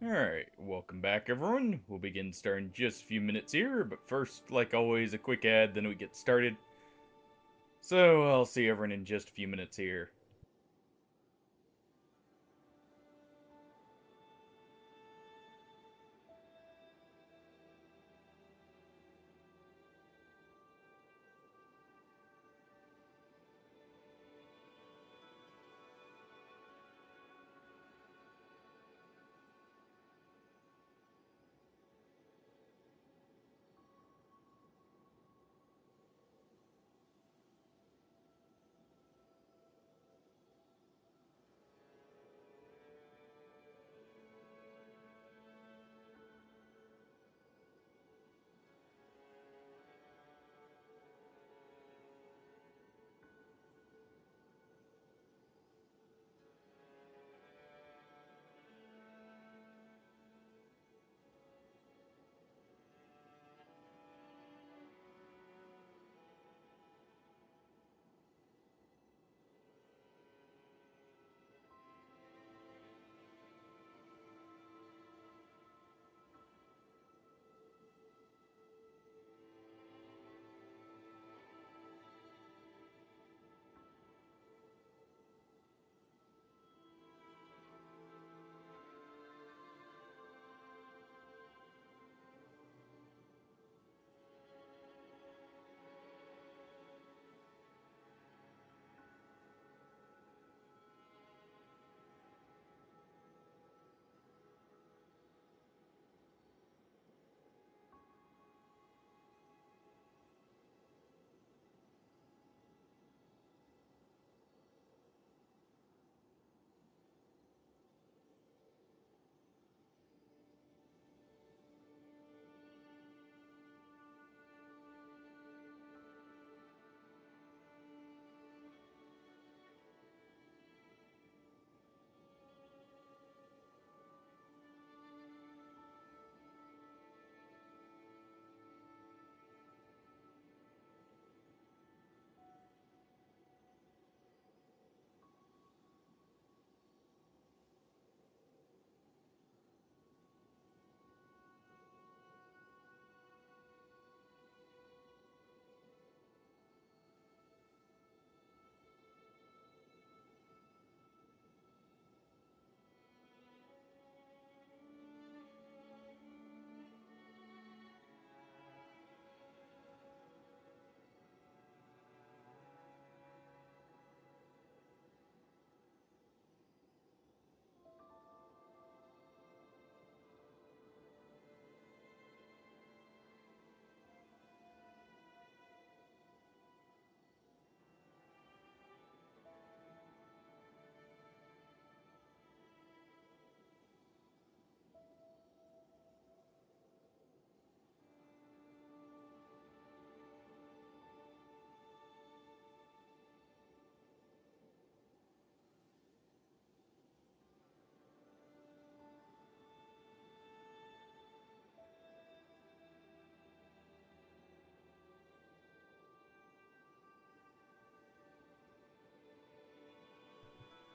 Alright, welcome back everyone. We'll begin starting in just a few minutes here, but first, like always, a quick ad, then we get started. So, I'll see everyone in just a few minutes here.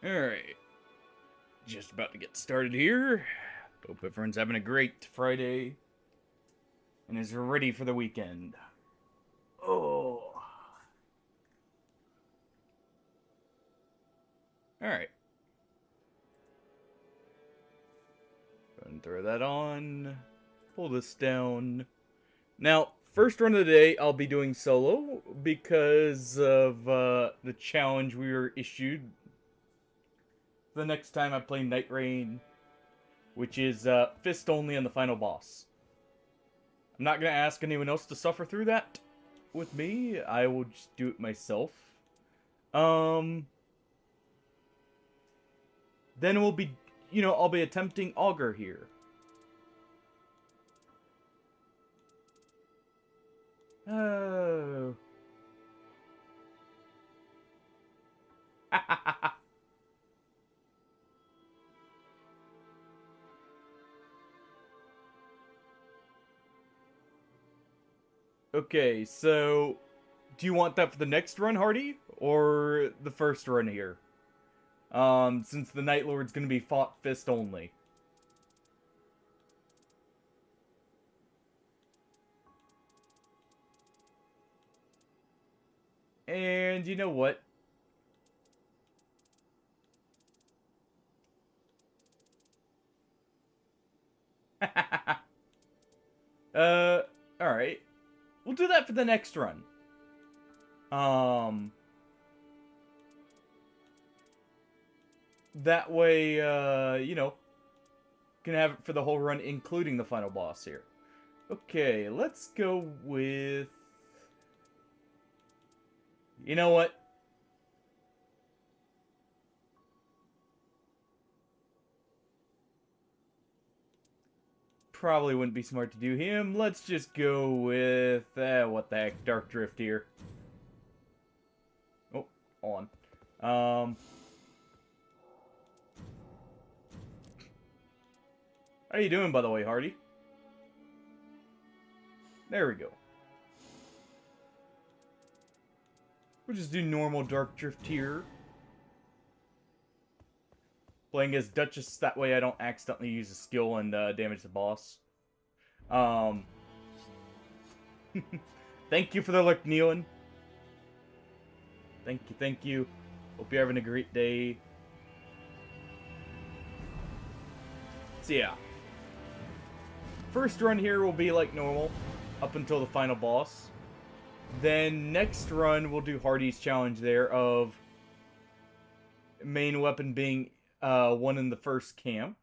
Alright, just about to get started here. Hope everyone's having a great Friday and is ready for the weekend. Oh. Alright. Go ahead and throw that on. Pull this down. Now, first run of the day, I'll be doing solo because of the challenge we were issued the next time I play Nightreign, which is fist only on the final boss. I'm not going to ask anyone else to suffer through that with me. I will just do it myself. Then we'll be, I'll be attempting Augur here. Oh. Okay, so do you want that for the next run, Hardy, or the first run here? Since the Night Lord's gonna be fought fist only. And you know what? Alright. We'll do that for the next run. That way, you know, can have it for the whole run, including the final boss here. Okay, let's go with... You know what? Probably wouldn't be smart to do him. Let's just go with... what the heck? Dark Drift here. Oh, on. How you doing, by the way, Hardy? There we go. We'll just do normal Dark Drift here. Playing as Duchess, that way I don't accidentally use a skill and damage the boss. Thank you for the look, Nealon. Thank you, thank you. Hope you're having a great day. So yeah. First run here will be like normal, up until the final boss. Then next run we'll do Hardy's challenge there of main weapon being one in the first camp.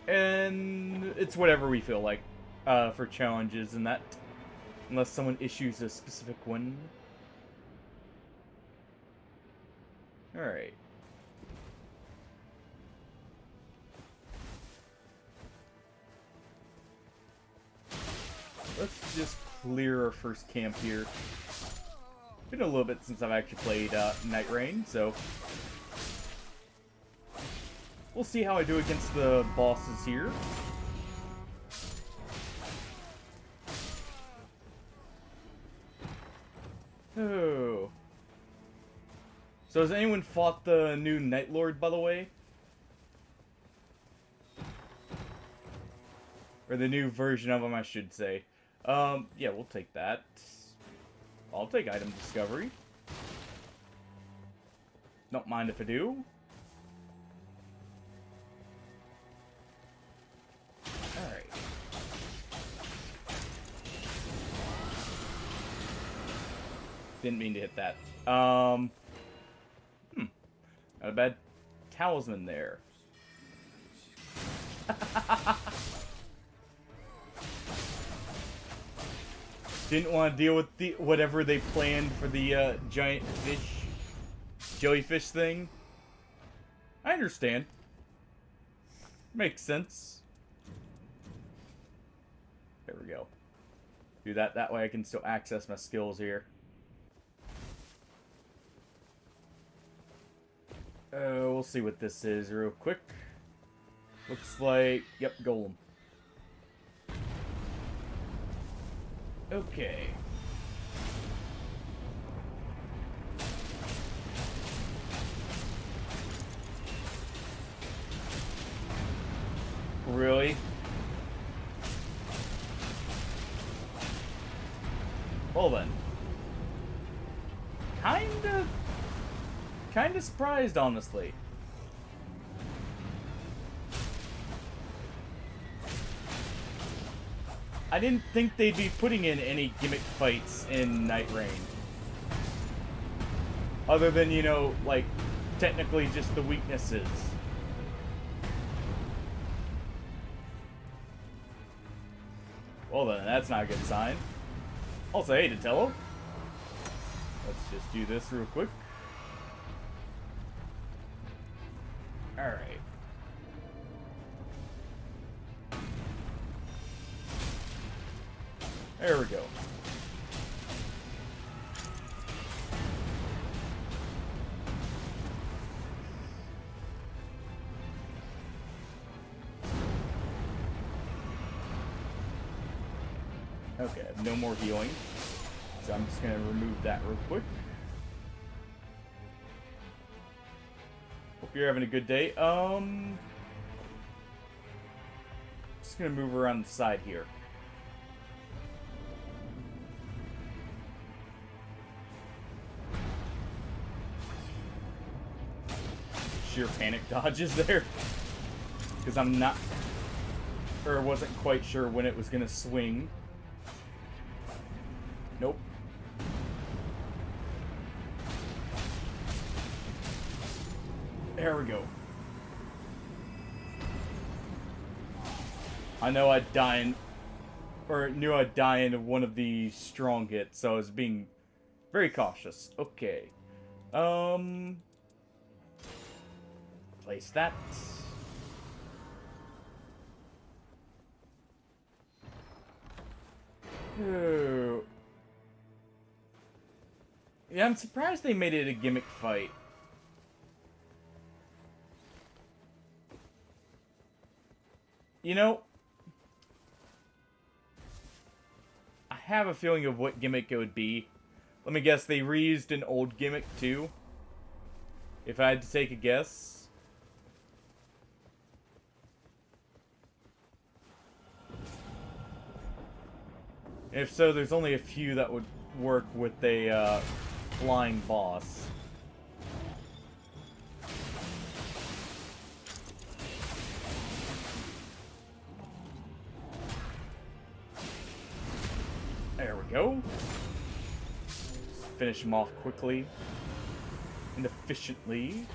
And it's whatever we feel like for challenges and that. Unless someone issues a specific one. Alright. Let's just clear our first camp here. Been a little bit since I've actually played Nightreign, so we'll see how I do against the bosses here. Oh. So has anyone fought the new Night Lord, by the way? Or the new version of him, I should say. Yeah, we'll take that. I'll take item discovery. Don't mind if I do. Alright. Didn't mean to hit that. Not a bad talisman there. Didn't want to deal with the whatever they planned for the giant fish, jellyfish thing. I understand. Makes sense. There we go. Do that. That way I can still access my skills here. We'll see what this is real quick. Looks like, yep, golem. Okay. Really? Well then. Kinda surprised, honestly. I didn't think they'd be putting in any gimmick fights in Nightreign. Other than, you know, like, technically just the weaknesses. Well then, that's not a good sign. Also, hey, Datello. Let's just do this real quick. Alright. There we go. Okay, I have no more healing. So I'm just gonna remove that real quick. Hope you're having a good day. Just gonna move around the side here. Sheer panic dodges there. Because I'm not... or wasn't quite sure when it was gonna swing. Nope. There we go. I know I'd die in... or knew I'd die in one of the strong hits, so I was being very cautious. Okay. Place that. Ooh. Yeah, I'm surprised they made it a gimmick fight. You know, I have a feeling of what gimmick it would be. Let me guess, they reused an old gimmick too? If I had to take a guess. If so, there's only a few that would work with a flying boss. There we go. Just finish him off quickly and efficiently.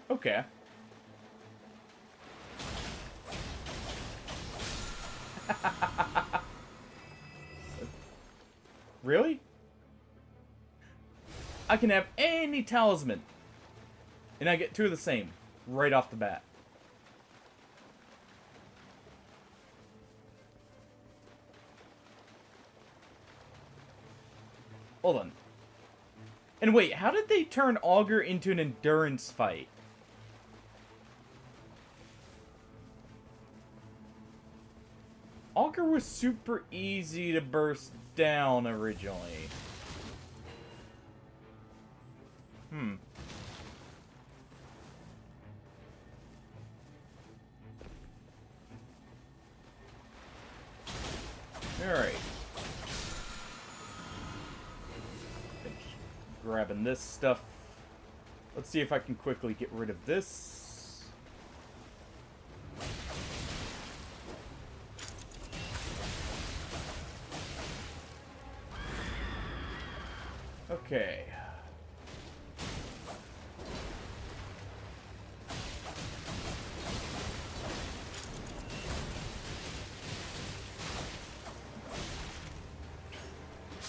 Okay. Really? I can have any talisman. And I get two of the same. Right off the bat. Hold on. And wait, how did they turn Augur into an endurance fight? Augur was super easy to burst down originally. Alright. Grabbing this stuff. Let's see if I can quickly get rid of this. Okay.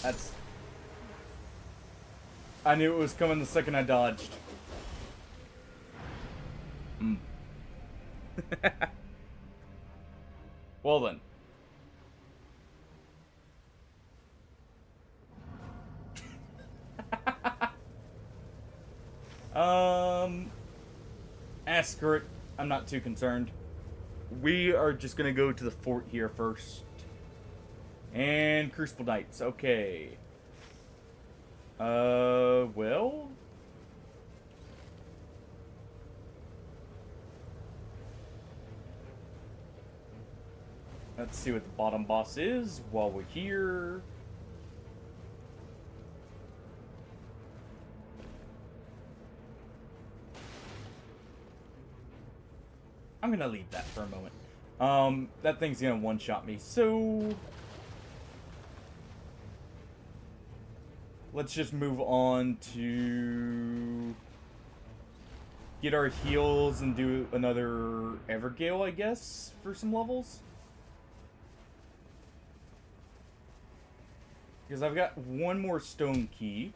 That's... I knew it was coming the second I dodged. Well then. Screw it. I'm not too concerned. We are just gonna go to the fort here first. And Crucible Knights, okay. Well... let's see what the bottom boss is while we're here. I'm gonna leave that for a moment. That thing's gonna one-shot me, so... let's just move on to... get our heals and do another Evergale, I guess, for some levels. Because I've got one more stone key.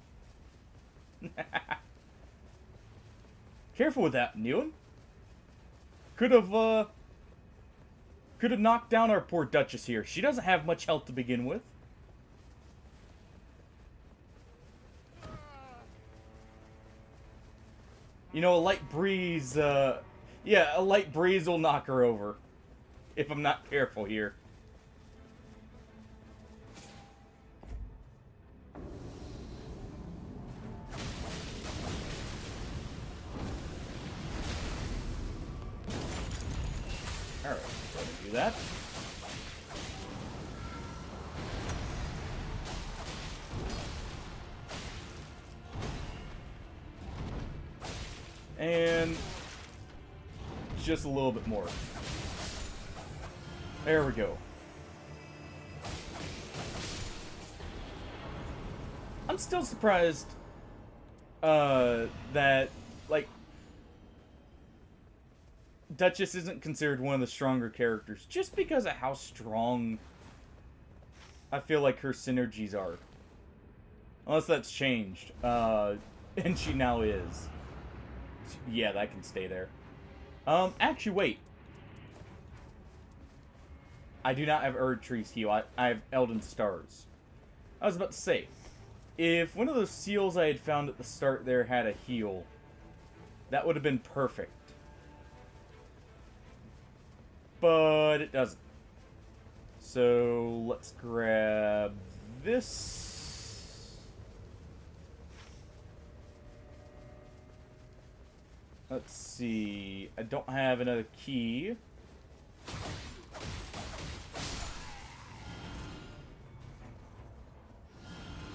Careful with that, Nealon. Could have knocked down our poor Duchess here. She doesn't have much health to begin with. You know, a light breeze, yeah, a light breeze will knock her over. If I'm not careful here. do that. And just a little bit more. There we go. I'm still surprised that, like, Duchess isn't considered one of the stronger characters, just because of how strong I feel like her synergies are. Unless that's changed. And she now is. Yeah, that can stay there. Actually, wait. I do not have Erdtree's heal. I have Elden Stars. I was about to say, if one of those seals I had found at the start there had a heal, that would have been perfect. But it doesn't. So let's grab this. Let's see. I don't have another key.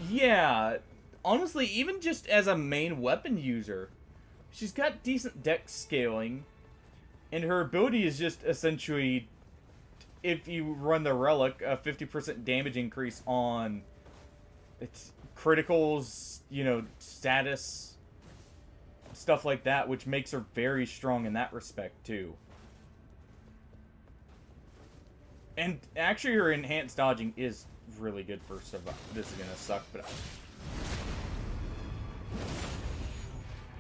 Yeah, honestly, even just as a main weapon user, she's got decent dex scaling, and her ability is just essentially, if you run the relic, a 50% damage increase on its criticals, you know, status, stuff like that, which makes her very strong in that respect, too. And actually, her enhanced dodging is really good for survival. This is gonna suck, but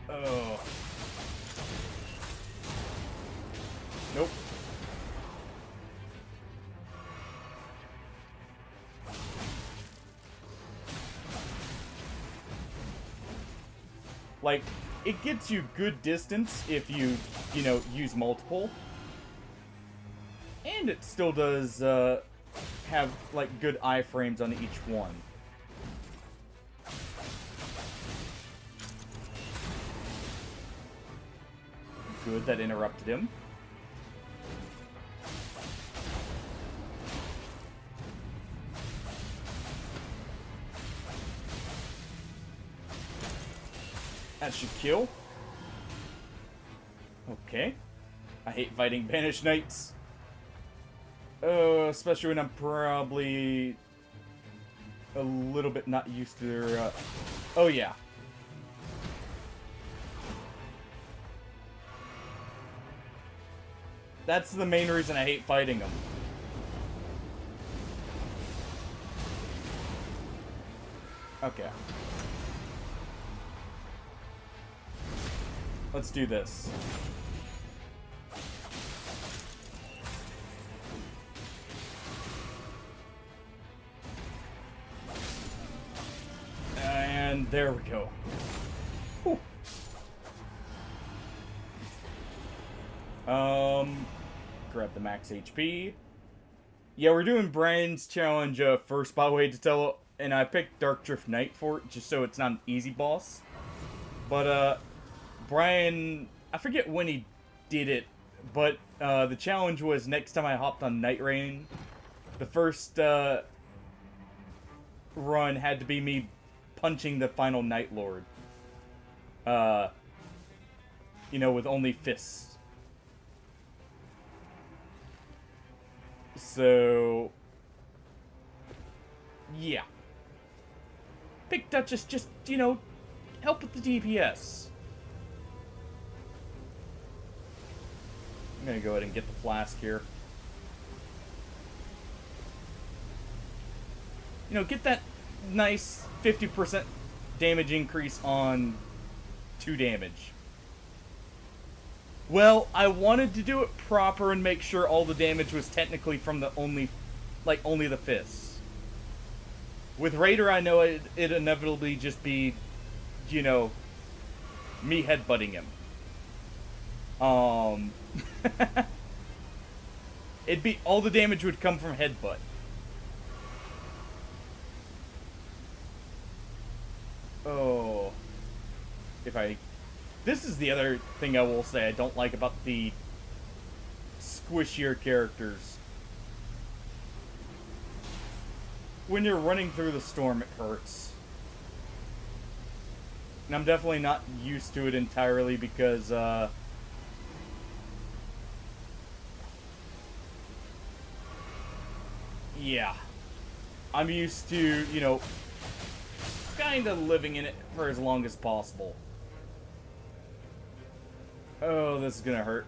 oh, nope. Like, it gets you good distance if you know, use multiple, and it still does have, like, good iframes on each one. Good, that interrupted him. That should kill. Okay. I hate fighting Banished Knights. Especially when I'm probably a little bit not used to their, oh yeah. That's the main reason I hate fighting them. Okay. Let's do this. And there we go. Whew. Grab the max HP. Yeah, we're doing Brian's challenge first, by the way, to tell, and I picked Dark Drift Knight for it, just so it's not an easy boss. But, Brian, I forget when he did it, but, the challenge was next time I hopped on Nightreign, the first, run had to be me punching the final Night Lord. You know, with only fists. So, yeah. Pick Duchess, just, you know, help with the DPS. I'm gonna go ahead and get the flask here. You know, get that nice 50% damage increase on 2 damage. Well, I wanted to do it proper and make sure all the damage was technically from the only the fists. With Raider, I know it'd inevitably just be, you know, me headbutting him. It'd be, all the damage would come from headbutt. Oh. This is the other thing I will say I don't like about the squishier characters. when you're running through the storm, it hurts. And I'm definitely not used to it entirely because, yeah. I'm used to, you know, kind of living in it for as long as possible. Oh, this is gonna hurt.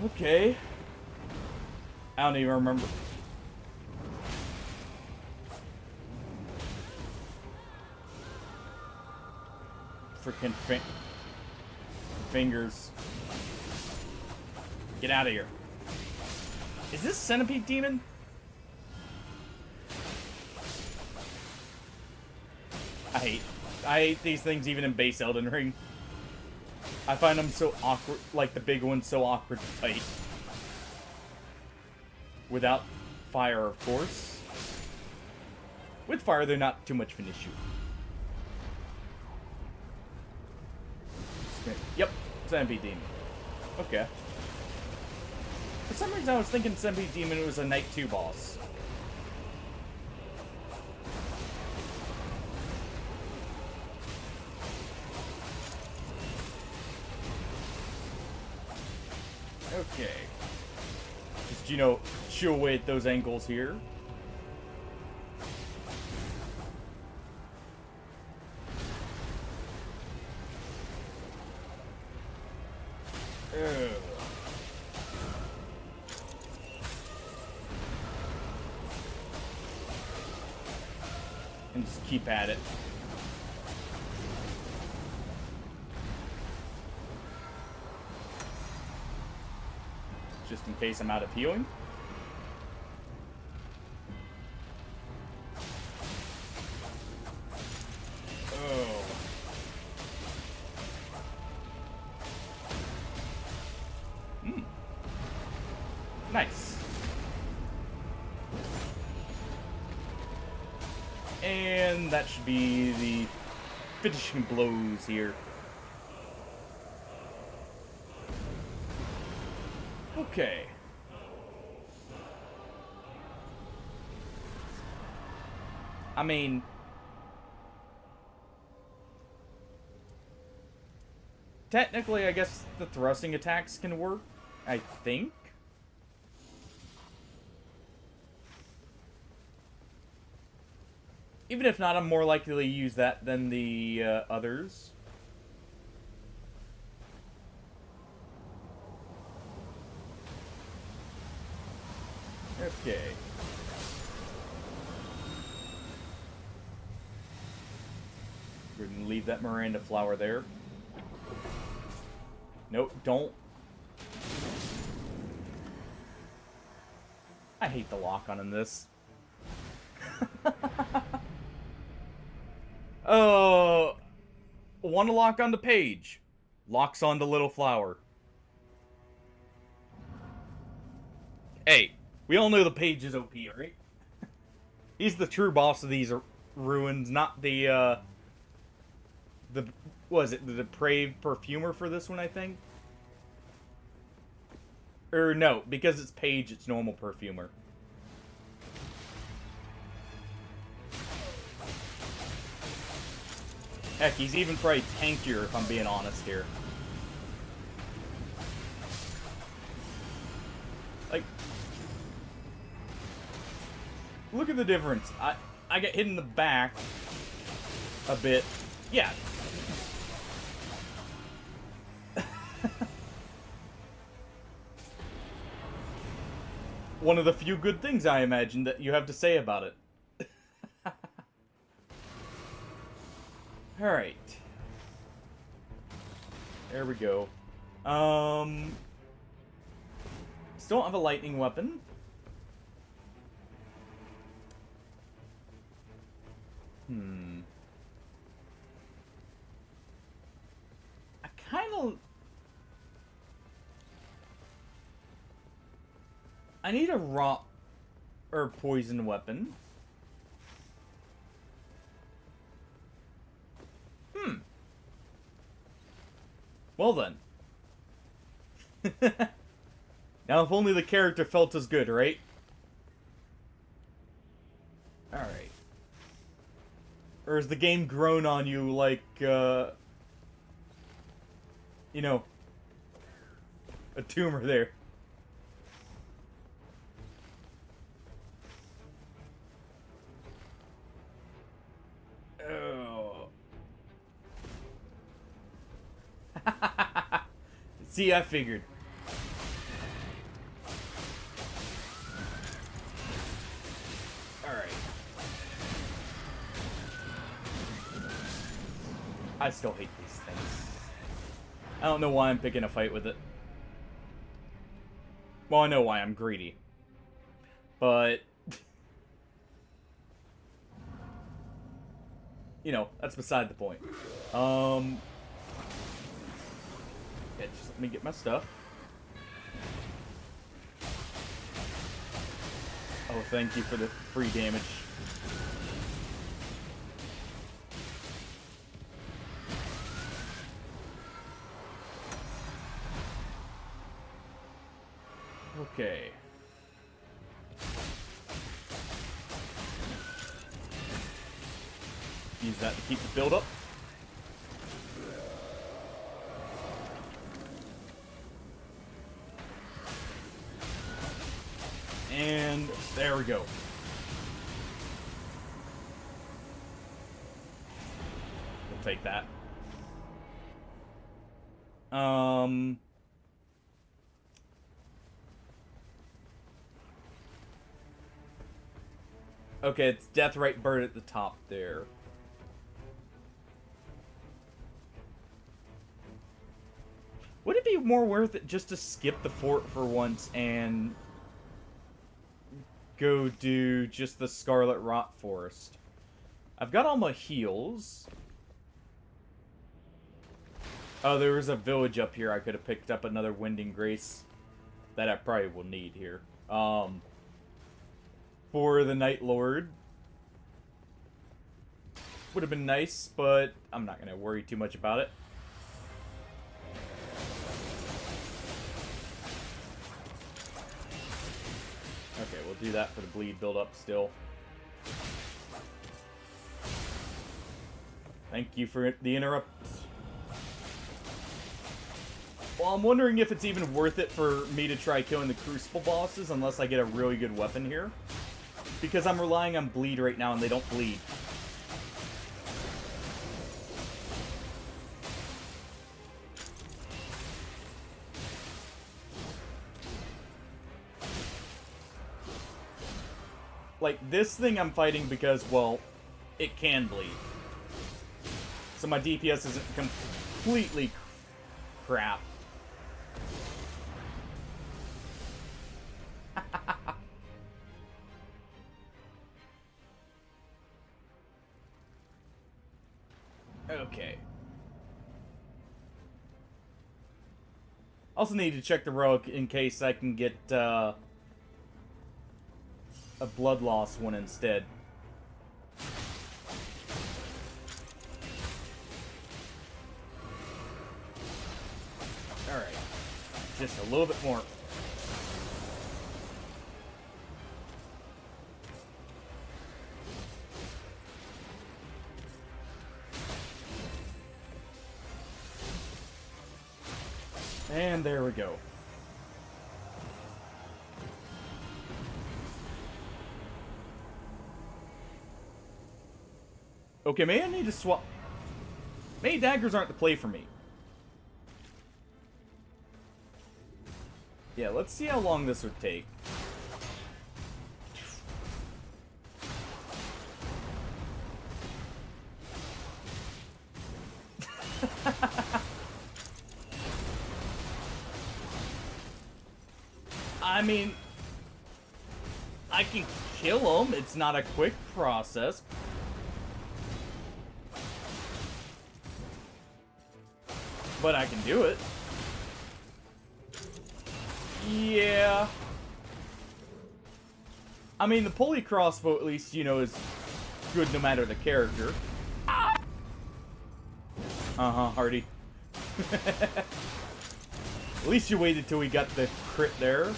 Okay. I don't even remember. Freaking fingers. Get out of here. Is this Centipede Demon? I hate these things even in base Elden Ring. I find them so awkward, like the big ones so awkward to fight. Without fire, of course. With fire, they're not too much of an issue. Yep, Centipede Demon. Okay. For some reason, I was thinking Centipede Demon was a Night 2 boss. Okay. Just, you know, chew away at those angles here. Ugh. And just keep at it. Just in case I'm out of healing. Oh. Nice. And that should be the finishing blows here. Okay. I mean, technically, I guess the thrusting attacks can work, I think. Even if not, I'm more likely to use that than the others. Okay. We're gonna leave that Miranda flower there. Nope, don't. I hate the lock-on in this. Oh, want to lock on the page. Locks on the little flower. Hey, we all know the page is OP, right? He's the true boss of these ruins, not the, what is it, the depraved perfumer for this one, I think? Or no, because it's page, it's normal perfumer. Heck, he's even probably tankier, if I'm being honest here. Like, look at the difference. I get hit in the back a bit. Yeah. One of the few good things, I imagine, that you have to say about it. Alright. There we go. Still don't have a lightning weapon. I kind of... I need a raw or poison weapon. Well then. Now if only the character felt as good, right? Alright. Or has the game grown on you like, you know, a tumor there? Oh. See, I figured. Alright. I still hate these things. I don't know why I'm picking a fight with it. Well, I know why, I'm greedy. But... you know, that's beside the point. Yeah, just let me get my stuff. Oh, thank you for the free damage. Okay. Use that to keep the build up. And there we go. We'll take that. Okay, it's Deathrite Bird at the top there. Would it be more worth it just to skip the fort for once and go do just the Scarlet Rot Forest? I've got all my heals. Oh, there was a village up here. I could have picked up another Winding Grace that I probably will need here. For the Night Lord. Would have been nice, but I'm not going to worry too much about it. Okay, we'll do that for the bleed build-up still. Thank you for the interrupt. Well, I'm wondering if it's even worth it for me to try killing the Crucible bosses unless I get a really good weapon here. Because I'm relying on bleed right now and they don't bleed. Like, this thing I'm fighting because, well, it can bleed. So my DPS isn't completely crap. Okay. Also need to check the rogue in case I can get, a blood loss one instead. Alright. Just a little bit more. And there we go. Okay, maybe I need to swap. Maybe daggers aren't the play for me. Yeah, let's see how long this would take. I mean, I can kill him. It's not a quick process. But I can do it. Yeah. I mean, the pulley crossbow, at least, you know, is good no matter the character. Uh-huh, Hardy. At least you waited till we got the crit there.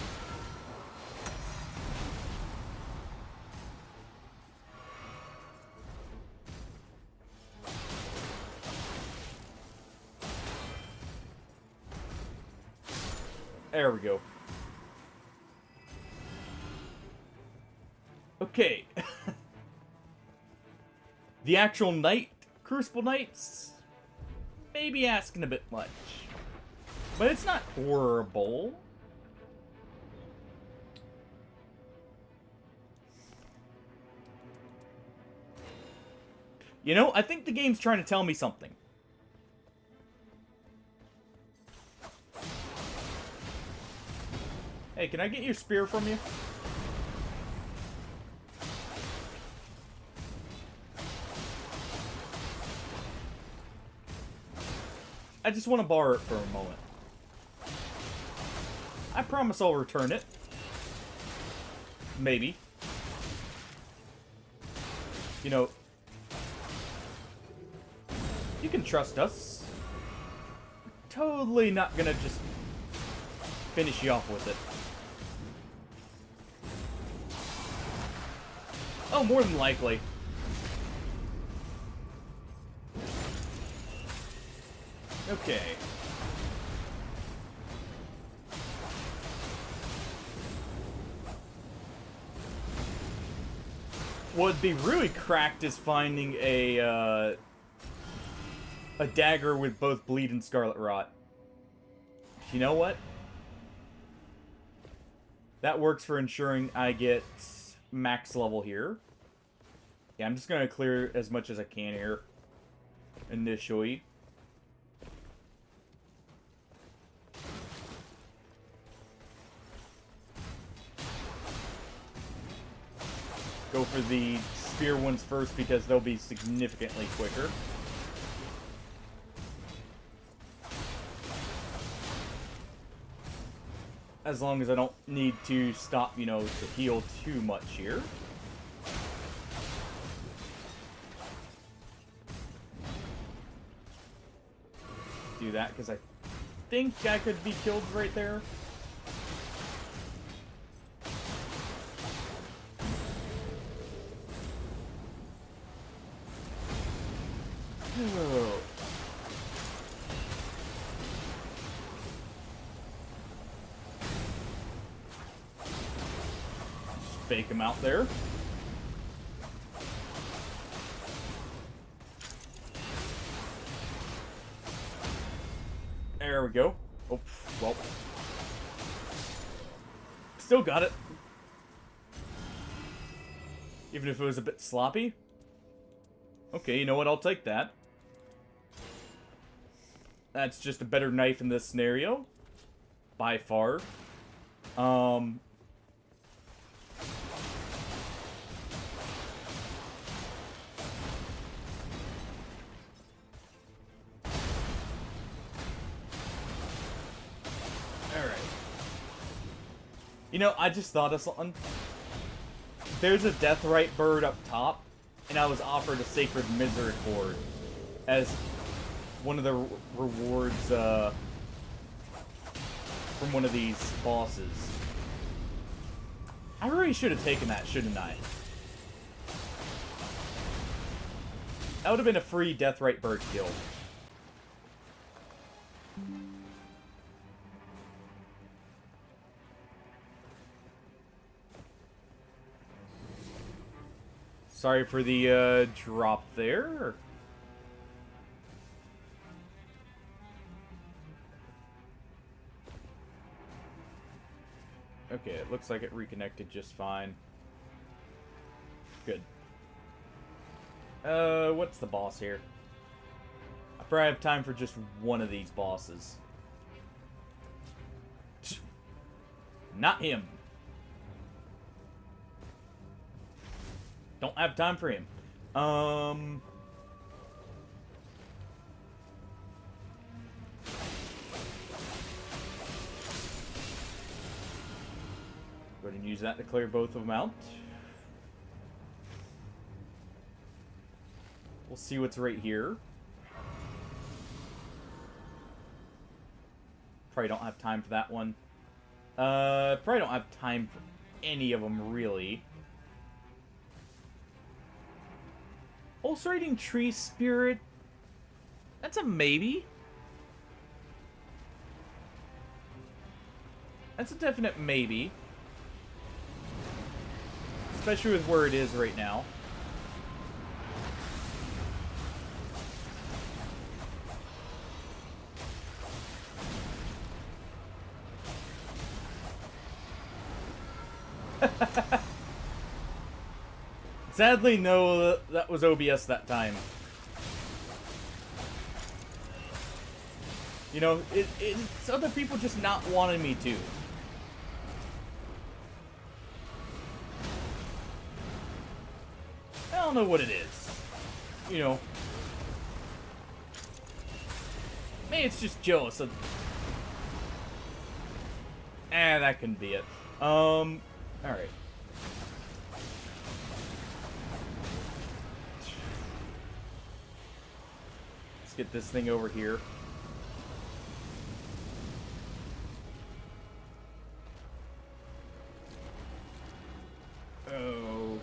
There we go. Okay. The actual Knight, Crucible Knights, maybe asking a bit much. But it's not horrible. You know, I think the game's trying to tell me something. Hey, can I get your spear from you? I just want to borrow it for a moment. I promise I'll return it. Maybe. You know, you can trust us. We're totally not gonna just finish you off with it. Oh, more than likely. Okay. What'd be really cracked is finding a dagger with both bleed and scarlet rot. You know what? That works for ensuring I get max level here. Yeah, I'm just gonna clear as much as I can here initially. Go for the spear ones first because they'll be significantly quicker. As long as I don't need to stop, you know, to heal too much here. Do that because I think I could be killed right there. Oh. Just fake him out there. There we go. Oh, well. Still got it. Even if it was a bit sloppy. Okay, you know what? I'll take that. That's just a better knife in this scenario. By far. Alright. You know, I just thought of something. There's a Deathrite bird up top, and I was offered a Sacred Misericord as one of the rewards from one of these bosses. I really should have taken that, shouldn't I? That would have been a free Deathrite bird kill. Sorry for the drop there. Okay, it looks like it reconnected just fine. Good. What's the boss here? I probably have time for just one of these bosses. Not him. Don't have time for him. Go ahead and use that to clear both of them out. We'll see what's right here. Probably don't have time for that one. Probably don't have time for any of them, really. Ulcerating Tree Spirit. That's a maybe. That's a definite maybe. Especially with where it is right now. Sadly, no, that was OBS that time. You know, it's other people just not wanting me to. I don't know what it is. You know. Maybe it's just jealous of... that can be it. Alright. Let's get this thing over here. Oh.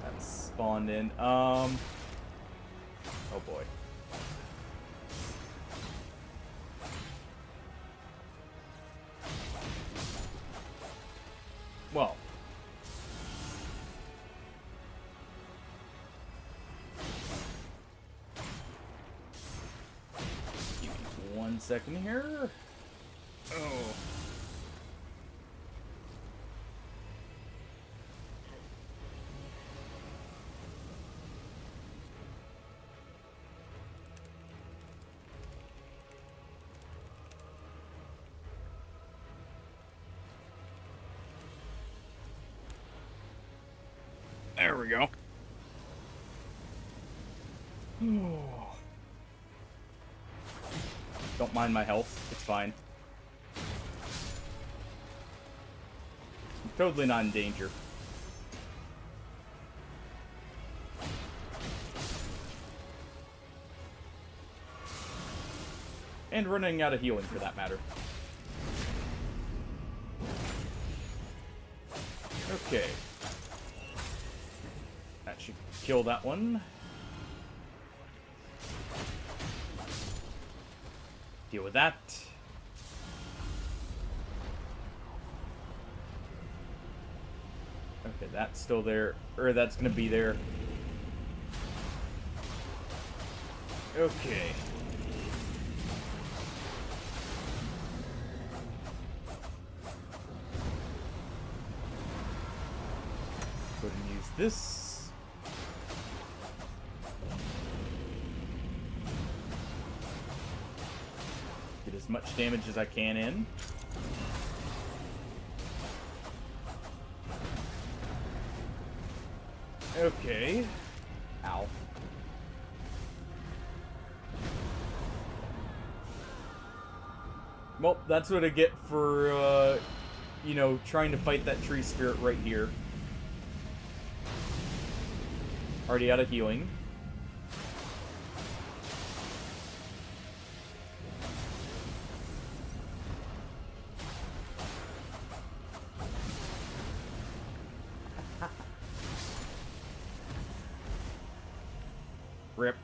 That's spawned in. Oh boy. Well. Give me 1 second here. Oh. There we go. Don't mind my health. It's fine. I'm totally not in danger. And running out of healing, for that matter. Okay. That should kill that one. Deal with that. Okay, that's still there. Or that's gonna be there. Okay. Go ahead and use this. Get as much damage as I can in. Okay. Ow. Well, that's what I get for, you know, trying to fight that tree spirit right here. Already out of healing. Rip.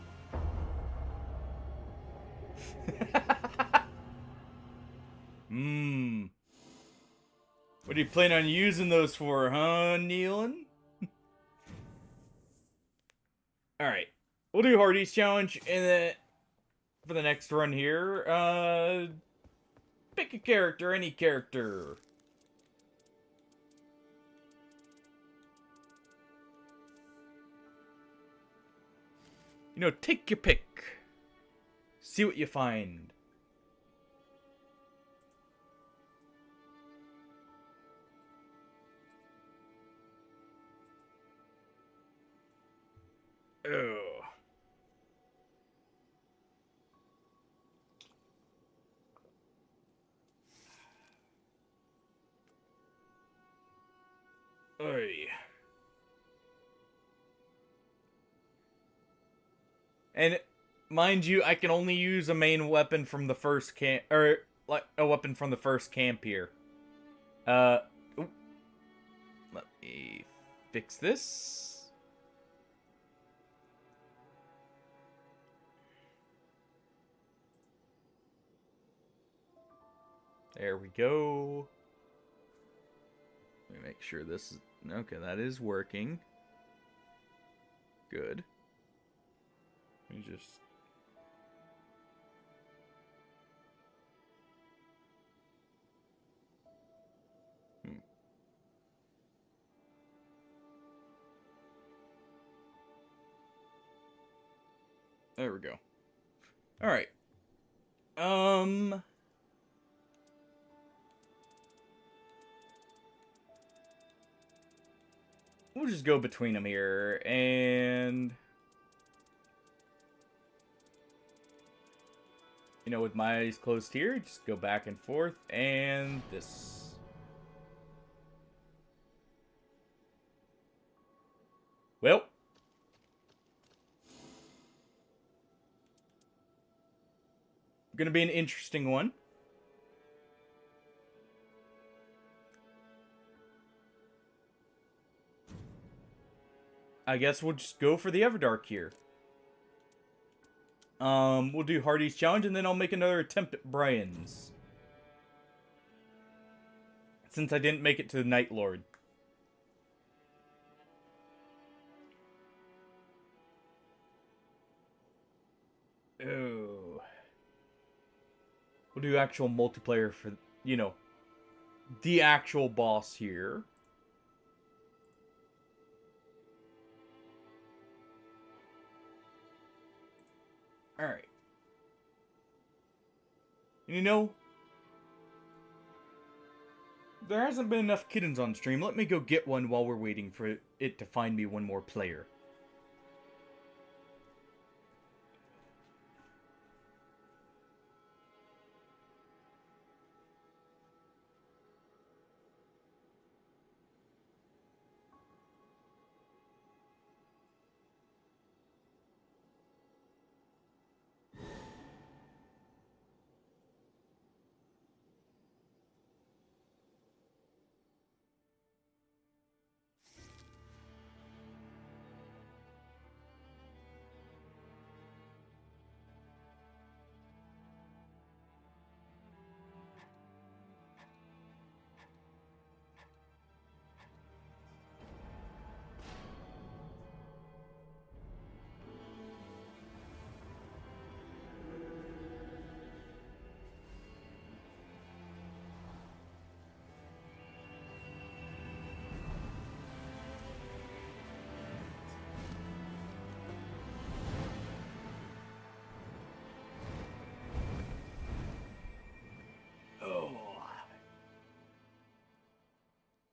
What do you plan on using those for, huh, Nealon? Alright. We'll do Hardy's challenge and then for the next run here. Pick a character, any character. You know, take your pick. See what you find. Oh. Oy. And mind you, I can only use a main weapon from the first camp, or like a weapon from the first camp here. Oop, let me fix this. There we go. Let me make sure this is... Okay, that is working. Good. Let me just... There we go. Alright. We'll just go between them here, and... You know, with my eyes closed here, just go back and forth, and this. Well. Gonna be an interesting one. I guess we'll just go for the Everdark here. We'll do Hardy's challenge, and then I'll make another attempt at Brian's. Since I didn't make it to the Night Lord. Oh. We'll do actual multiplayer for, you know, the actual boss here. Alright. You know, there hasn't been enough kittens on stream. Let me go get one while we're waiting for it to find me one more player.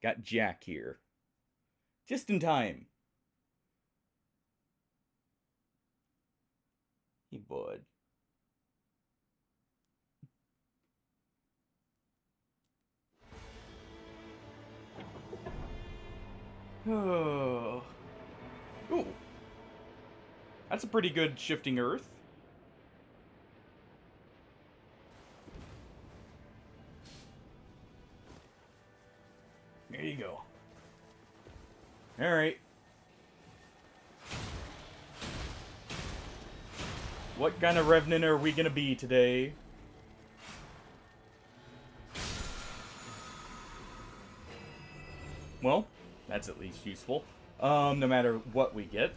Got Jack here. Just in time. Hey, bud. Oh. Ooh. That's a pretty good shifting earth. There you go. Alright. What kind of Revenant are we gonna be today? Well, that's at least useful. No matter what we get.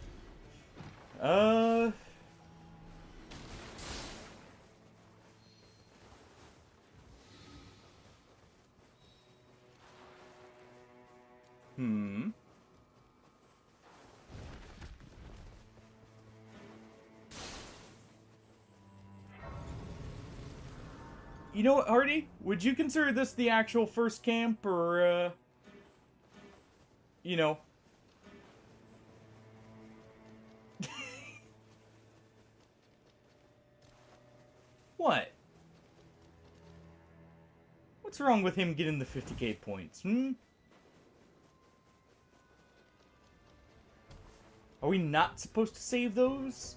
You know what, Hardy? Would you consider this the actual first camp, or, you know... What? What's wrong with him getting the 50k points, Are we not supposed to save those?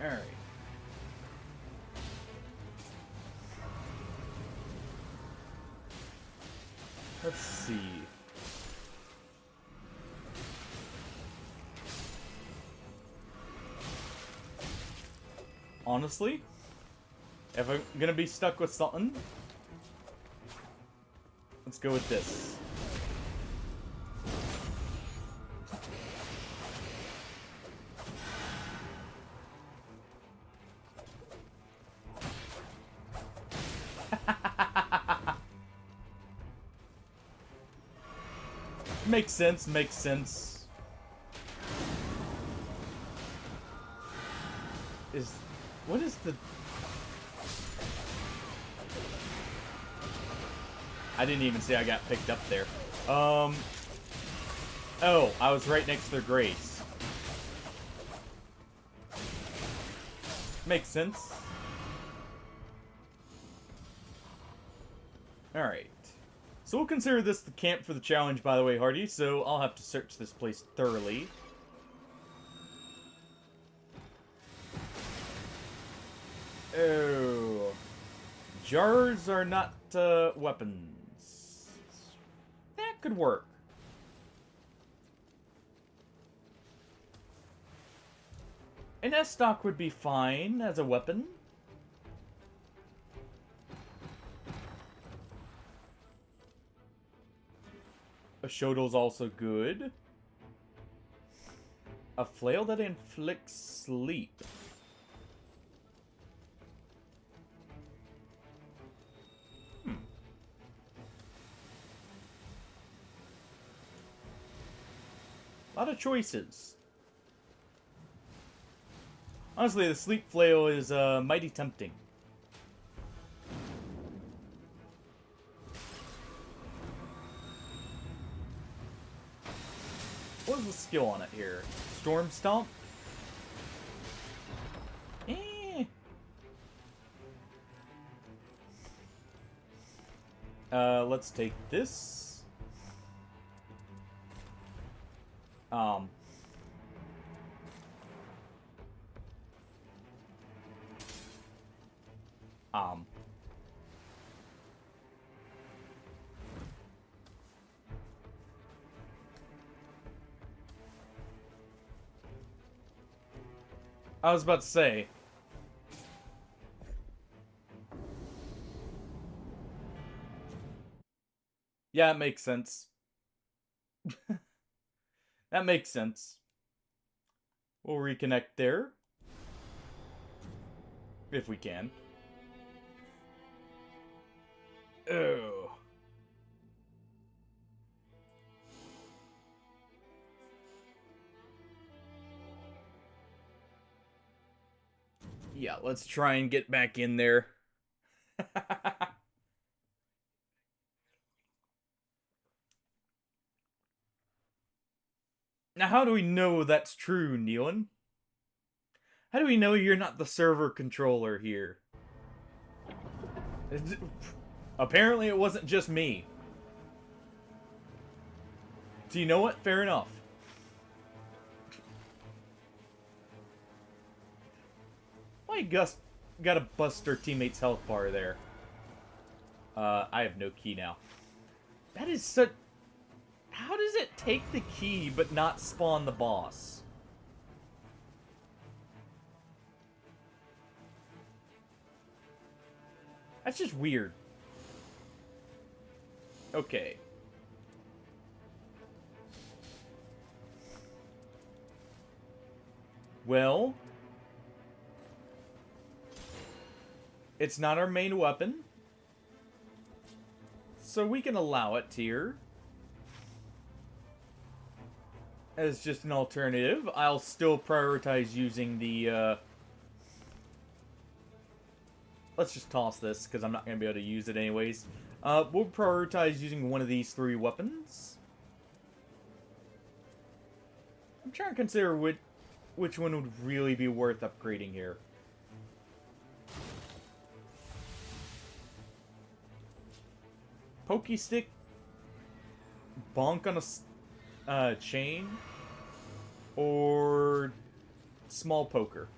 Alright. Let's see. Honestly, if I'm gonna be stuck with something, let's go with this. Makes sense, makes sense. What is the... I didn't even see I got picked up there. Oh, I was right next to their grace. Makes sense. Alright. So we'll consider this the camp for the challenge, by the way, Hardy, so I'll have to search this place thoroughly. Oh. Jars are not, weapons. That could work. An S-stock would be fine as a weapon. A shodel's also good. A flail that inflicts sleep. A lot of choices. Honestly, the sleep flail is mighty tempting. What is the skill on it here? Storm Stomp? Eh. Let's take this. I was about to say. Yeah, it makes sense. That makes sense. We'll reconnect there. If we can. Oh. Yeah, let's try and get back in there. Now, how do we know that's true, Nealon? How do we know you're not the server controller here? Apparently, it wasn't just me. So you know what? Fair enough. Why Gus gotta bust our teammate's health bar there? I have no key now. That is such... How does it take the key but not spawn the boss? That's just weird. Okay. Well... It's not our main weapon. So we can allow it here. As just an alternative. I'll still prioritize using the, Let's just toss this, because I'm not going to be able to use it anyways. We'll prioritize using one of these 3 weapons. I'm trying to consider which one would really be worth upgrading here. Pokey stick, bonk on a chain, or small poker.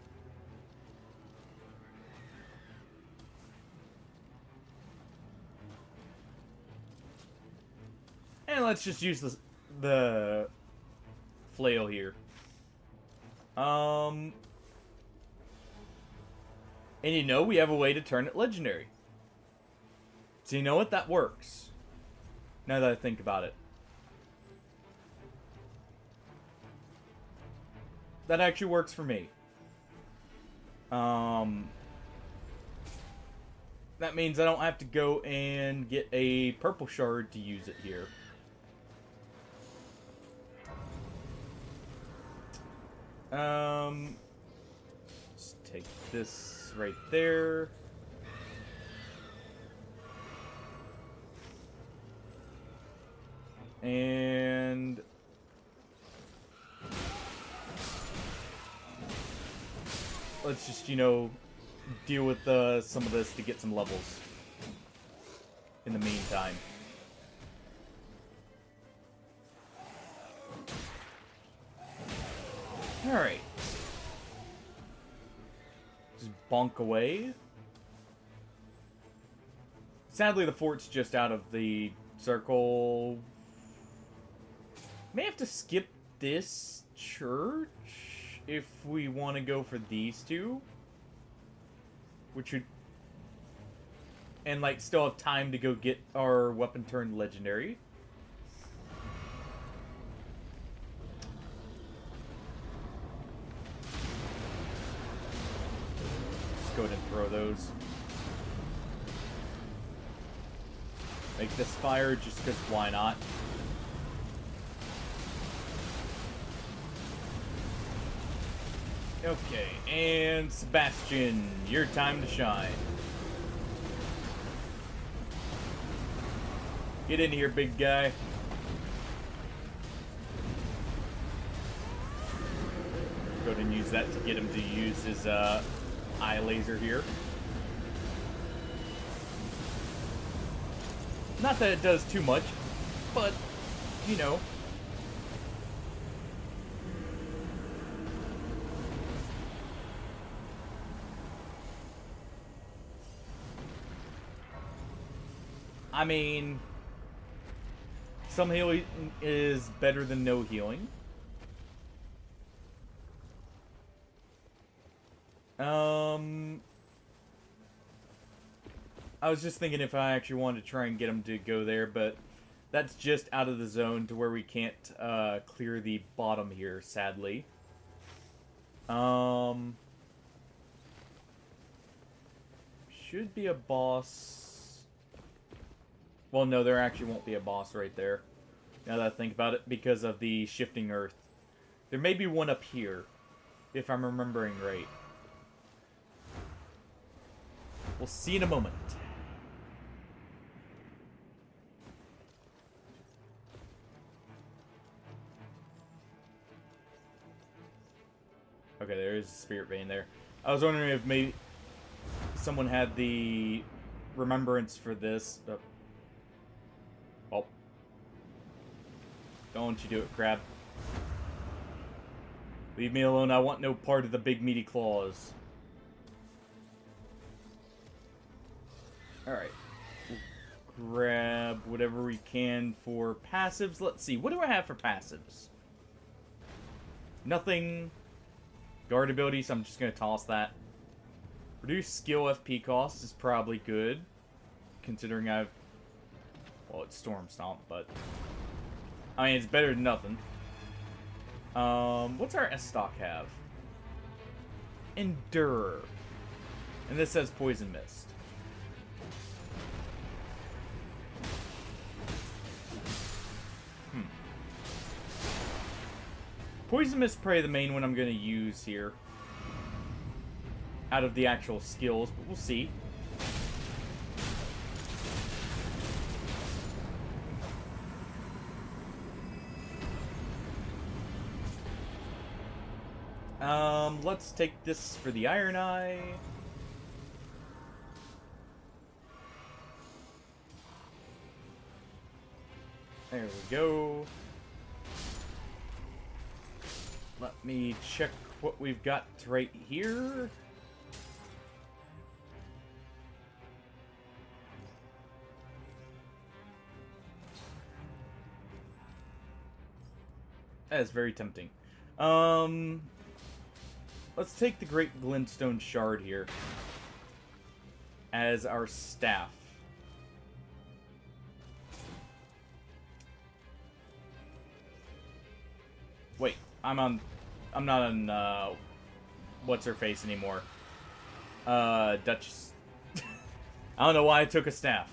And let's just use the flail here. And you know, we have a way to turn it legendary. So you know what? That works. Now that I think about it. That actually works for me. That means I don't have to go and get a purple shard to use it here. Let's take this right there. And let's just, you know, deal with some of this to get some levels in the meantime. Alright. Just bonk away. Sadly, the fort's just out of the circle. May have to skip this church if we want to go for these two. Which would... And, like, still have time to go get our weapon turned legendary. Let's go ahead and throw those. Make this fire just because why not? Okay, and Sebastian, your time to shine. Get in here, big guy. Go ahead and use that to get him to use his eye laser here. Not that it does too much, but, you know. I mean, some healing is better than no healing. I was just thinking if I actually wanted to try and get him to go there, but that's just out of the zone to where we can't clear the bottom here, sadly. Should be a boss. Well, no, there actually won't be a boss right there. Now that I think about it, because of the shifting earth. There may be one up here, if I'm remembering right. We'll see in a moment. Okay, there is a spirit vein there. I was wondering if maybe someone had the remembrance for this. Oh. Don't you do it, crab. Leave me alone. I want no part of the big meaty claws. Alright. We'll grab whatever we can for passives. Let's see. What do I have for passives? Nothing. Guard ability, so I'm just going to toss that. Reduce skill FP cost is probably good. Considering I've... Well, it's Storm Stomp, but... I mean, it's better than nothing. What's our S-Stock have? Endure. And this says Poison Mist. Poison Mist is probably the main one I'm going to use here. Out of the actual skills, but we'll see. Let's take this for the Iron Eye. There we go. Let me check what we've got right here. That is very tempting. Um, let's take the Great Glintstone Shard here as our staff. Wait, I'm not on, what's her face anymore. Duchess. I don't know why I took a staff.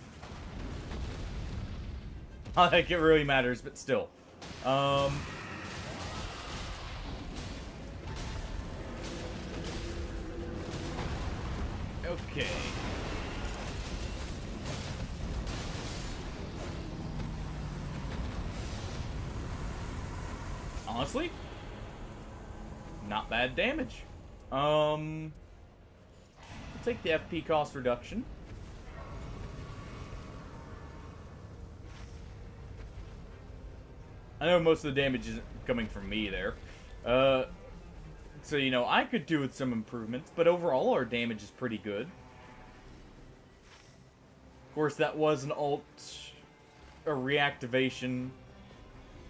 Not like it really matters, but still. Okay. Honestly, not bad damage. We'll take the FP cost reduction. I know most of the damage isn't coming from me there. So, you know, I could do with some improvements, but overall our damage is pretty good. Of course, that was an a reactivation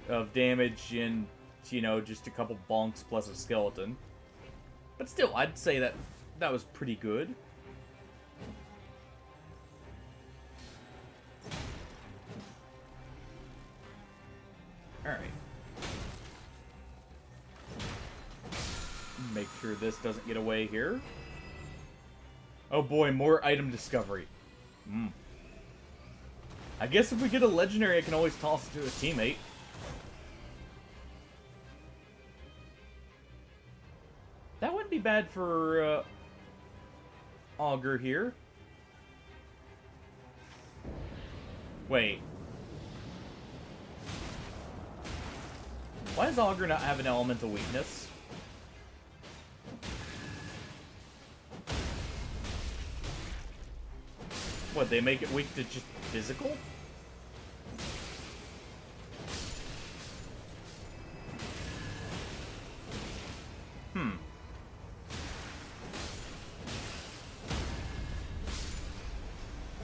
of damage in, you know, just a couple bonks plus a skeleton. But still, I'd say that was pretty good. Alright. Make sure this doesn't get away here. Oh boy, more item discovery. I guess if we get a legendary, I can always toss it to a teammate. That wouldn't be bad for Augur here. Wait. Why does Augur not have an elemental weakness? What, they make it weak to just physical?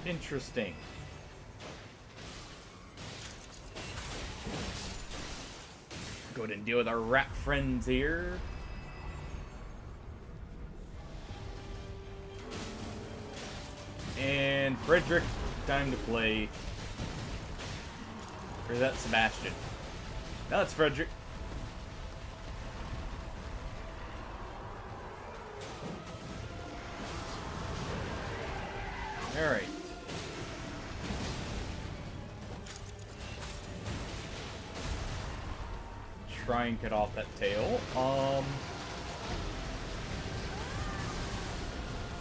Interesting. Go ahead and deal with our rat friends here. And Frederick, time to play. Or is that Sebastian? No, it's Frederick. Alright. Try and cut off that tail.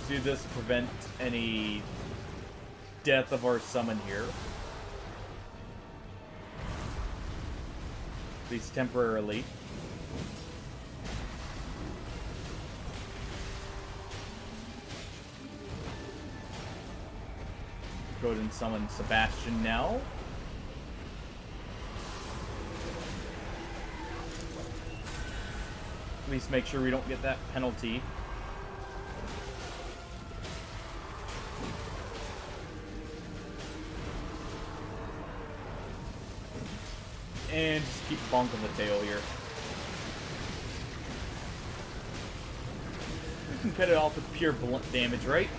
Do this to prevent any death of our summon here. At least temporarily. Go ahead and summon Sebastian now. At least make sure we don't get that penalty. And just keep bonking the tail here. We can cut it off with pure blunt damage, right?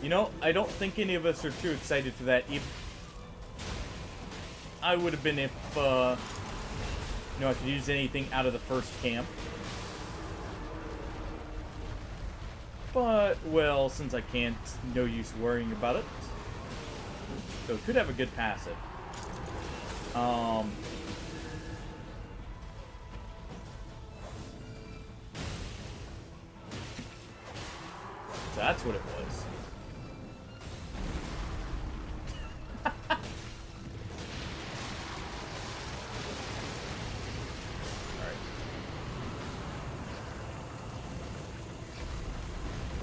You know, I don't think any of us are too excited for that. I would have been if, you know, I could use anything out of the first camp. But, well, since I can't, no use worrying about it. So it could have a good passive. So that's what it was.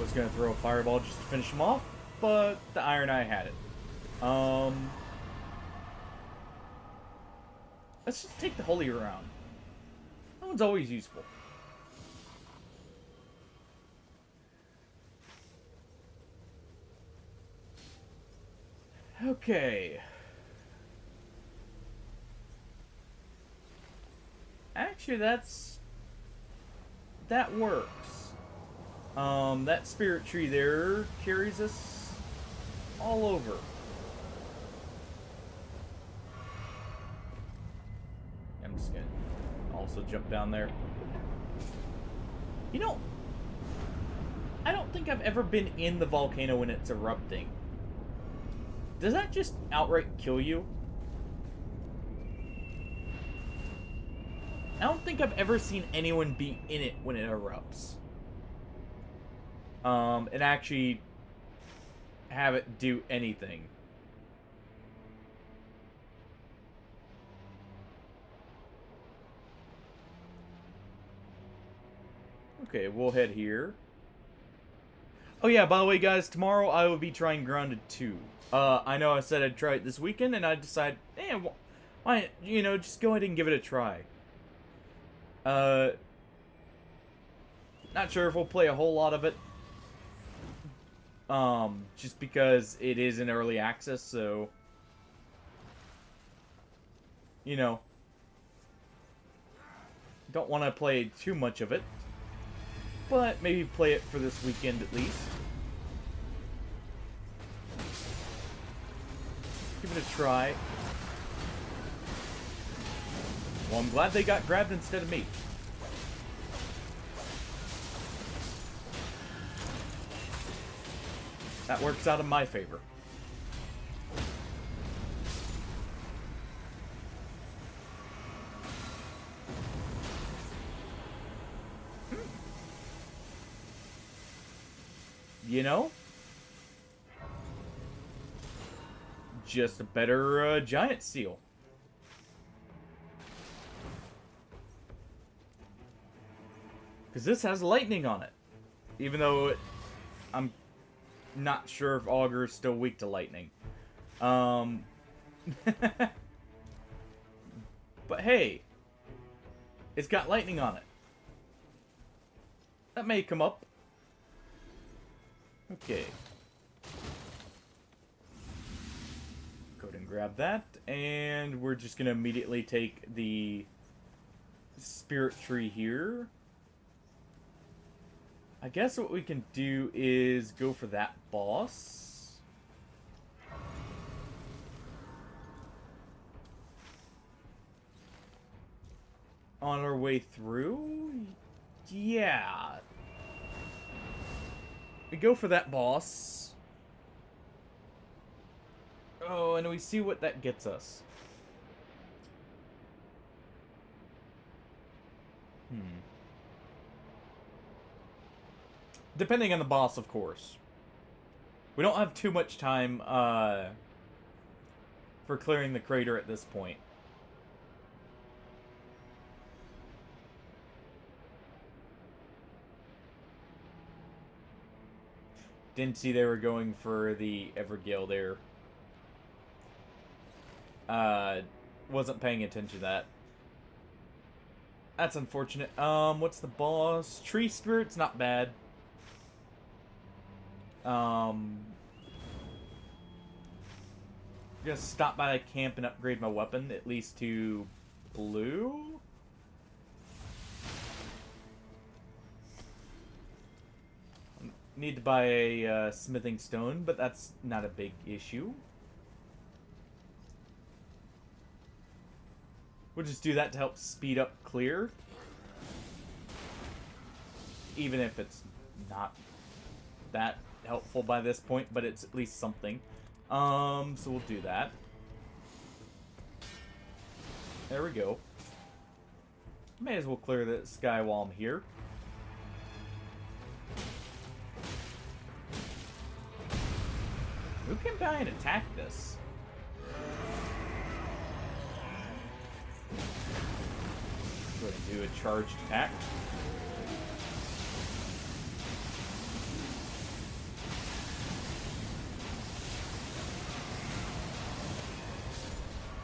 Was gonna throw a fireball just to finish him off, but the Iron Eye had it. Let's just take the Holy around. That one's always useful. Okay. Actually, that works. That spirit tree there carries us all over. I'm just gonna also jump down there. You know, I don't think I've ever been in the volcano when it's erupting. Does that just outright kill you? I don't think I've ever seen anyone be in it when it erupts. And actually have it do anything. Okay, we'll head here. Oh yeah, by the way, guys, tomorrow I will be trying Grounded 2. I know I said I'd try it this weekend, and I decided, why, just go ahead and give it a try. Not sure if we'll play a whole lot of it. Just because it is in early access, so... Don't want to play too much of it. But maybe play it for this weekend at least. Give it a try. Well, I'm glad they got grabbed instead of me. That works out in my favor. You know? Just a better giant seal. Because this has lightning on it. Even though I'm not sure if Augur is still weak to lightning. But hey. It's got lightning on it. That may come up. Okay. Go ahead and grab that. And we're just going to immediately take the spirit tree here. I guess what we can do is go for that boss. On our way through? Yeah. We go for that boss. Oh, and we see what that gets us. Depending on the boss, of course. We don't have too much time for clearing the crater at this point. Didn't see they were going for the Evergale there. Wasn't paying attention to that. That's unfortunate. What's the boss? Tree Spirit's not bad. Just stop by the camp and upgrade my weapon, at least to blue. Need to buy a smithing stone, but that's not a big issue. We'll just do that to help speed up clear. Even if it's not that helpful by this point, but it's at least something. So we'll do that. There we go. May as well clear the sky while I'm here. Who can try and attack this? Go ahead and do a charged attack.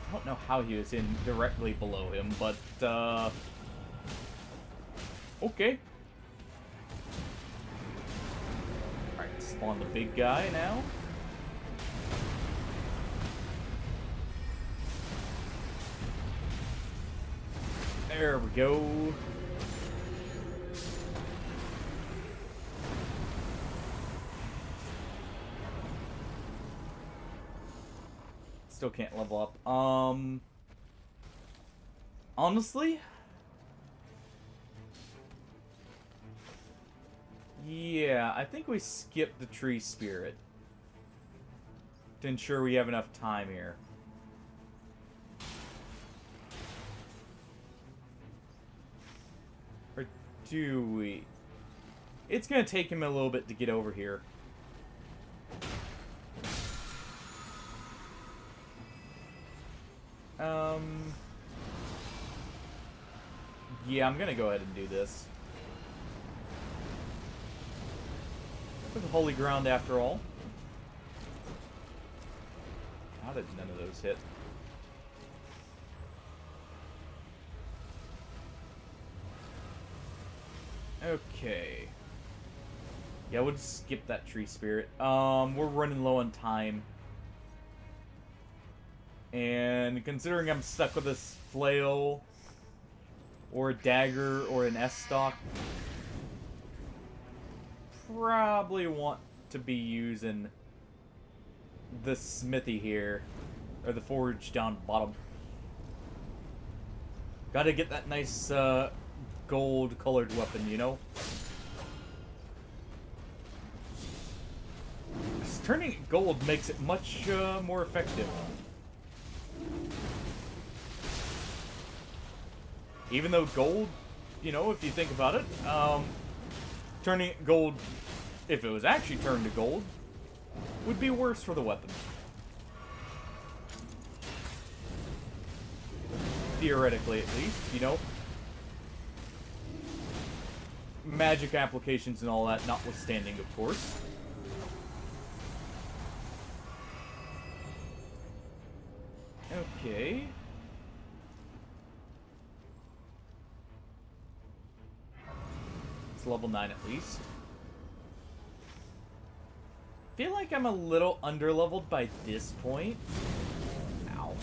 I don't know how he was in directly below him, but, okay. Alright, spawn the big guy now. There we go. Still can't level up. Honestly? Yeah, I think we skip the tree spirit to ensure we have enough time here. Or do we? It's gonna take him a little bit to get over here. Yeah, I'm gonna go ahead and do this. For the holy ground after all. How did none of those hit? Okay. Yeah, we'll just skip that tree spirit. We're running low on time. And considering I'm stuck with this flail, or a dagger, or an S-stock, probably want to be using the smithy here, or the forge down bottom. Gotta get that nice gold-colored weapon, you know? Just turning it gold makes it much more effective. Even though gold, you know, if you think about it, turning it gold, if it was actually turned to gold, would be worse for the weapon. Theoretically, at least, you know? Magic applications and all that notwithstanding, of course. Okay. It's level 9 at least. I feel like I'm a little underleveled by this point. Ow.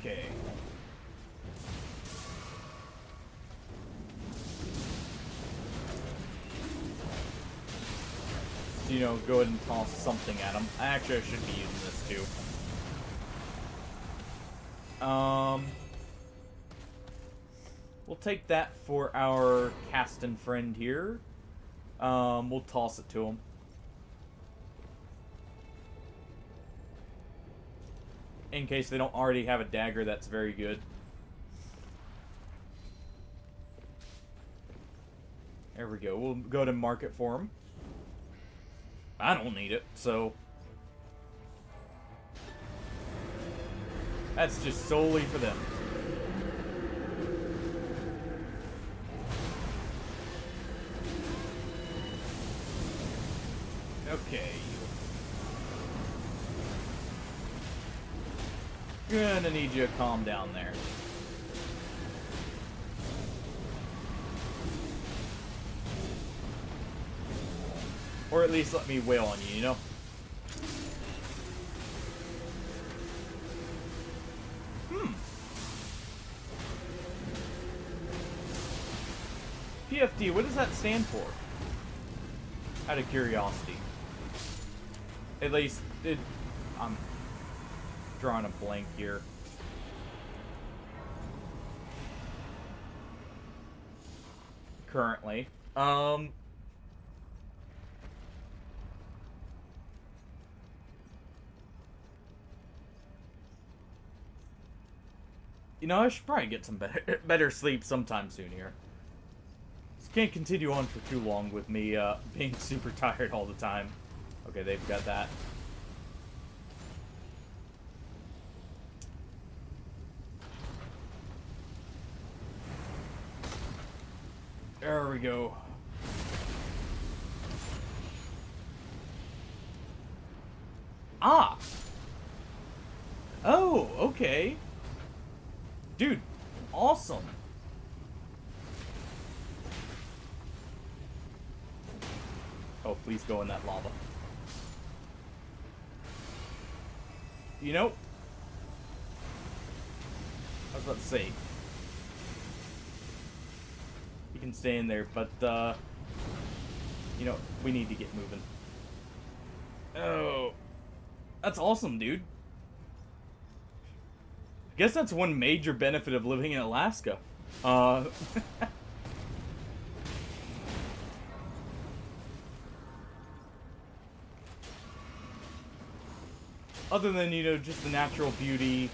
Okay. You know, go ahead and toss something at him. Actually, I should be using this too. We'll take that for our Castan friend here. We'll toss it to him. In case they don't already have a dagger, that's very good. There we go. We'll go to market for him. I don't need it, so... That's just solely for them. Okay. Gonna need you to calm down there. Or at least let me wail on you, you know? PFD, what does that stand for? Out of curiosity. At least, I'm drawing a blank here. Currently. You know, I should probably get some better sleep sometime soon here. This can't continue on for too long with me being super tired all the time. Okay, they've got that. There we go. Ah! Oh, okay. Dude, awesome. Please go in that lava. You know, I was about to say, you can stay in there, but, you know, we need to get moving. Oh, that's awesome, dude. I guess that's one major benefit of living in Alaska. Other than, you know, just the natural beauty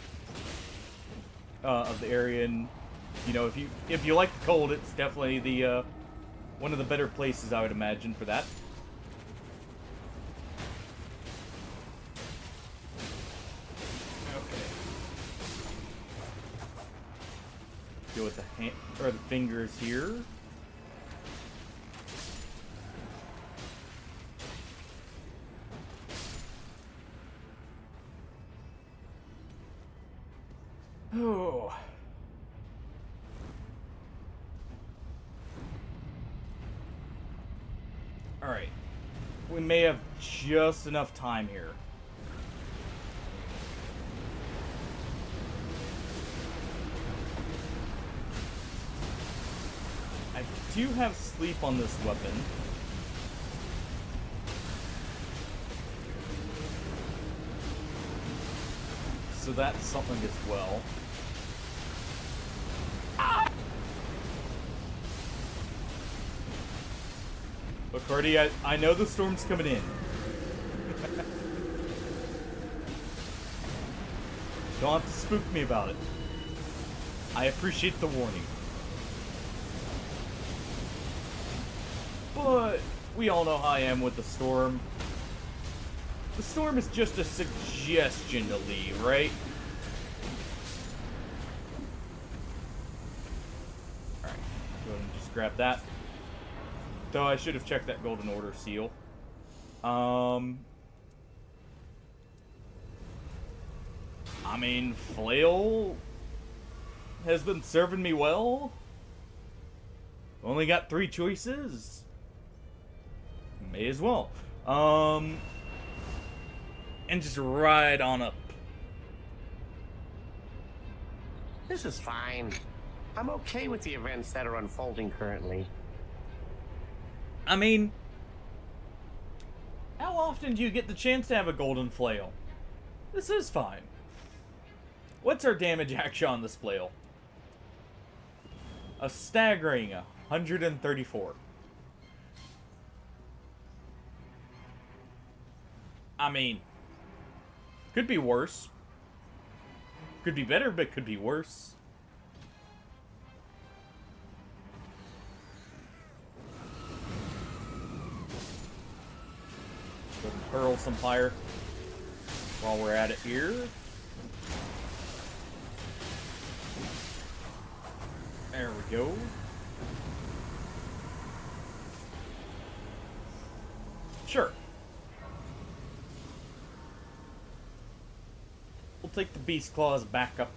of the area, and, you know, if you like the cold, it's definitely the one of the better places, I would imagine, for that. Okay. Deal with the hand or the fingers here. Oh. Alright. We may have just enough time here. I do have sleep on this weapon. So that's something as well. Look, Hardy, I know the storm's coming in. Don't have to spook me about it. I appreciate the warning. But we all know how I am with the storm. The storm is just a suggestion to leave, right? Alright, go ahead and just grab that. Though I should have checked that Golden Order seal. I mean, Flail has been serving me well. Only got 3 choices. May as well. And just ride on up. This is fine. I'm okay with the events that are unfolding currently. I mean, how often do you get the chance to have a golden flail? This is fine. What's our damage action on this flail? A staggering 134. I mean, could be worse. Could be better, but could be worse. Go and hurl some fire while we're at it here. There we go. Sure. We'll take the beast claws back up.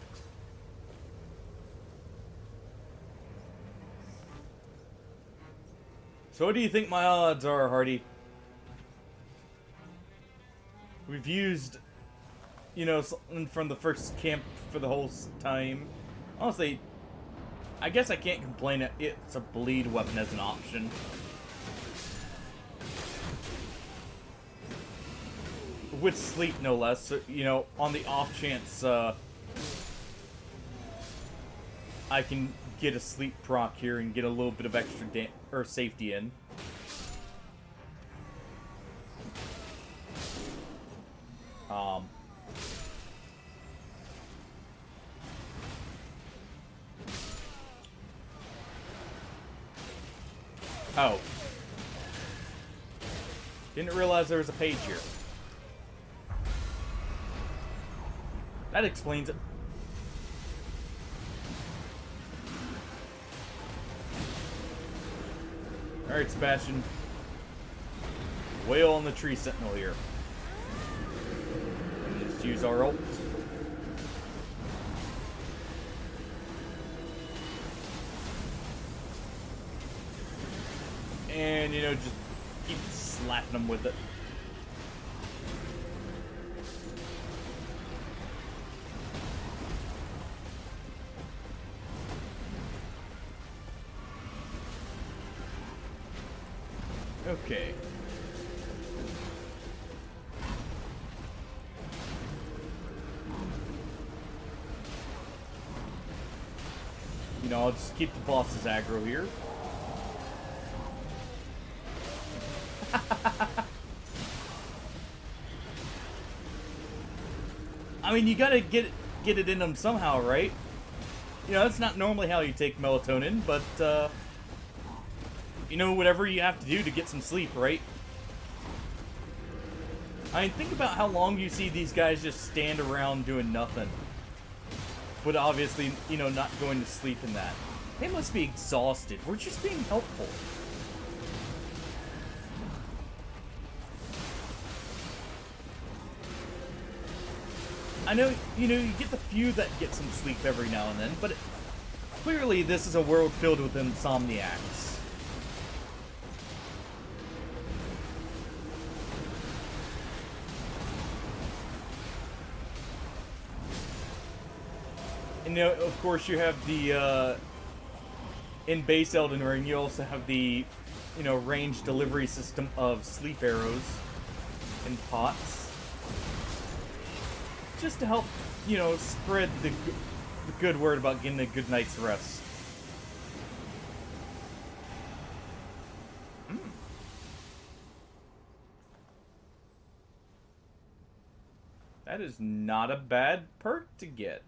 So what do you think my odds are, Hardy? We've used, you know, something from the first camp for the whole time. Honestly, I guess I can't complain that it's a bleed weapon as an option. With sleep, no less. So, you know, on the off chance I can get a sleep proc here and get a little bit of extra or safety in. Oh. Didn't realize there was a page here. That explains it. Alright, Sebastian. Whale on the tree sentinel here. And just use our ult. And, you know, just keep slapping them with it. Okay. You know, I'll just keep the boss's aggro here. I mean, you gotta get it in them somehow, right? You know, that's not normally how you take melatonin, but, you know, whatever you have to do to get some sleep, right? I mean, think about how long you see these guys just stand around doing nothing. But obviously, you know, not going to sleep in that. They must be exhausted. We're just being helpful. I know, you know, you get the few that get some sleep every now and then, but clearly this is a world filled with insomniacs. And, you know, of course you have the, in base Elden Ring, you also have the, you know, range delivery system of sleep arrows and pots. Just to help, you know, spread the good word about getting a good night's rest. That is not a bad perk to get.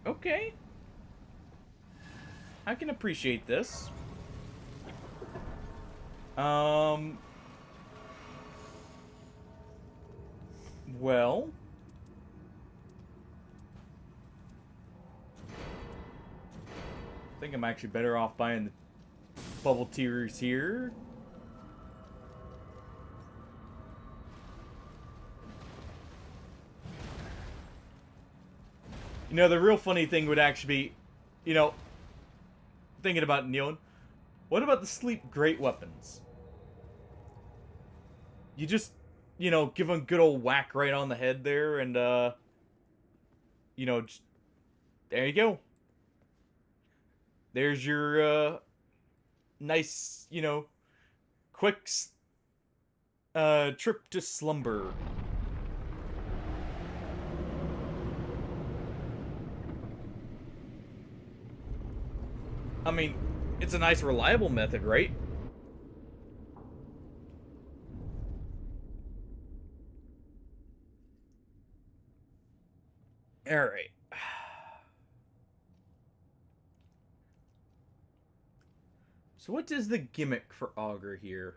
Okay. I can appreciate this. Well. I think I'm actually better off buying the bubble tears here. You know, the real funny thing would actually be, you know, thinking about Neon, what about the sleep great weapons? You just, you know, give them a good old whack right on the head there, and, you know, just, there you go. There's your, nice, you know, quick, trip to slumber. I mean, it's a nice, reliable method, right? Alright. So what is the gimmick for Augur here?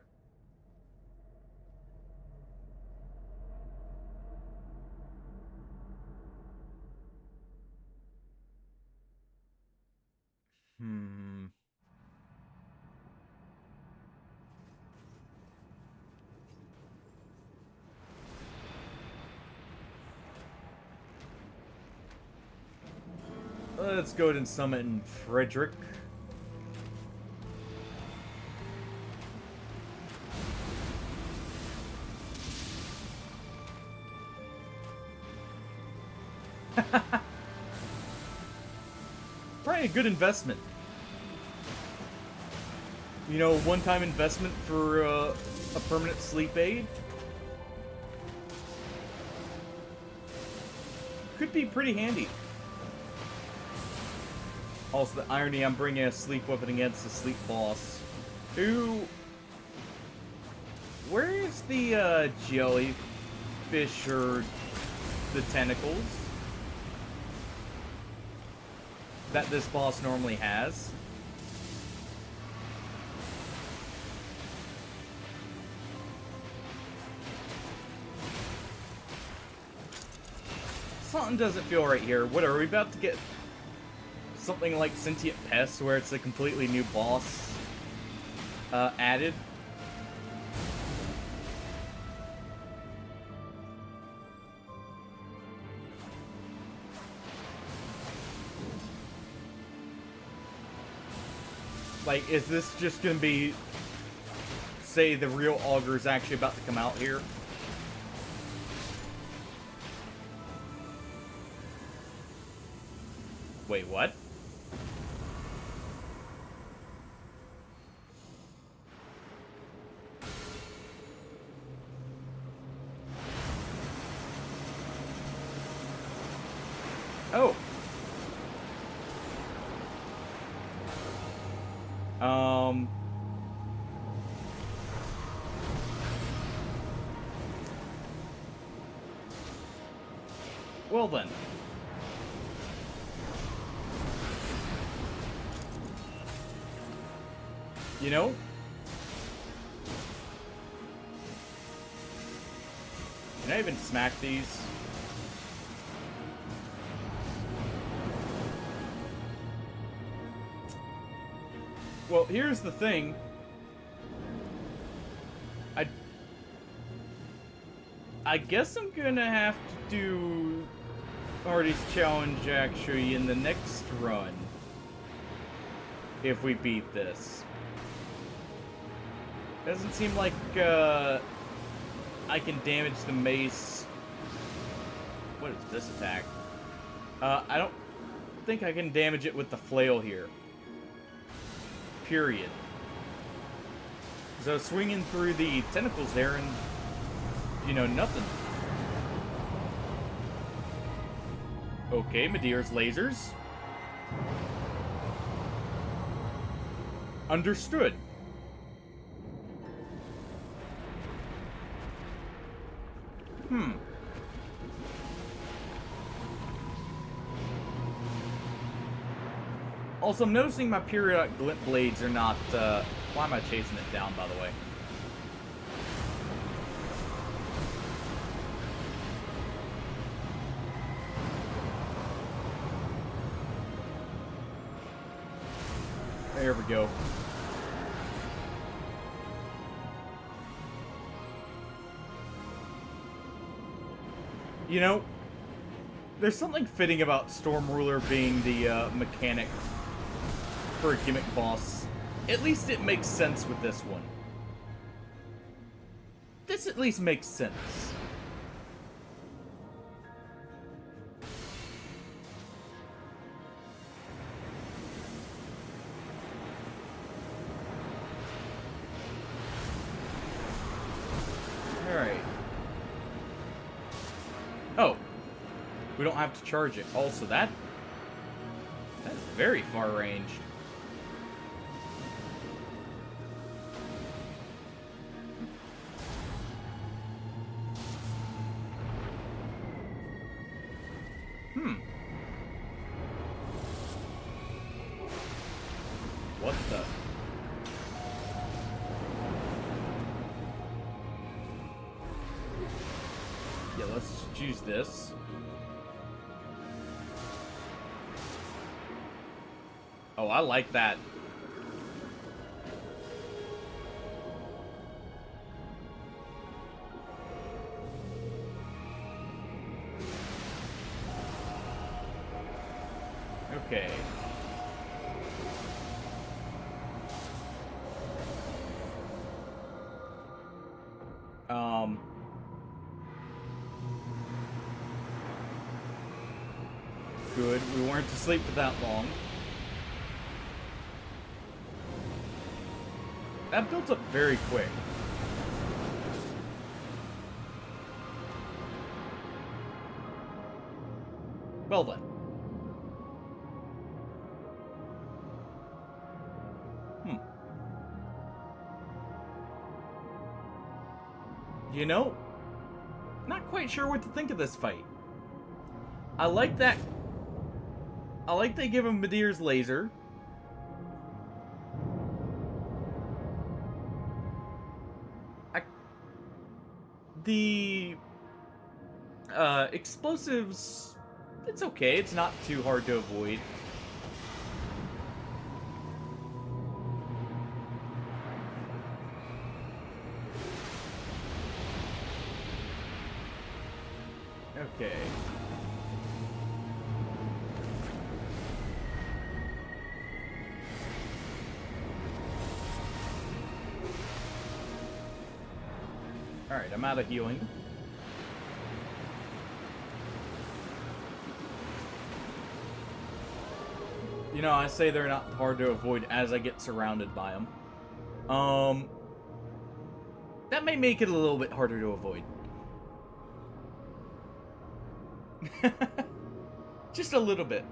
Let's go ahead and summon Frederick. Probably a good investment. You know, one-time investment for a permanent sleep aid. Could be pretty handy. Also, the irony, I'm bringing a sleep weapon against the sleep boss. Who... Where's the, jellyfish or the tentacles that this boss normally has? Something doesn't feel right here. What, are we about to get something like Sentient Pest, where it's a completely new boss added? Like, is this just gonna be, say, the real auger is actually about to come out here? Wait, what? Oh. Well then. You know? Can I even smack these? Well, here's the thing. I guess I'm gonna have to do Artie's challenge actually in the next run. If we beat this. Doesn't seem like I can damage the mace. What is this attack? I don't think I can damage it with the flail here. Period. So swinging through the tentacles there and, you know, nothing. Okay, Medeiros lasers. Understood. Also, I'm noticing my periodic glint blades are not, why am I chasing it down, by the way? There we go. You know, there's something fitting about Storm Ruler being the mechanic for a gimmick boss. At least it makes sense with this one. This at least makes sense. Alright. Oh. We don't have to charge it. Also, that's very far ranged. What the? Yeah, let's choose this. Oh, I like that. Okay. Good. We weren't asleep for that long. That built up very quick. Well then. You know, not quite sure what to think of this fight. I like that. I like they give him Medeiros laser. The explosives, it's okay. It's not too hard to avoid. Okay. Alright, I'm out of healing. You know, I say they're not hard to avoid as I get surrounded by them. That may make it a little bit harder to avoid. Just a little bit.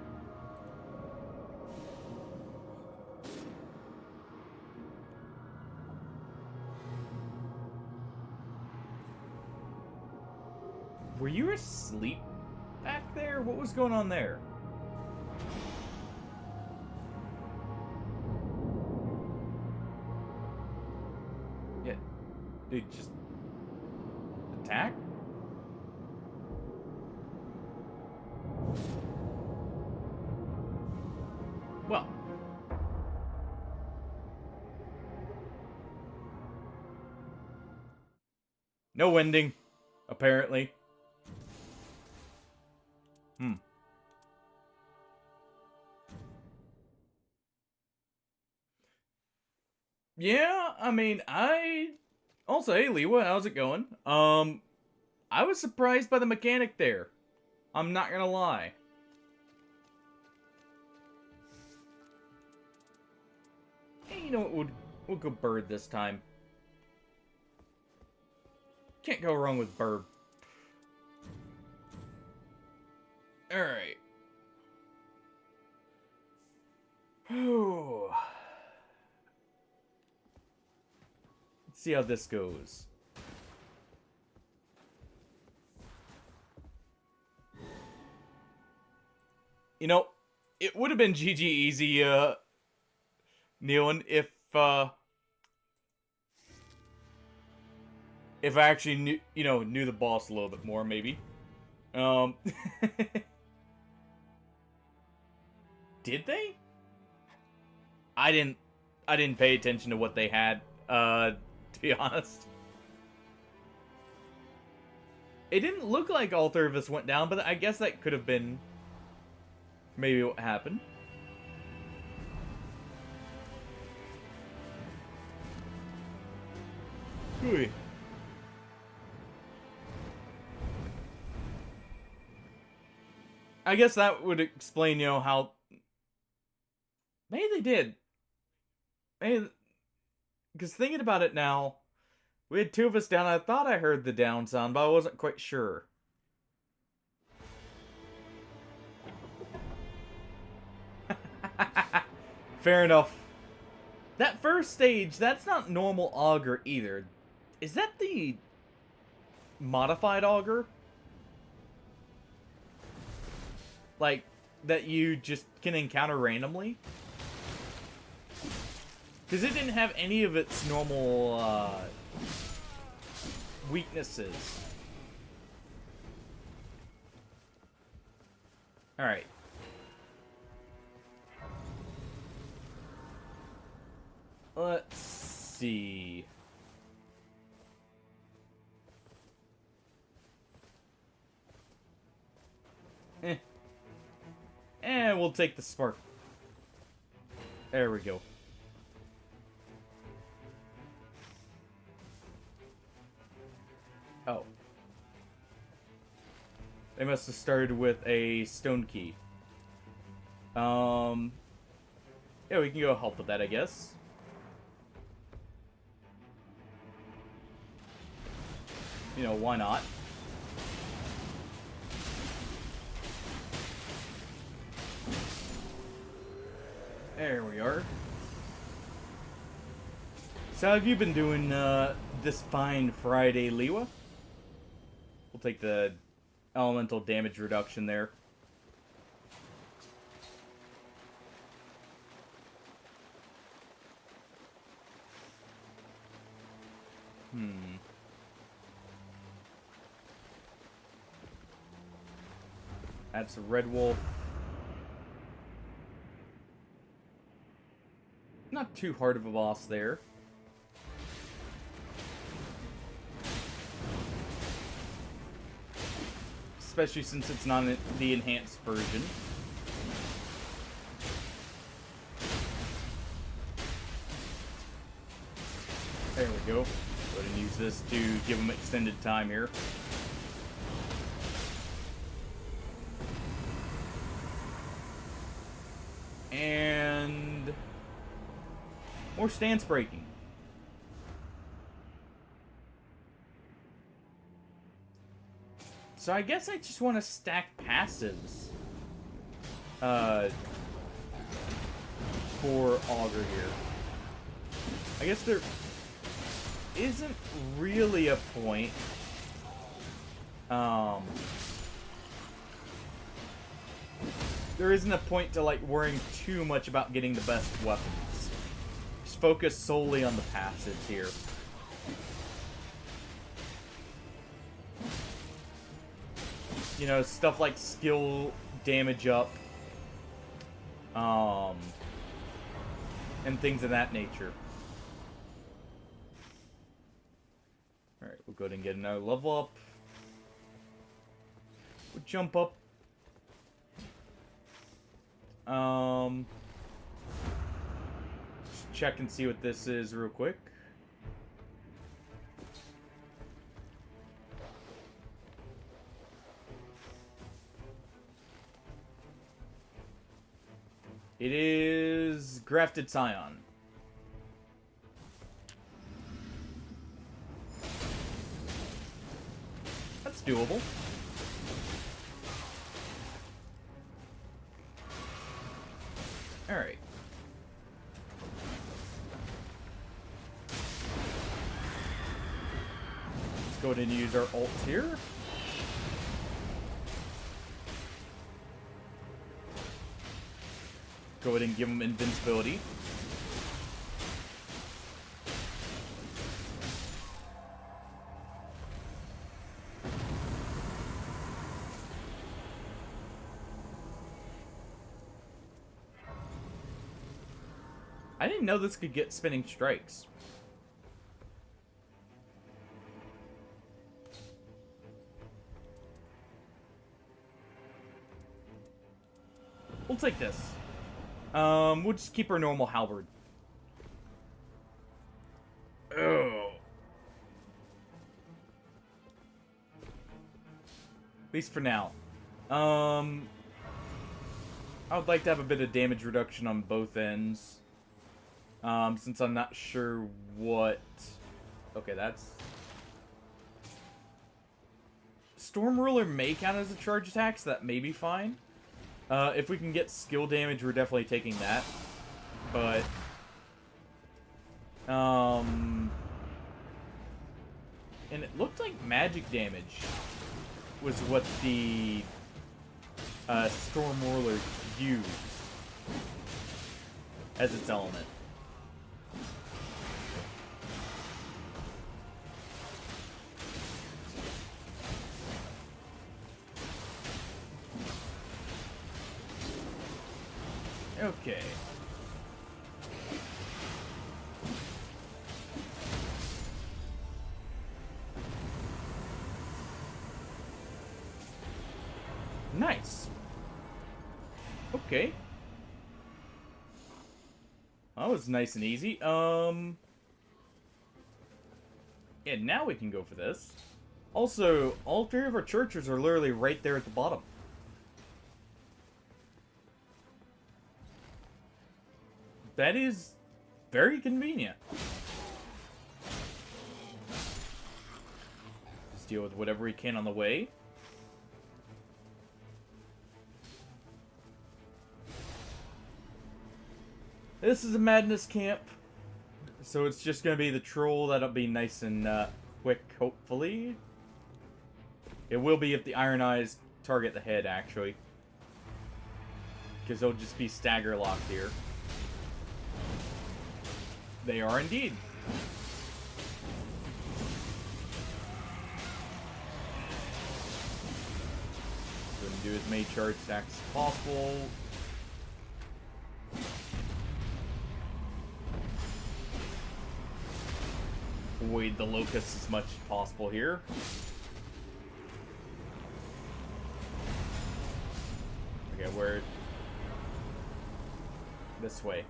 Were you asleep back there? What was going on there? Yeah. Dude, just attack? Well. No ending, apparently. Yeah, I mean, also, hey, Liwa, how's it going? I was surprised by the mechanic there. I'm not gonna lie. Hey, you know what? We'll go bird this time. Can't go wrong with bird. Alright. Let's see how this goes. You know, it would have been GG easy, Nealon, if I actually knew the boss a little bit more, maybe. Did they? I didn't pay attention to what they had, to be honest. It didn't look like all three of us went down, but I guess that could have been maybe what happened. Ooh. I guess that would explain, how... Maybe they did. Maybe... Because thinking about it now, we had two of us down. I thought I heard the down sound, but I wasn't quite sure. Fair enough. That first stage, that's not normal auger either. Is that the modified auger? Like, that you just can encounter randomly? Because it didn't have any of its normal, weaknesses. Alright. Let's see. And we'll take the spark. There we go. Oh. They must have started with a stone key. Yeah, we can go help with that, I guess. Why not? There we are. So how have you been doing this fine Friday, Liwa? We'll take the elemental damage reduction there. That's a red wolf. Not too hard of a boss there. Especially since it's not the enhanced version. There we go. Go ahead and use this to give them extended time here. And more stance breaking. So I guess I just want to stack passives for Augur here. I guess there isn't really a point. There isn't a point to like worrying too much about getting the best weapons. Just focus solely on the passives here. You know, stuff like skill damage up, and things of that nature. Alright, we'll go ahead and get another level up. We'll jump up. Just check and see what this is real quick. It is Grafted Scion. That's doable. Alright. Let's go ahead and use our ults here. Go ahead and give them invincibility. I didn't know this could get spinning strikes. We'll take this. We'll just keep our normal halberd. Oh. At least for now. I would like to have a bit of damage reduction on both ends. Since I'm not sure what... Okay, that's... Storm Ruler may count as a charge attack, so that may be fine. If we can get skill damage, we're definitely taking that. But... And it looked like magic damage was what the Storm Ruler used as its element. Okay. Nice. Okay. That was nice and easy. Yeah, now we can go for this. Also, all three of our churches are literally right there at the bottom. That is very convenient. Just deal with whatever we can on the way. This is a madness camp. So it's just going to be the troll. That'll be nice and quick, hopefully. It will be if the Iron Eyes target the head, actually. Because they'll just be stagger locked here. They are indeed. Go ahead and do as many charge attacks as possible. Avoid the locusts as much as possible here. Okay, we're this way.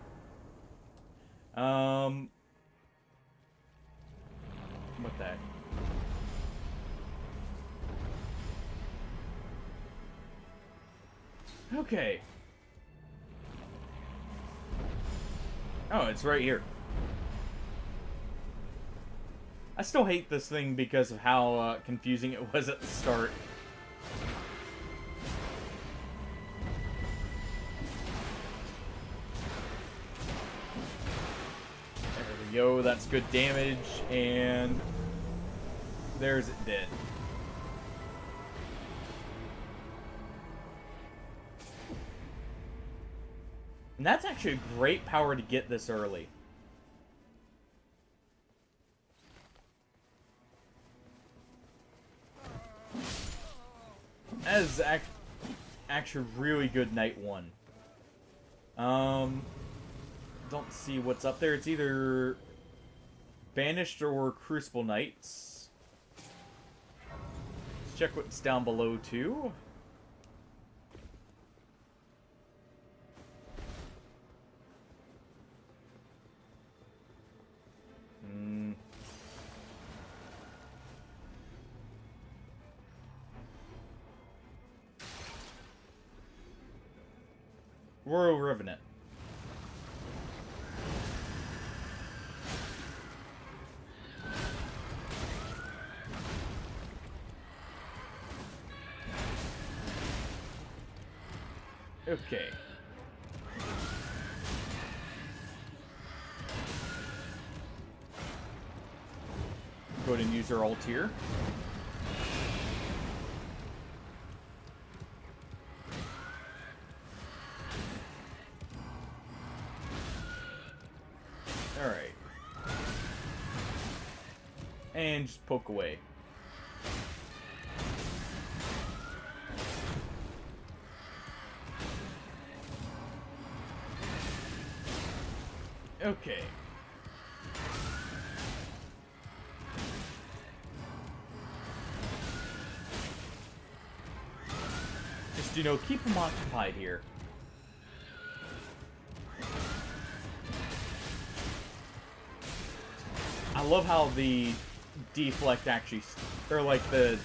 What the heck? Okay. Oh, it's right here. I still hate this thing because of how confusing it was at the start. There we go, that's good damage, and there's it dead. And that's actually a great power to get this early. That is actually really good night one. Don't see what's up there. It's either Banished or Crucible Knights. Let's check what's down below too. Royal Revenant. Okay. Go ahead and use our ult here. Alright. And just poke away. Okay. Just, you know, keep them occupied here. I love how the deflect actually, or like the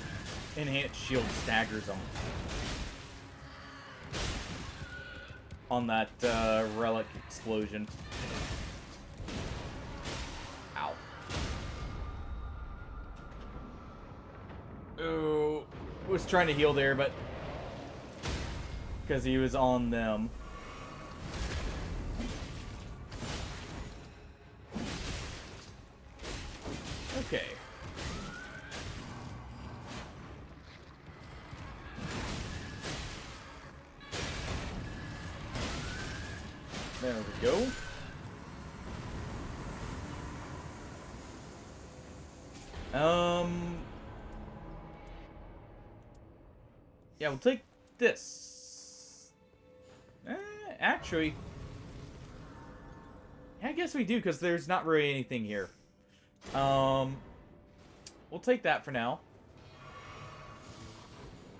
enhanced shield staggers them. On that relic explosion. Ow. Ooh, was trying to heal there, but because he was on them. Okay. There we go. Yeah, we'll take this. Actually, yeah, I guess we do, because there's not really anything here. We'll take that for now.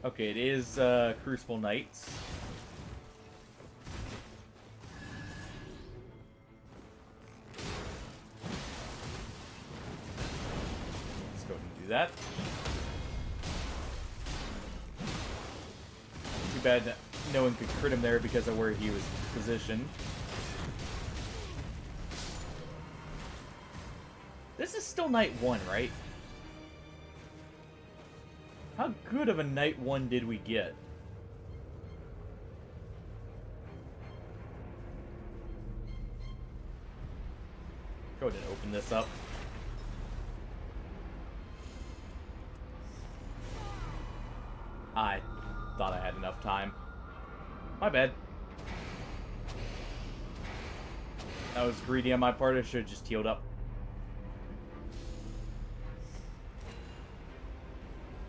Okay, it is Crucible Knights. Let's go ahead and do that. Too bad that no one could crit him there because of where he was positioned. This is still night one, right? How good of a night one did we get? Go ahead and open this up. I thought I had enough time. My bad. That was greedy on my part. I should have just healed up.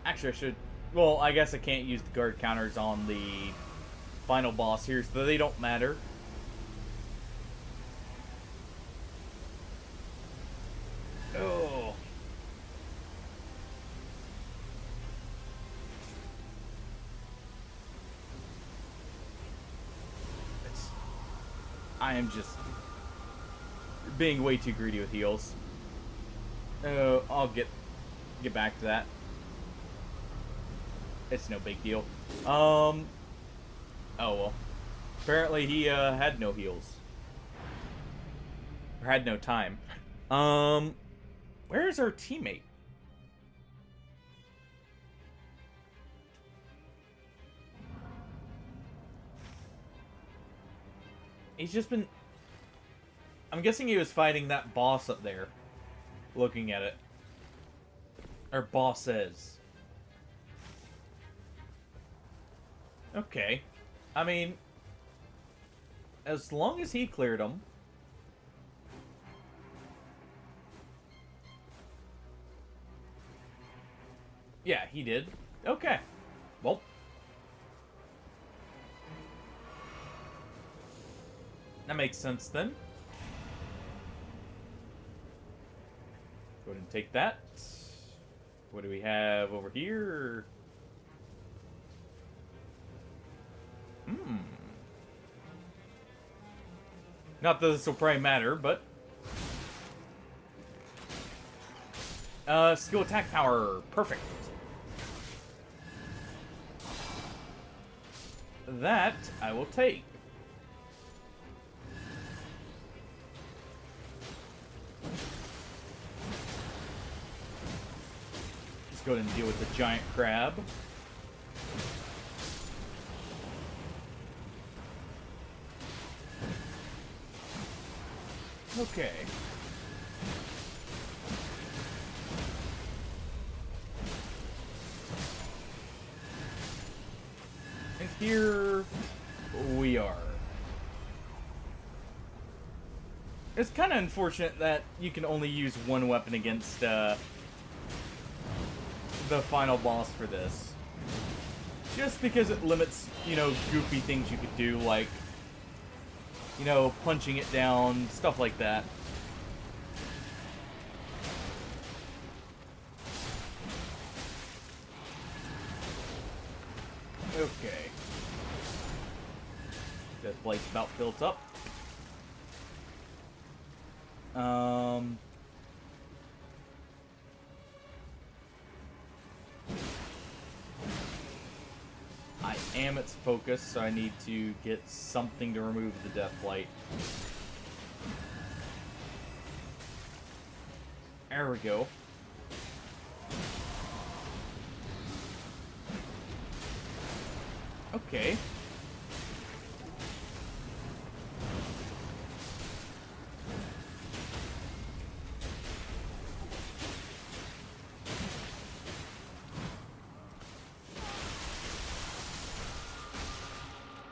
Actually, I should... Well, I guess I can't use the guard counters on the final boss here, so they don't matter. Oh. I am just being way too greedy with heals. I'll get back to that. It's no big deal. Oh well. Apparently he had no heals. Or had no time. Where is our teammate? He's just been... I'm guessing he was fighting that boss up there. Looking at it. Or bosses. Okay. I mean... As long as he cleared them... Yeah, he did. Okay. Well... That makes sense then. Go ahead and take that. What do we have over here? Not that this will probably matter, but... skill attack power. Perfect. That I will take. Go ahead and deal with the giant crab. Okay. And here we are. It's kind of unfortunate that you can only use one weapon against, the final boss for this. Just because it limits, you know, goofy things you could do, like, you know, punching it down, stuff like that. Okay. That plate's about built up. I am its focus, so I need to get something to remove the death light. There we go. Okay.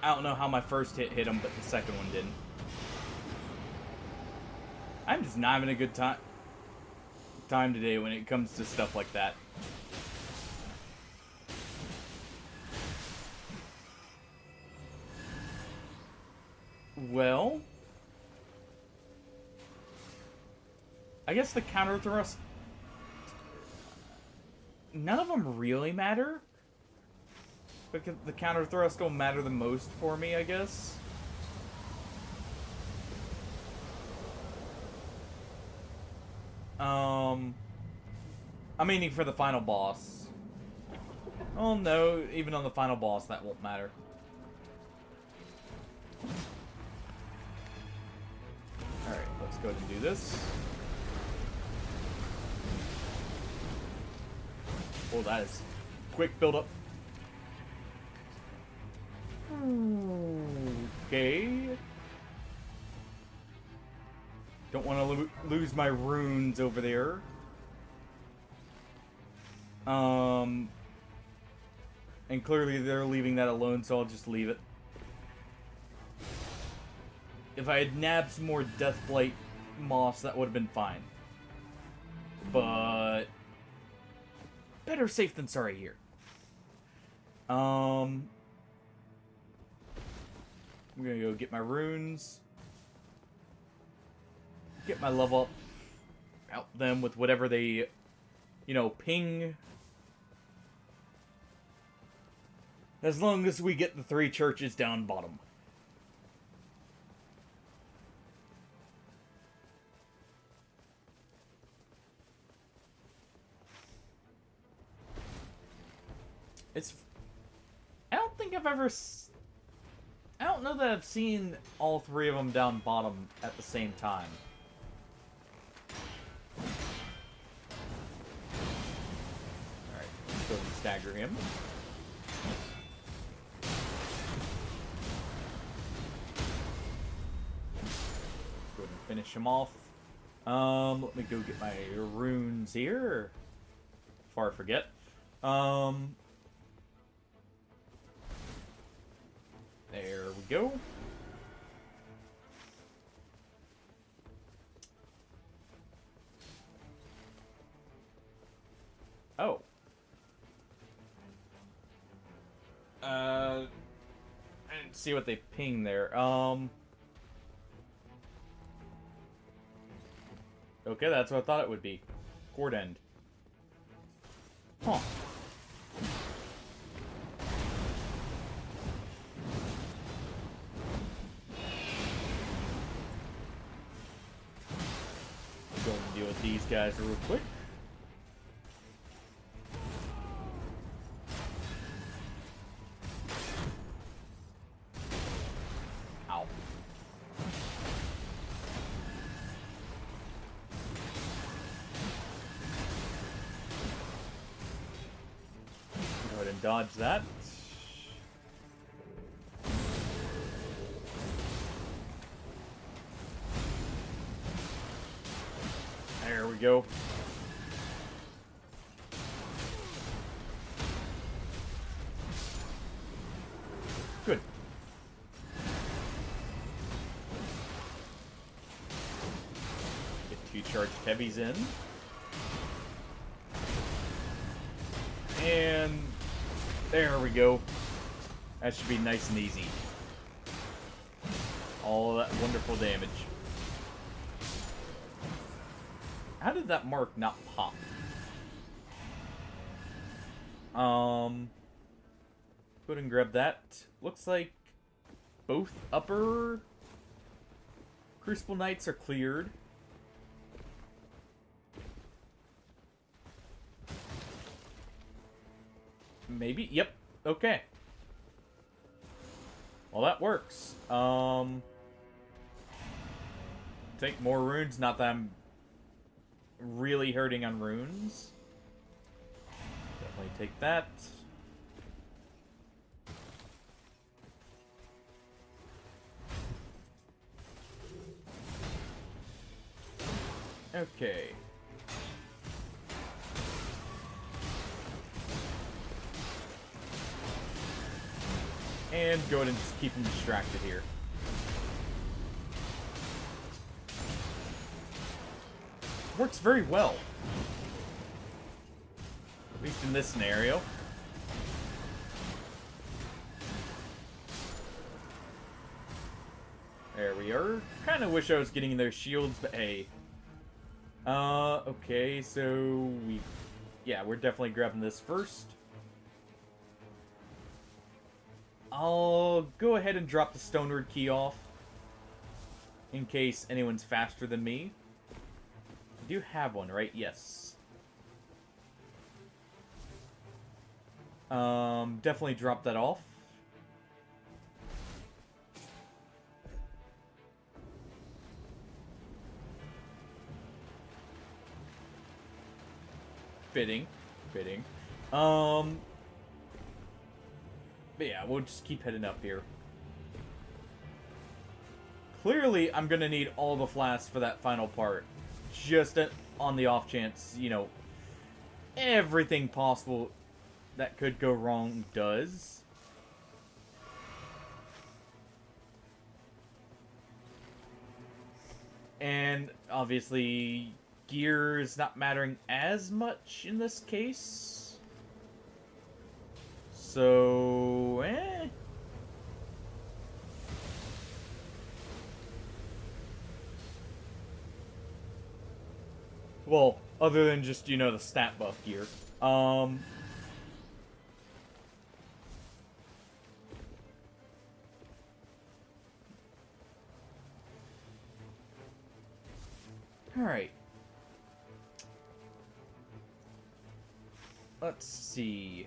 I don't know how my first hit him, but the second one didn't. I'm just not having a good time today when it comes to stuff like that. Well, I guess the counter thrust, none of them really matter. Because the counter thrust don't matter the most for me, I guess. I'm meaning for the final boss. Oh no, even on the final boss that won't matter. Alright, let's go ahead and do this. Oh, that is quick build up. Okay. Don't want to lose my runes over there. And clearly they're leaving that alone, so I'll just leave it. If I had nabbed some more Deathblight moss, that would have been fine. But better safe than sorry here. I'm gonna go get my runes. Get my level up. Help them with whatever they, you know, ping. As long as we get the 3 churches down bottom. It's... I don't think I've ever... I don't know that I've seen all three of them down bottom at the same time. Alright, let's go and stagger him. Go ahead and finish him off. Let me go get my runes here. Before I forget. There we go. Oh. I didn't see what they pinged there. Okay, that's what I thought it would be. Cord end. Huh. Go and deal with these guys real quick. Ow. Go ahead and dodge that. There we go. Good. Get 2 charged heavies in. And there we go. That should be nice and easy. All that wonderful damage. How did that mark not pop? Go ahead and grab that. Looks like both upper Crucible Knights are cleared. Maybe? Yep. Okay. Well, that works. Take more runes. Not that I'm really hurting on runes. Definitely take that. Okay. And go ahead and just keep him distracted here. Works very well. At least in this scenario. There we are. Kind of wish I was getting their shields, but hey. Okay, so yeah, we're definitely grabbing this first. I'll go ahead and drop the Stoneward key off. In case anyone's faster than me. I do have one, right? Yes. Definitely drop that off. Fitting. But yeah, we'll just keep heading up here. Clearly, I'm gonna need all the flasks for that final part. Just on the off chance, you know, everything possible that could go wrong does. And obviously, gear is not mattering as much in this case. So, well, other than just, you know, the stat buff gear. Alright. Let's see.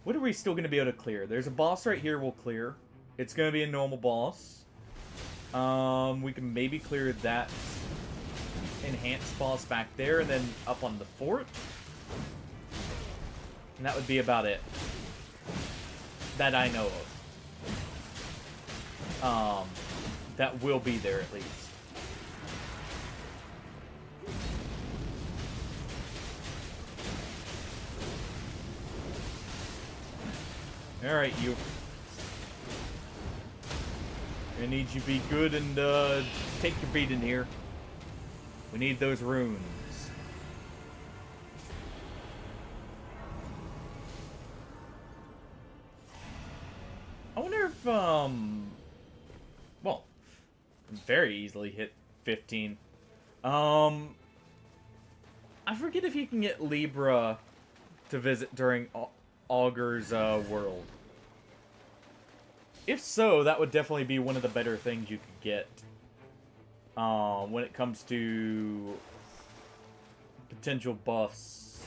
What are we still going to be able to clear? There's a boss right here we'll clear. It's going to be a normal boss. We can maybe clear that enhanced boss back there and then up on the fort. And that would be about it. That I know of. That will be there at least. Alright, you. I need you to be good and take your beating here. We need those runes. I wonder if, well, very easily hit 15. I forget if you can get Libra to visit during Augur's world. If so, that would definitely be one of the better things you could get. When it comes to potential buffs.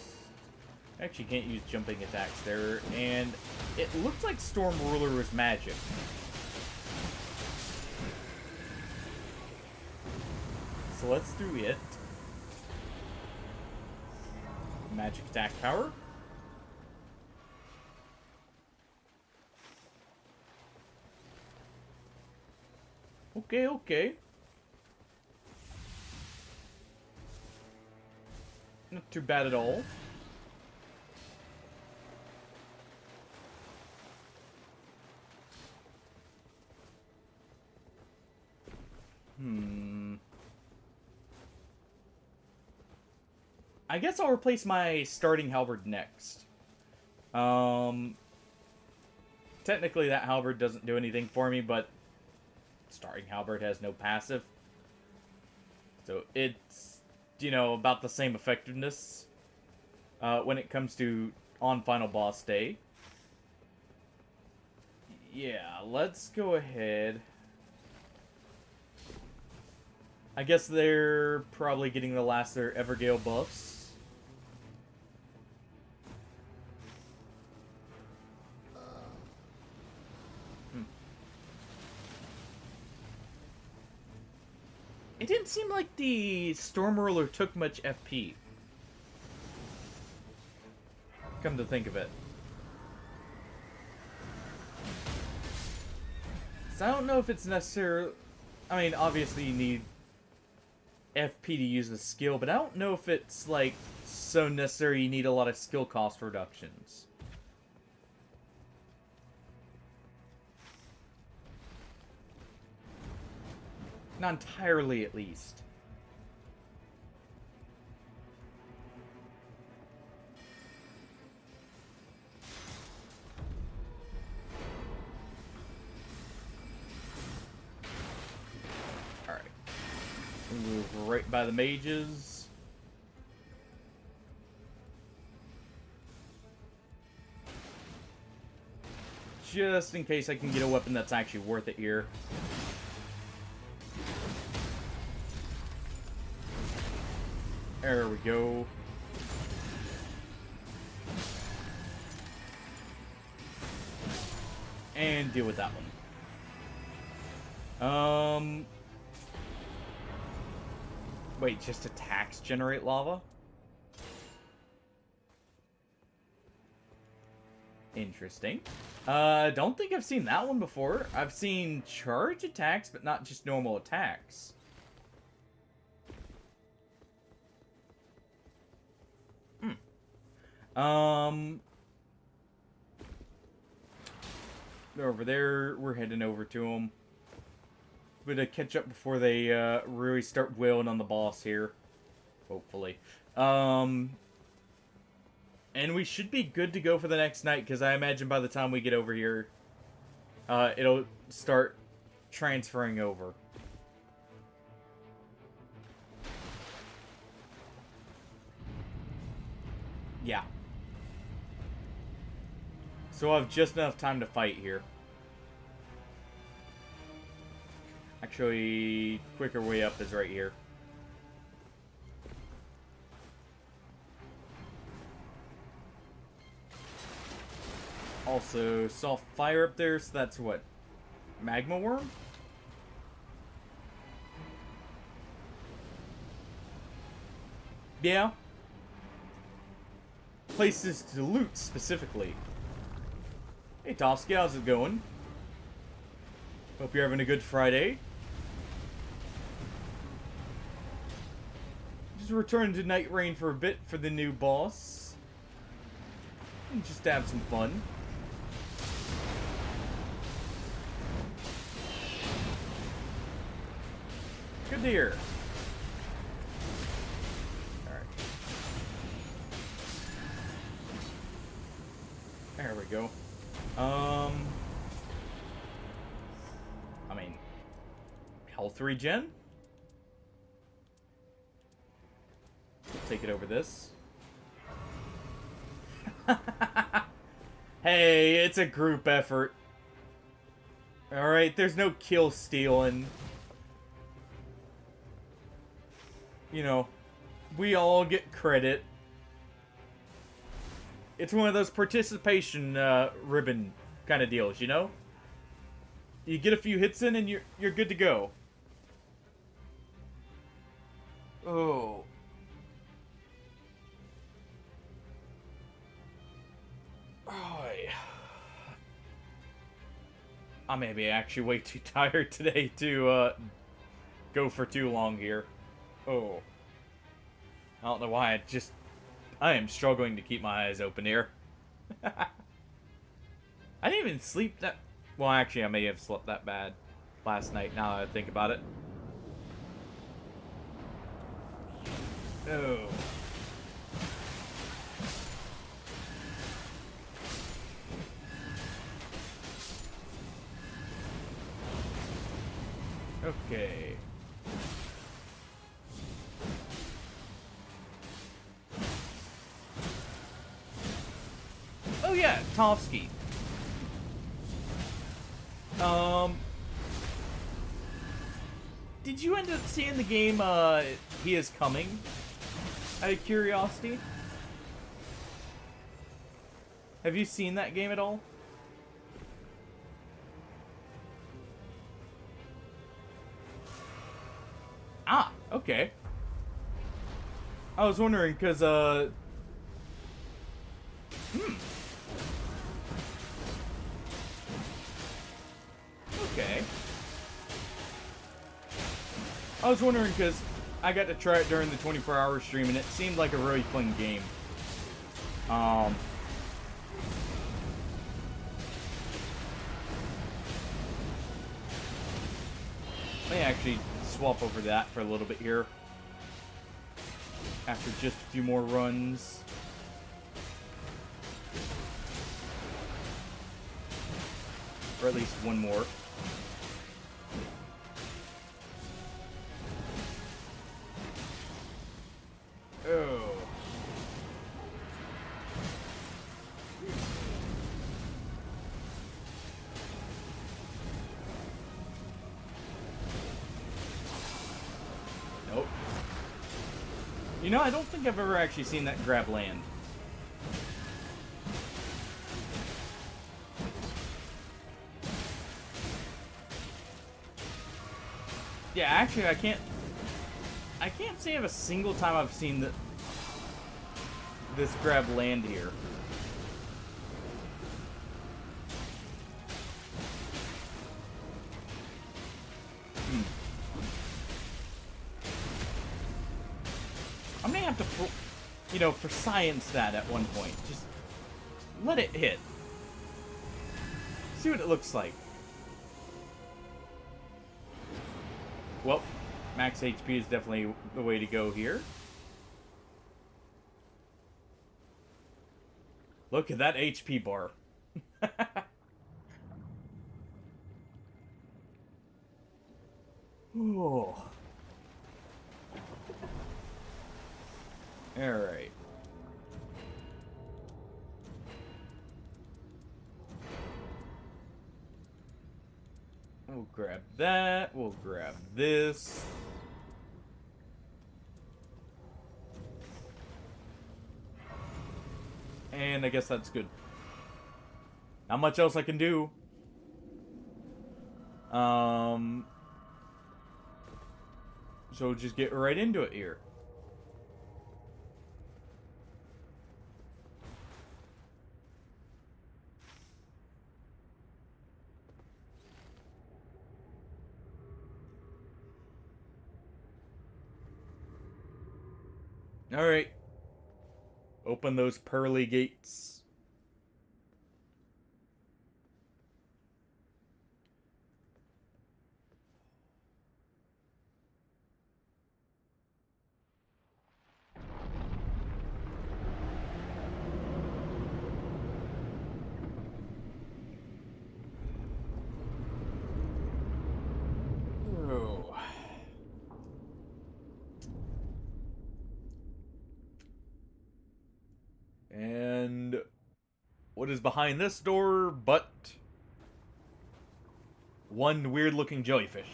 Actually, can't use jumping attacks there. And it looks like Storm Ruler is magic. So let's do it. Magic attack power. Okay, okay. Not too bad at all. I guess I'll replace my starting halberd next. Technically that halberd doesn't do anything for me, but starting halberd has no passive. So it's, you know, about the same effectiveness when it comes to on final boss day. Yeah, let's go ahead. I guess they're probably getting the last of their Evergale buffs. It didn't seem like the Storm Ruler took much FP. Come to think of it. So I don't know if it's necessary. I mean, obviously you need FP to use the skill, but I don't know if it's, like, so necessary you need a lot of skill cost reductions. Not entirely, at least. Alright. Move right by the mages. Just in case I can get a weapon that's actually worth it here. There we go. And deal with that one. Wait, just attacks generate lava? Interesting. Don't think I've seen that one before. I've seen charge attacks, but not just normal attacks. They're over there. We're heading over to them. We're gonna catch up before they really start wailing on the boss here. Hopefully. And we should be good to go for the next night, because I imagine by the time we get over here, it'll start transferring over. Yeah. So I'll have just enough time to fight here. Actually, quicker way up is right here. Also, saw fire up there, so that's what? Magma worm? Yeah. Places to loot, specifically. Hey, Tofsky, how's it going? Hope you're having a good Friday. Just returned to Nightreign for a bit for the new boss. And just to have some fun. Good to hear. Alright. There we go. I mean, health regen? Take it over this. Hey, it's a group effort. Alright, there's no kill stealing. You know, we all get credit. It's one of those participation ribbon kind of deals, you know? You get a few hits in and you're good to go. Oh. I may be actually way too tired today to go for too long here. Oh. I don't know why, I am struggling to keep my eyes open here. I didn't even sleep that... Well, actually, I may have slept that bad last night, now that I think about it. Oh. Okay. Oh yeah, Tofsky. Did you end up seeing the game, He Is Coming? Out of curiosity? Have you seen that game at all? Ah, okay. I was wondering, because, Okay. I was wondering, because I got to try it during the 24-hour stream, and it seemed like a really fun game. Let me actually swap over that for a little bit here. After just a few more runs. Or at least one more. Oh. Nope. You know, I don't think I've ever actually seen that grab land. Yeah, actually, I can't say of a single time I've seen this grab land here. I may have to, you know, for science that at one point. Just let it hit. See what it looks like. Well, max HP is definitely the way to go here. Look at that HP bar. Oh. Alright. We'll grab that. We'll grab this. And I guess that's good. Not much else I can do. So just get right into it here. Alright. Open those pearly gates. Oh. And what is behind this door but one weird-looking jellyfish.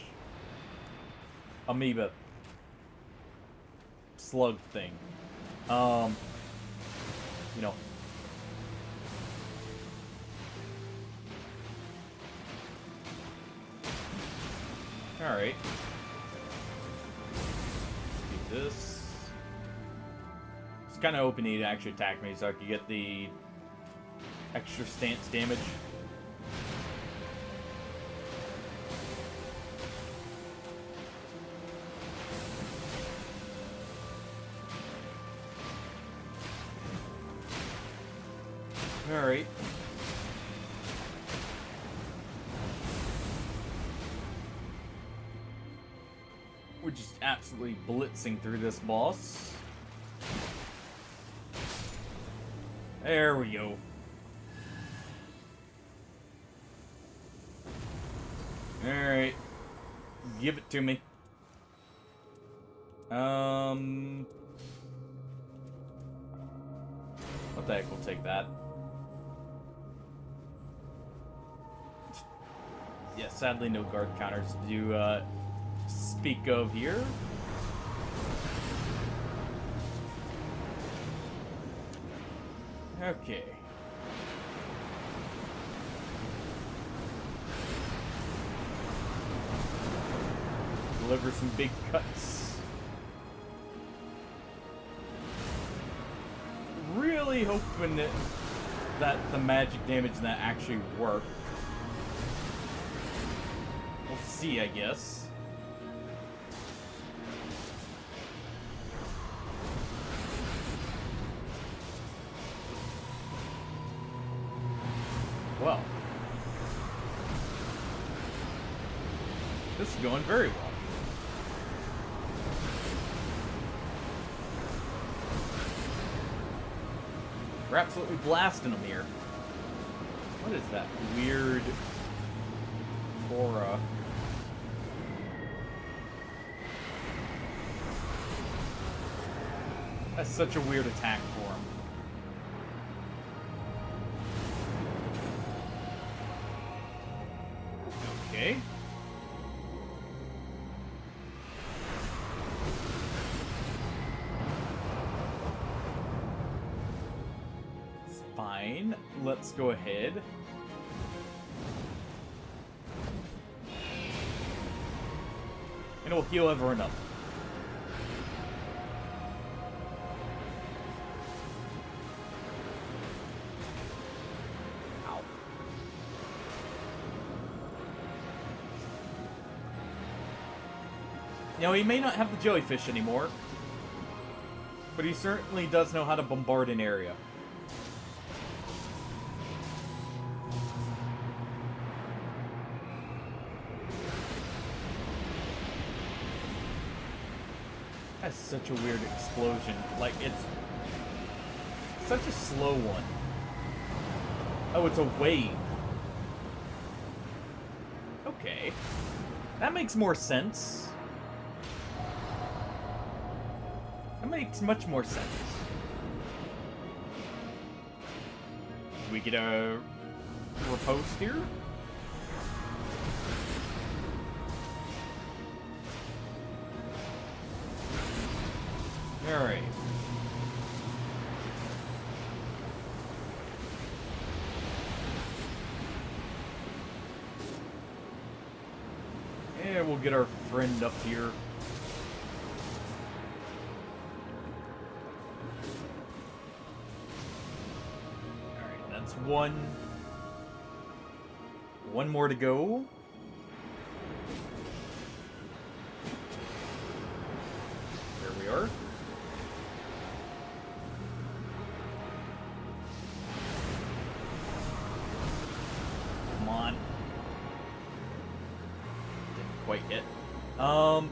Amoeba. Slug thing. You know. Alright. Let's do this. It's kind of hoping he'd actually attack me so I could get the extra stance damage. Alright. We're just absolutely blitzing through this boss. There we go. Alright. Give it to me. What the heck, we'll take that. Yeah, sadly no guard counters to speak of here. Okay. Deliver some big cuts. Really hoping that the magic damage in that actually worked. We'll see, I guess. Well, this is going very well. We're absolutely blasting them here. What is that weird aura? That's such a weird attack form. Okay. It's fine. Let's go ahead. And we'll heal everyone up. Now, he may not have the jellyfish anymore, but he certainly does know how to bombard an area. That's such a weird explosion. Like, it's such a slow one. Oh, it's a wave. Okay. That makes more sense. That makes much more sense. Do we get a riposte here? Alright. Yeah, we'll get our friend up here. Alright, that's one. One more to go. There we are. Come on. Didn't quite hit. I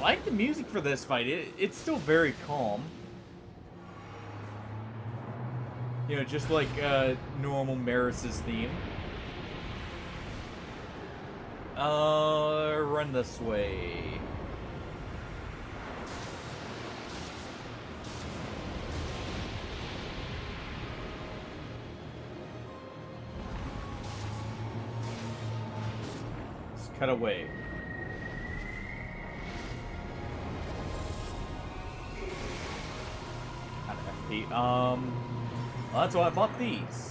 like the music for this fight. It's still very calm. You know, just like normal Maris's theme. Run this way. Let's cut away. Out of FP. Well, that's why I bought these.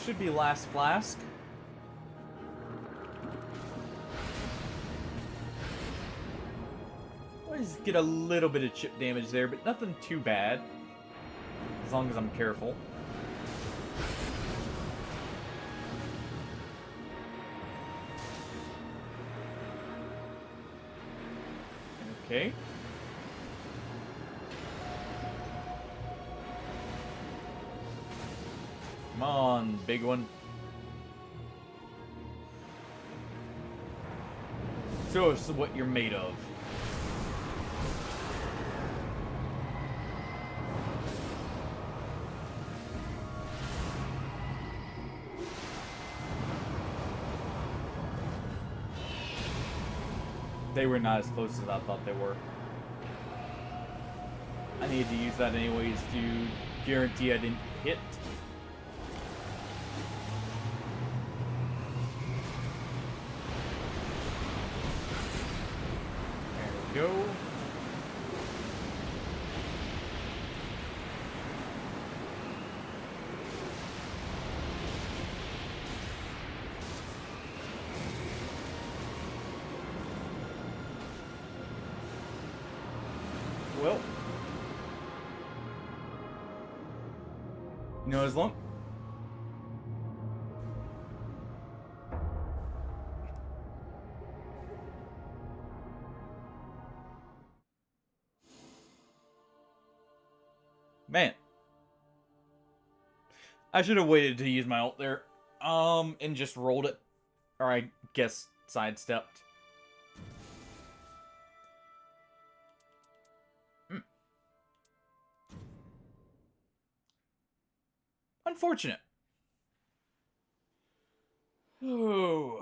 Should be last flask. Always get a little bit of chip damage there, but nothing too bad. As long as I'm careful. Okay. Come on, big one. Show us what you're made of. They were not as close as I thought they were. I needed to use that anyways to guarantee I didn't hit. There we go. Well, you know, as long man, I should have waited to use my ult there, and just rolled it, or I guess sidestepped. Unfortunate. Oh.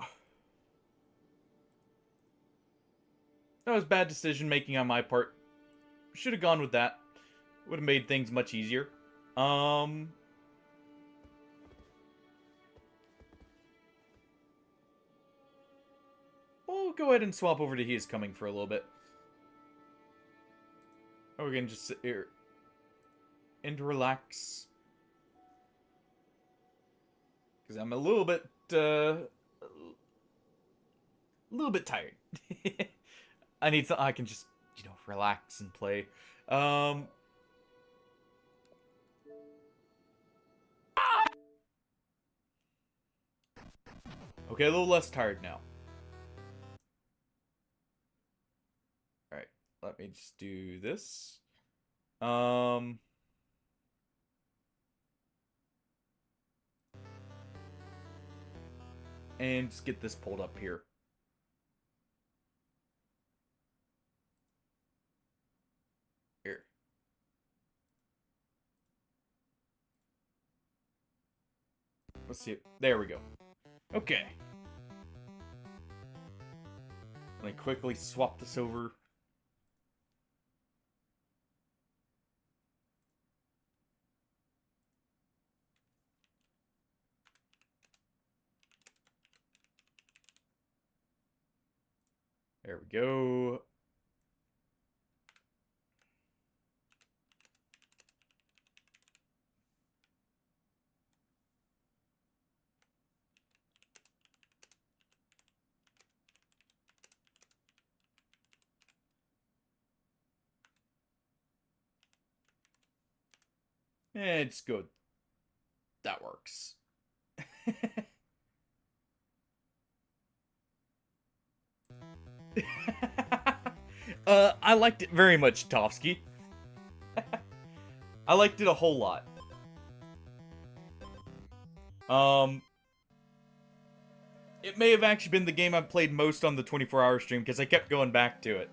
That was bad decision making on my part. Should have gone with that. Would have made things much easier. We'll go ahead and swap over to he is coming for a little bit. Oh, we're gonna just sit here and relax. Because I'm a little bit tired. I need some. I can just, you know, relax and play. Okay, a little less tired now. All right, let me just do this. And just get this pulled up here. Here. Let's see. There we go. Okay. Let me quickly swap this over. There we go. It's good. That works. I liked it very much, Tofsky. I liked it a whole lot. It may have actually been the game I played most on the 24-hour stream because I kept going back to it.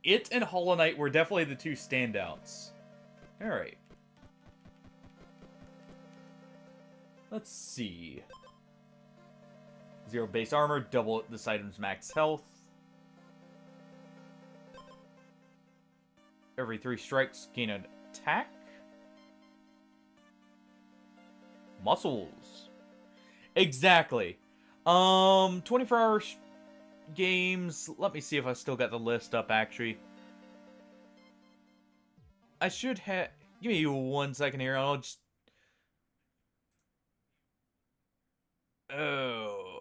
It and Hollow Knight were definitely the two standouts. Alright. Let's see. 0 base armor, double this item's max health. Every 3 strikes, gain an attack. Muscles. Exactly. 24-hour games. Let me see if I still got the list up, actually. I should have... Give me 1 second here. I'll just... Oh.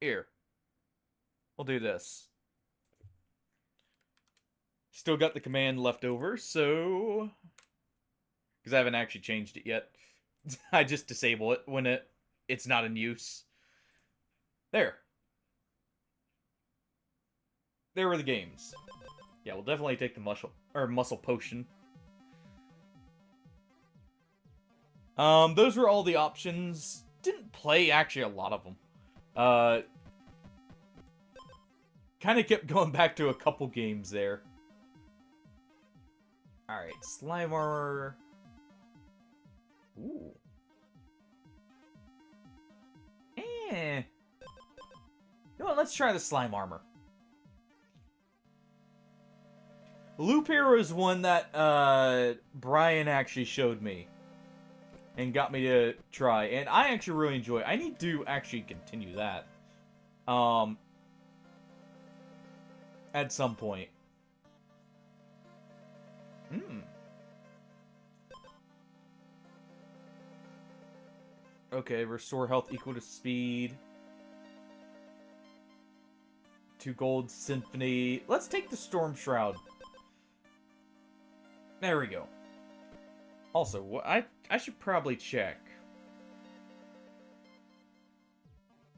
Here. We'll do this. Still got the command left over, so... Because I haven't actually changed it yet. I just disable it when it's not in use. There. There were the games. Yeah, we'll definitely take the muscle potion. Those were all the options. Didn't play actually a lot of them. Kind of kept going back to a couple games there. Alright, slime armor. Ooh. You know what, let's try the slime armor. Loop Hero is one that Brian actually showed me and got me to try, and I actually really enjoy it. I need to actually continue that at some point. Okay, restore health equal to speed. 2 gold symphony. Let's take the Storm Shroud. There we go. Also, I should probably check.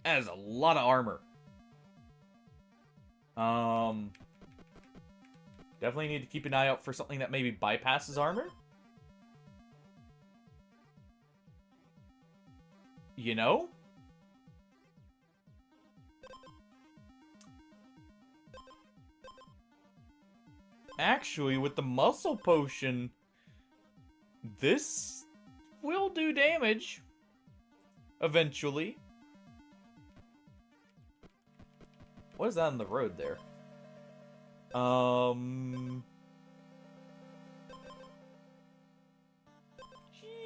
That is a lot of armor. Definitely need to keep an eye out for something that maybe bypasses armor. You know? Actually, with the muscle potion, this will do damage. Eventually. What is that on the road there?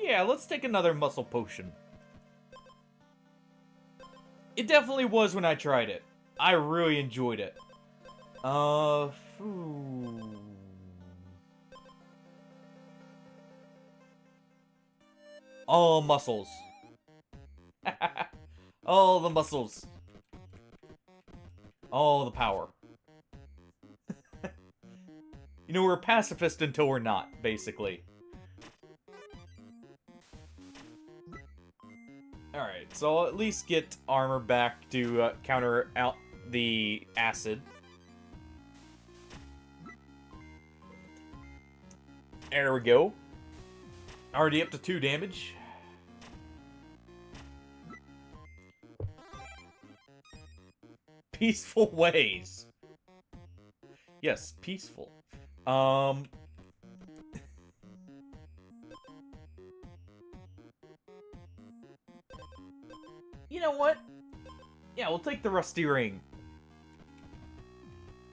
Yeah, let's take another muscle potion. It definitely was when I tried it. I really enjoyed it. Oh, muscles. All the muscles. All the power. You know, we're pacifist until we're not, basically. Alright, so I'll at least get armor back to counter out the acid. There we go. Already up to 2 damage. Peaceful ways. Yes, peaceful. You know what? Yeah, we'll take the Rusty Ring.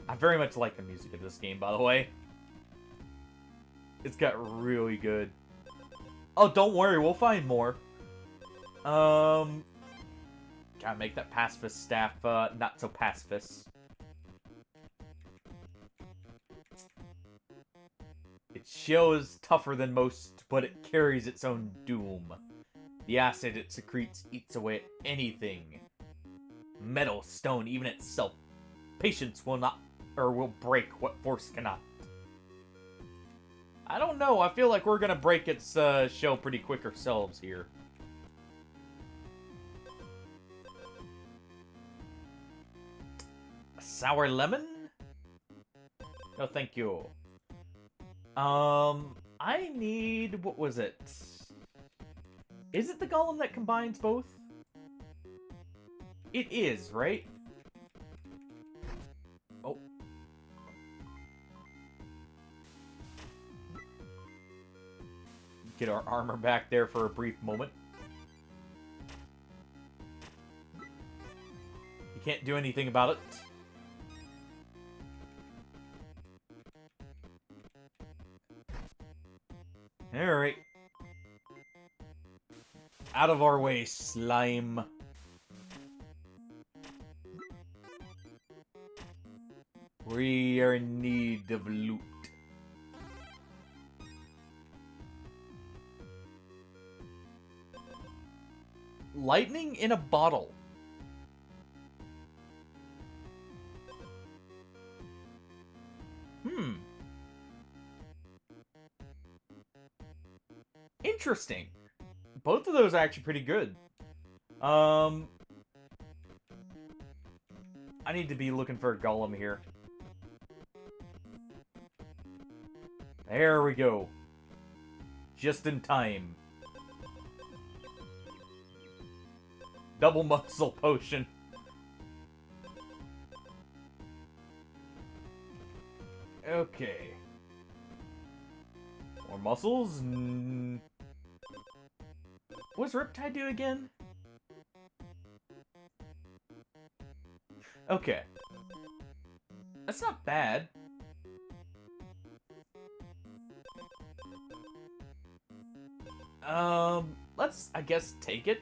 I very much like the music of this game, by the way. It's got really good. Oh, don't worry, we'll find more. Gotta make that pacifist staff not so pacifist. Its shell is tougher than most, but it carries its own doom. The acid it secretes eats away at anything. Metal, stone, even itself. Patience will not, or will break what force cannot. I don't know, I feel like we're gonna break its shell pretty quick ourselves here. A sour lemon? No, thank you. I need, what was it? Is it the golem that combines both? It is, right? Oh. Get our armor back there for a brief moment. You can't do anything about it. Alright. Out of our way, slime. We are in need of loot. Lightning in a bottle. Interesting. Both of those are actually pretty good. I need to be looking for a golem here. There we go. Just in time. Double muscle potion. Okay. More muscles. What's Riptide do again? Okay. That's not bad. Let's, I guess, take it.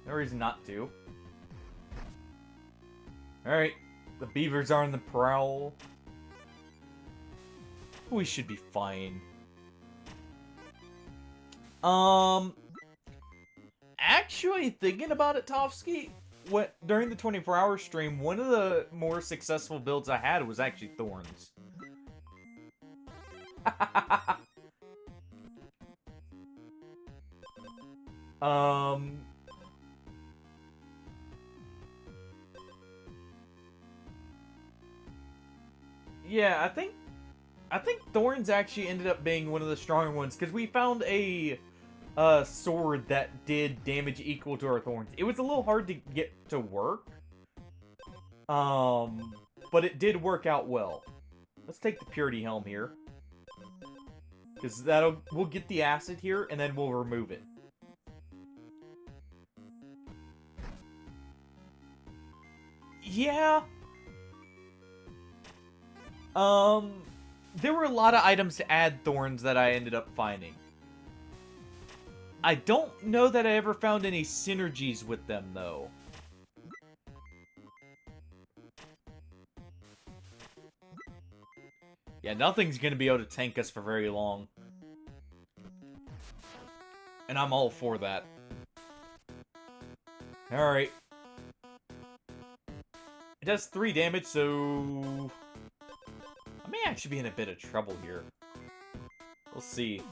No reason not to. Alright. The beavers are on the prowl. We should be fine. Actually, thinking about it, Tofsky, during the 24-hour stream, one of the more successful builds I had was actually Thorns. Yeah, I think Thorns actually ended up being one of the stronger ones, because we found a sword that did damage equal to our Thorns. It was a little hard to get to work, but it did work out well. Let's take the Purity Helm here, because we'll get the acid here, and then we'll remove it. Yeah. There were a lot of items to add Thorns that I ended up finding. I don't know that I ever found any synergies with them, though. Yeah, nothing's gonna be able to tank us for very long. And I'm all for that. Alright. It does 3 damage, so... I may actually be in a bit of trouble here. We'll see.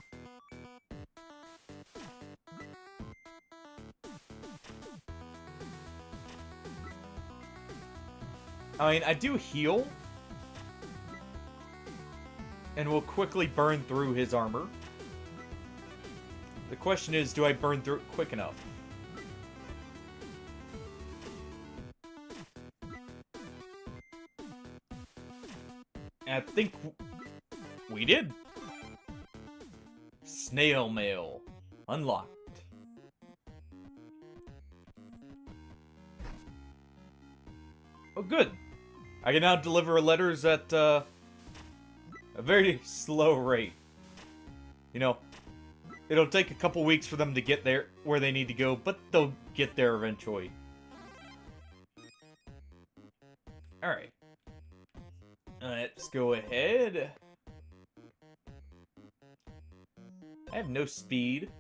I mean, I do heal. And will quickly burn through his armor. The question is, do I burn through it quick enough? And I think we did. Snail mail. Unlocked. Oh, good. I can now deliver letters at a very slow rate. You know, it'll take a couple weeks for them to get there where they need to go, but they'll get there eventually. go ahead. I have no speed.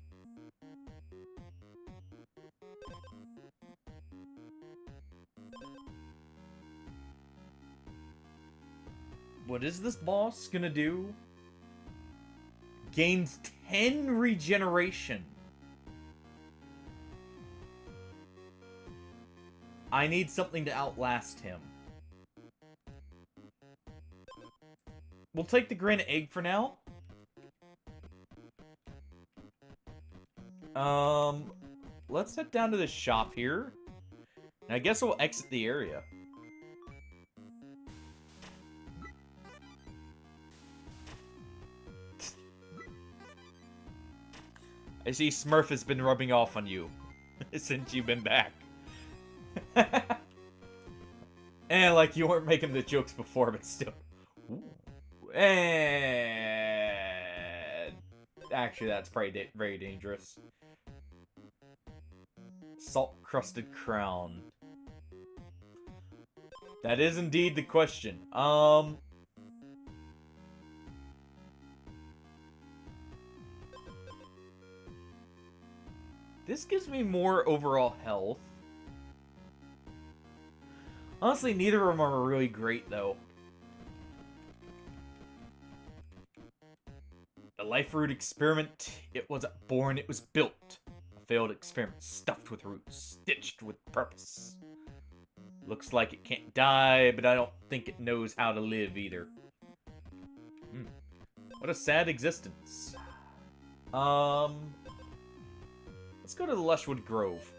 What is this boss gonna do? Gains 10 regeneration. I need something to outlast him. We'll take the granite egg for now. Let's head down to the shop here. And I guess we'll exit the area. I see Smurf has been rubbing off on you since you've been back. And like you weren't making the jokes before, but still. Ooh. And actually, that's probably very dangerous. Salt-crusted crown. That is indeed the question. This gives me more overall health. Honestly, neither of them are really great, though. The life root experiment. It wasn't born, it was built. A failed experiment stuffed with roots, stitched with purpose. Looks like it can't die, but I don't think it knows how to live either. What a sad existence. Let's go to the Lushwood Grove.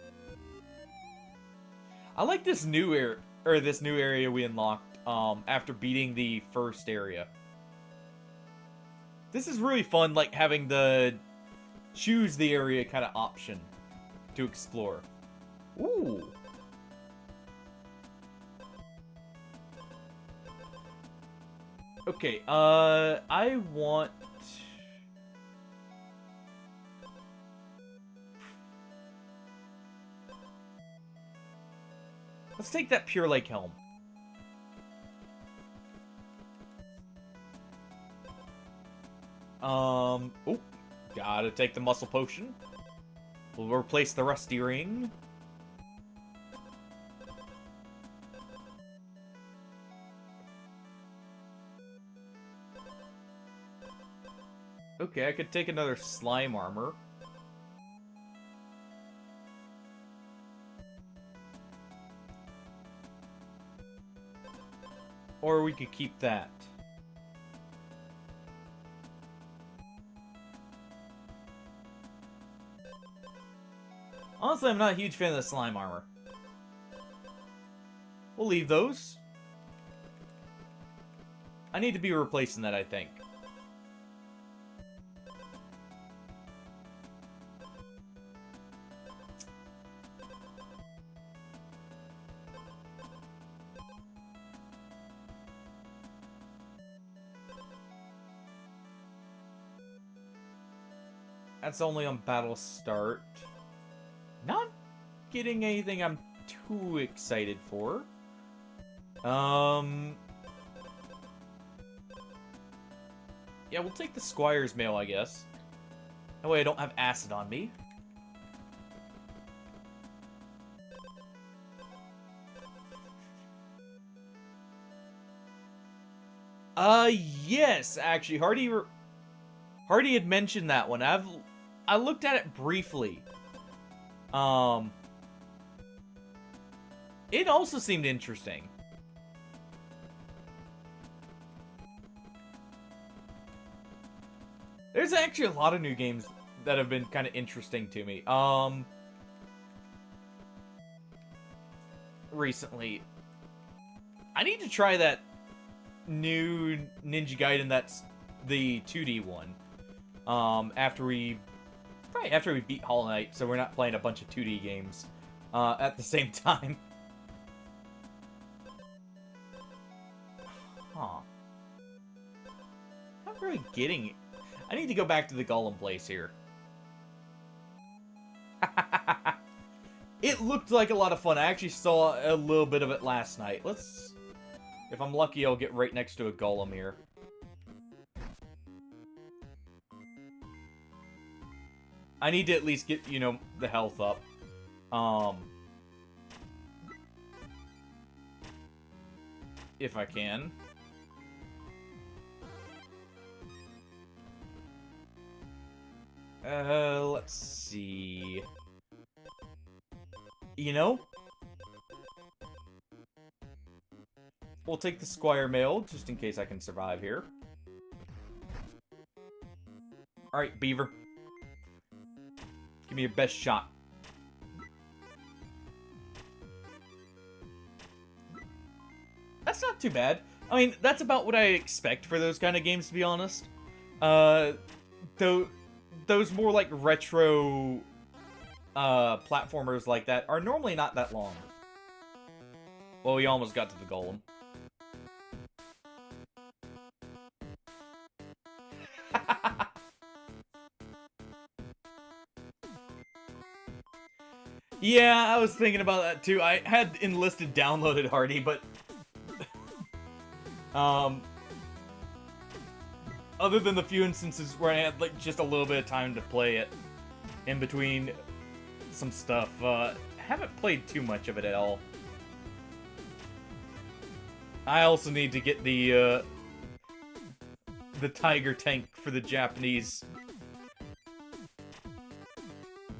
I like this new area we unlocked after beating the first area. This is really fun, like having the choose the area kind of option to explore. Ooh. Okay, I want... Let's take that Pure Lake Helm. Oh, gotta take the Muscle Potion. We'll replace the Rusty Ring. Okay, I could take another Slime Armor. Or we could keep that. Honestly, I'm not a huge fan of the Slime Armor. We'll leave those. I need to be replacing that, I think. That's only on battle start. Not getting anything I'm too excited for. Yeah, we'll take the Squire's Mail, I guess. That way I don't have acid on me. Yes, actually, Hardy had mentioned that one. I looked at it briefly. It also seemed interesting. There's actually a lot of new games that have been kind of interesting to me. Recently. I need to try that new Ninja Gaiden that's the 2D one. After we beat Hollow Knight, so we're not playing a bunch of 2D games at the same time. Huh. Not really getting it. I need to go back to the Golem place here. It looked like a lot of fun. I actually saw a little bit of it last night. Let's If I'm lucky, I'll get right next to a golem here. I need to at least get, you know, the health up. If I can. Let's see. You know? We'll take the Squire Mail, just in case I can survive here. Alright, Beaver. Give me your best shot. That's not too bad. I mean, that's about what I expect for those kind of games, to be honest. Though, those more like retro platformers like that are normally not that long. Well, we almost got to the golem. Yeah, I was thinking about that too. I had Enlisted downloaded Hardy, but other than the few instances where I had like just a little bit of time to play it in between some stuff, haven't played too much of it at all. I also need to get the tiger tank for the Japanese.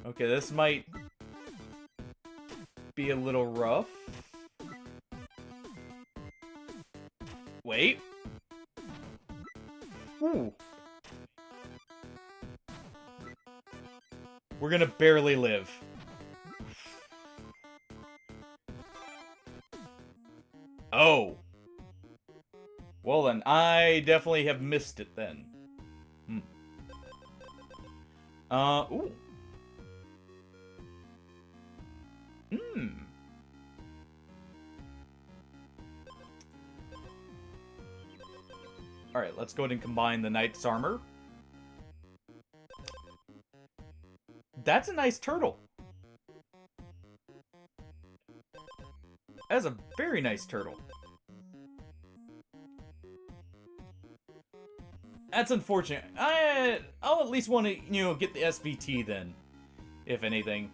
Okay, this might be a little rough. Wait. Ooh. We're gonna barely live. Oh. Well then, I definitely have missed it then. Ooh. Alright, let's go ahead and combine the knight's armor. That's a nice turtle. That's a very nice turtle. That's unfortunate. I'll at least want to, you know, get the SVT then, if anything.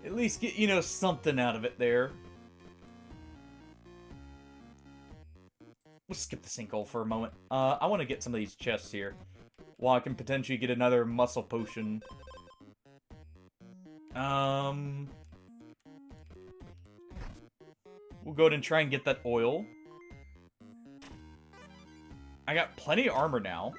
At least get, you know, something out of it there. We'll skip the sinkhole for a moment. I want to get some of these chests here, while I can potentially get another muscle potion. We'll go ahead and try and get that oil. I got plenty of armor now.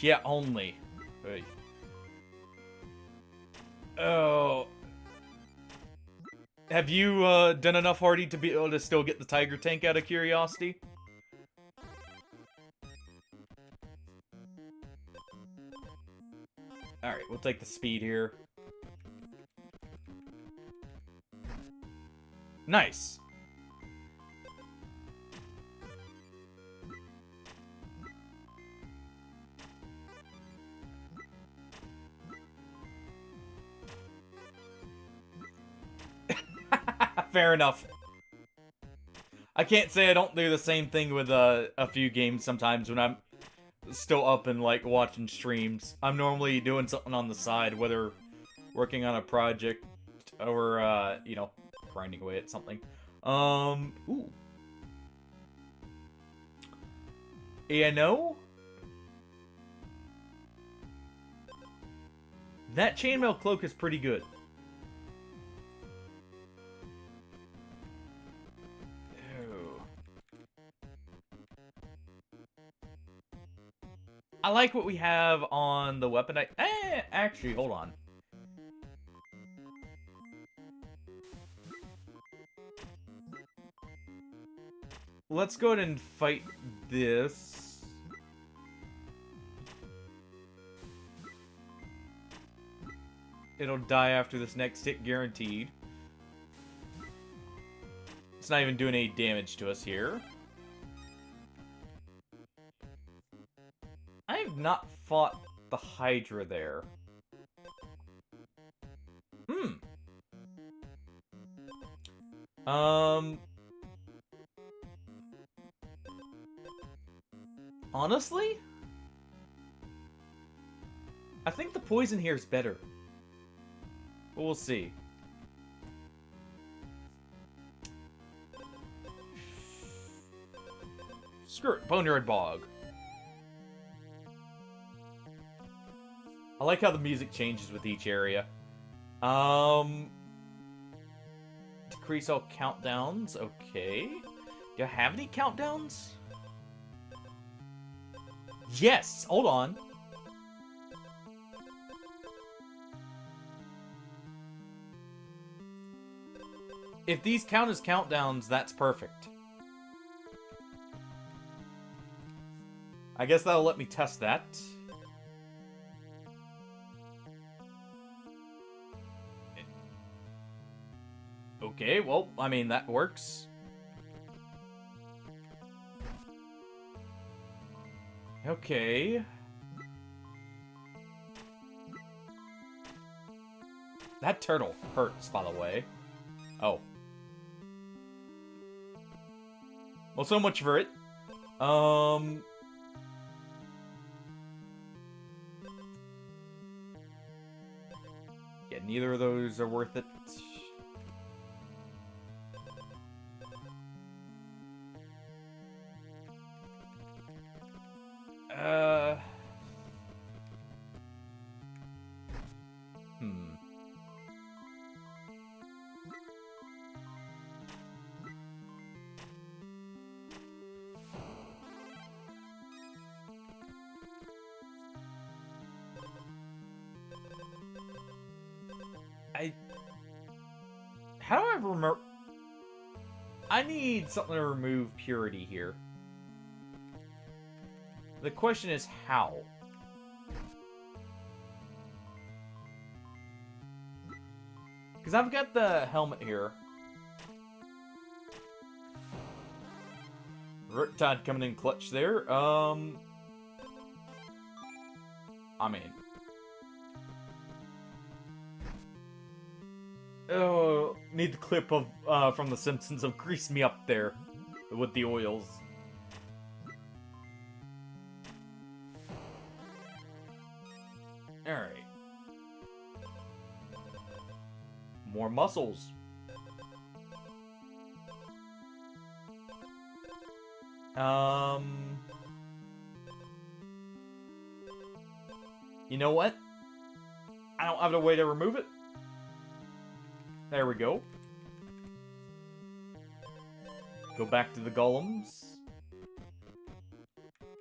Yeah, only. Hey. Oh. Have you done enough, Hardy, to be able to still get the tiger tank out of curiosity? Alright, we'll take the speed here. Nice. Fair enough. I can't say I don't do the same thing with a few games sometimes when I'm still up and like watching streams. I'm normally doing something on the side, whether working on a project or you know, grinding away at something. Ooh. You know? That chainmail cloak is pretty good. I like what we have on the weapon. Actually, hold on. Let's go ahead and fight this. It'll die after this next hit, guaranteed. It's not even doing any damage to us here. not fought the Hydra there. Honestly? I think the poison here is better. But we'll see. Screw it, Boneyard Bog. I like how the music changes with each area. Decrease all countdowns, okay. Do I have any countdowns? Yes! Hold on. If these count as countdowns, that's perfect. I guess that'll let me test that. Okay, well, I mean, that works. Okay. That turtle hurts, by the way. Oh. Well, so much for it. Yeah, neither of those are worth it. How do I remember? I need something to remove purity here. The question is how? Because I've got the helmet here. Riptide coming in clutch there. I mean... Oh, need the clip of from The Simpsons of Grease Me Up there with the oils. Alright. More muscles. You know what? I don't have a way to remove it. There we go. Go back to the golems.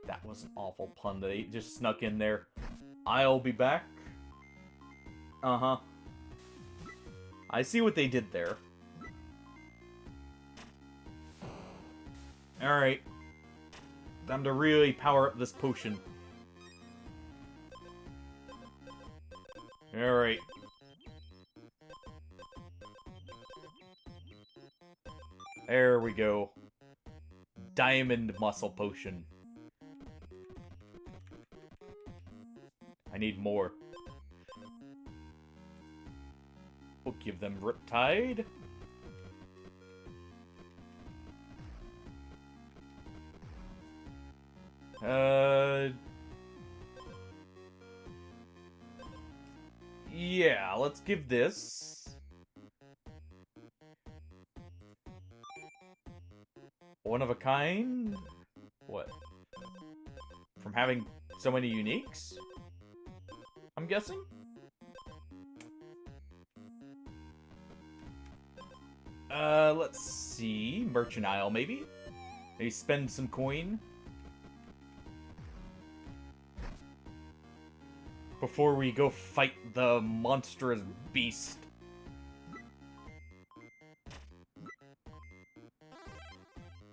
That was an awful pun that he just snuck in there. I'll be back. Uh-huh. I see what they did there. Alright. Time to really power up this potion. Alright. There we go. Diamond muscle potion. I need more. We'll give them Riptide. Yeah, let's give this. One of a kind? What? From having so many uniques? I'm guessing? Let's see. Merchant Isle, maybe? Maybe spend some coin. Before we go fight the monstrous beast.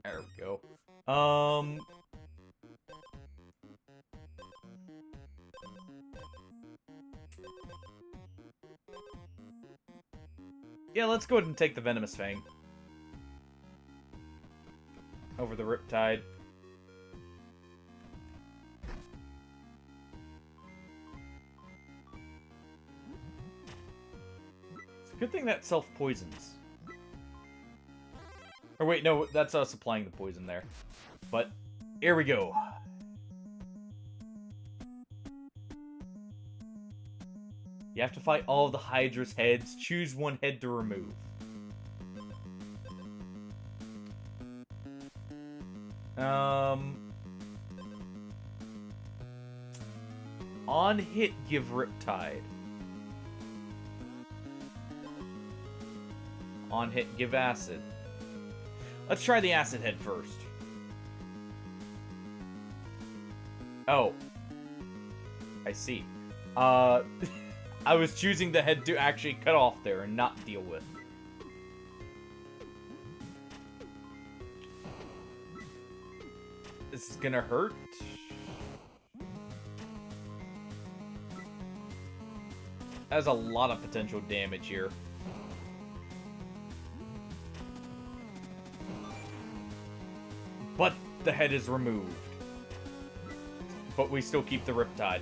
There we go. Yeah, let's go ahead and take the Venomous Fang. Over the Riptide. Good thing that self-poisons. Or wait, no, that's us applying the poison there. But, here we go. You have to fight all of the Hydra's heads. Choose one head to remove. On hit, give Riptide. On hit, give Acid. Let's try the Acid head first. Oh. I see. I was choosing the head to actually cut off there and not deal with. This is gonna hurt. Has a lot of potential damage here. But the head is removed. But we still keep the Riptide.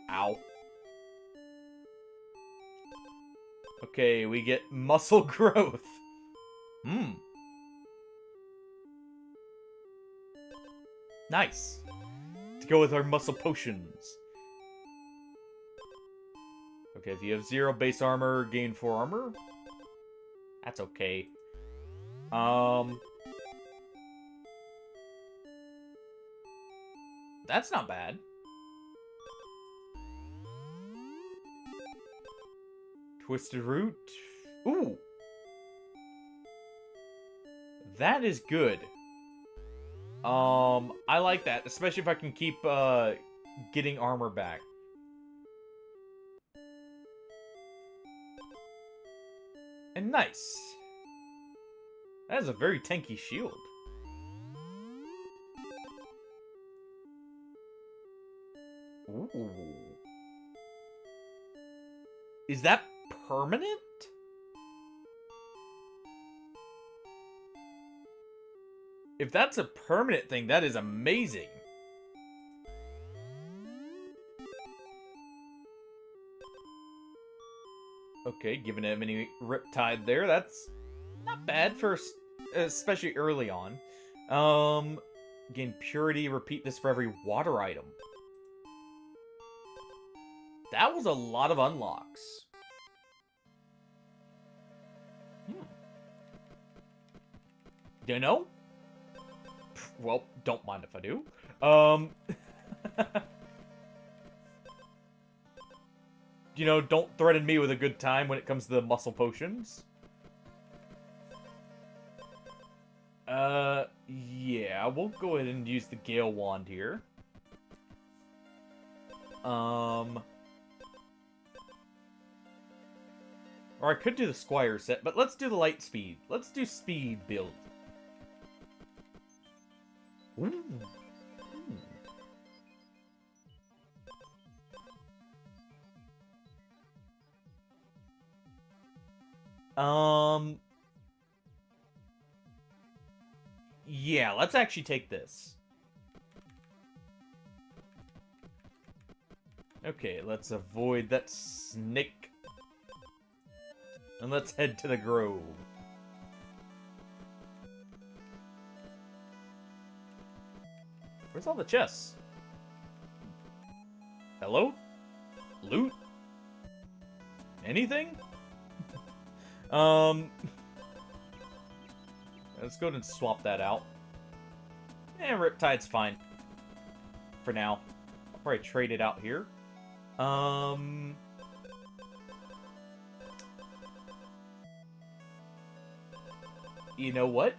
Ow. Okay, we get muscle growth. Nice. To go with our muscle potions. Okay, if you have 0 base armor, gain 4 armor. That's okay. That's not bad. Twisted Root. Ooh. That is good. I like that, especially if I can keep, getting armor back. And nice. That is a very tanky shield. Ooh. Is that permanent? If that's a permanent thing, that is amazing. Okay, giving it a mini Riptide there. That's not bad for, especially early on. Gain Purity. Repeat this for every water item. That was a lot of unlocks. Do you know? Well, don't mind if I do. You know, don't threaten me with a good time when it comes to the muscle potions. Yeah, we'll go ahead and use the Gale Wand here. Or I could do the Squire set, but let's do the light speed. Let's do speed build. Ooh. Yeah, let's actually take this. Okay, let's avoid that snake. And let's head to the grove. Where's all the chests? Hello? Loot? Anything? Let's go ahead and swap that out. Riptide's fine. For now. I'll probably trade it out here. You know what?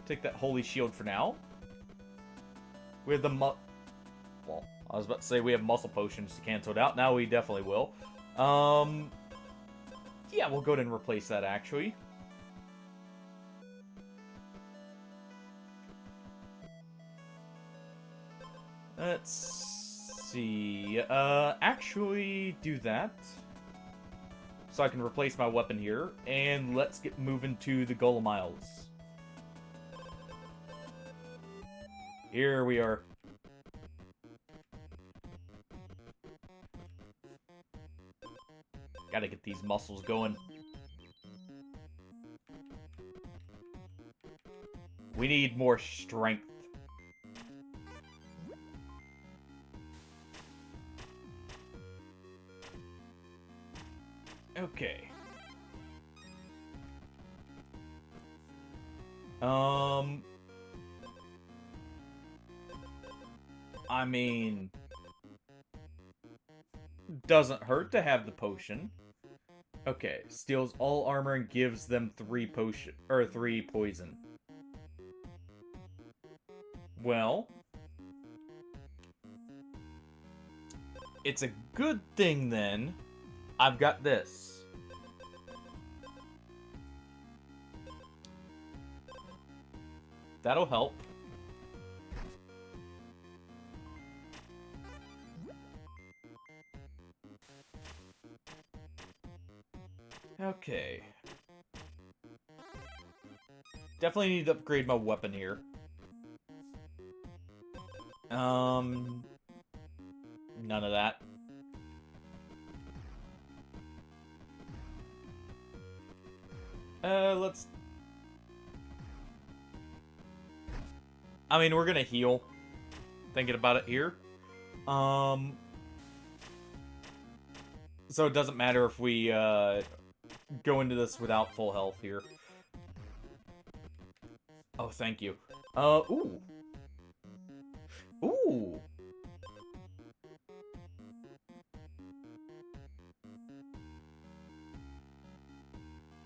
Take that Holy Shield for now. We have the well, I was about to say we have muscle potions to cancel it out. Now we definitely will. Yeah, we'll go ahead and replace that, actually. Let's see. Actually do that. So I can replace my weapon here. And let's get moving to the Golem Isles. here we are. Gotta get these muscles going. We need more strength. Okay. I mean, doesn't hurt to have the potion. Okay, steals all armor and gives them 3 poison. Well, it's a good thing then I've got this. That'll help. Okay. Definitely need to upgrade my weapon here. None of that. Let's... I mean, we're gonna heal. Thinking about it here. So it doesn't matter if we, go into this without full health here. Oh, thank you. Ooh. Ooh.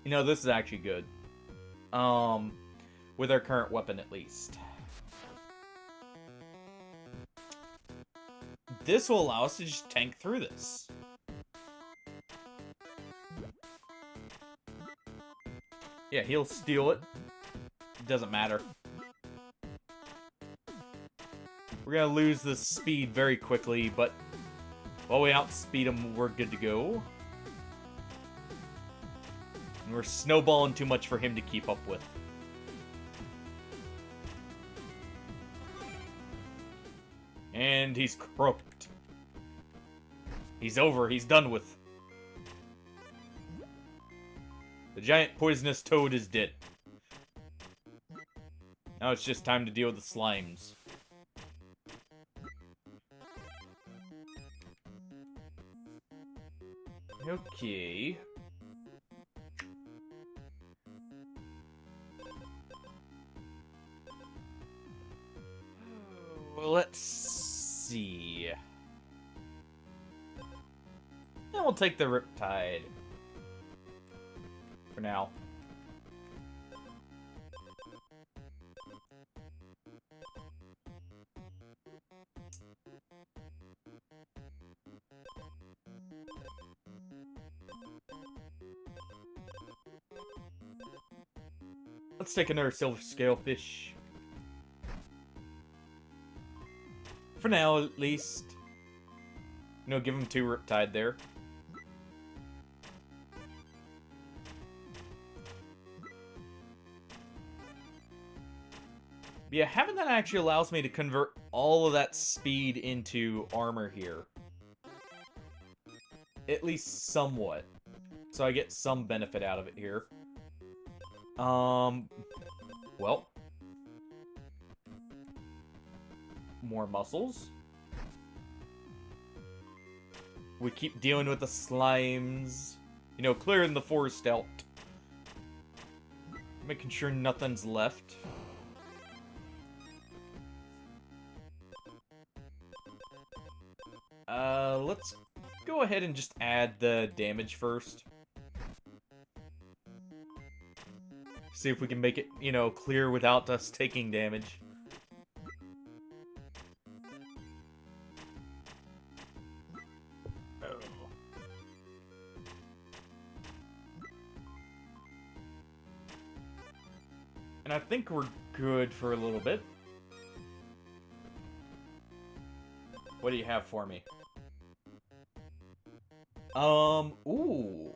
You know, this is actually good. With our current weapon at least. This will allow us to just tank through this. Yeah, he'll steal it. Doesn't matter. We're gonna lose this speed very quickly, but while we outspeed him, we're good to go. And we're snowballing too much for him to keep up with. And he's croaked. He's over. He's done with. The giant poisonous toad is dead. Now it's just time to deal with the slimes. Okay. Well, let's see. Then we'll take the Riptide. For now. Let's take another silver scale fish. For now, at least. You know, give him 2 Riptide there. Yeah, having that actually allows me to convert all of that speed into armor here. At least somewhat. So I get some benefit out of it here. Well. More muscles. We keep dealing with the slimes. You know, clearing the forest out. Making sure nothing's left. Let's go ahead and just add the damage first. See if we can make it, you know, clear without us taking damage. Oh. And I think we're good for a little bit. What do you have for me? Ooh.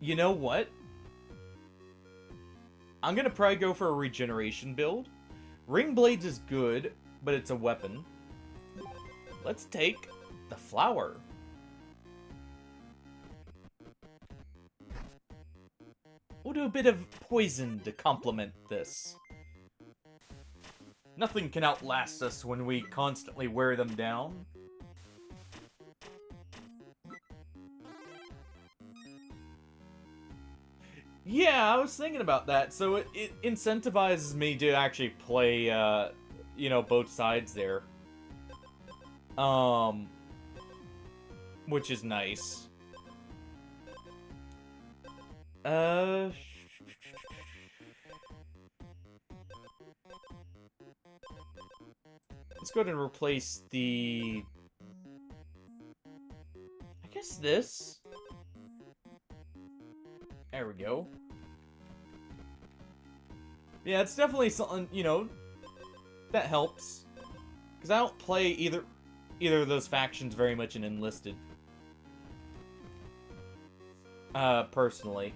You know what? I'm gonna probably go for a regeneration build. Ring Blades is good, but it's a weapon. Let's take the flower. We'll do a bit of poison to complement this. Nothing can outlast us when we constantly wear them down. Yeah, I was thinking about that. So it incentivizes me to actually play, you know, both sides there. Which is nice. Let's go ahead and replace the... I guess this? There we go. Yeah, it's definitely something, you know, that helps. Because I don't play either of those factions very much in Enlisted. Personally.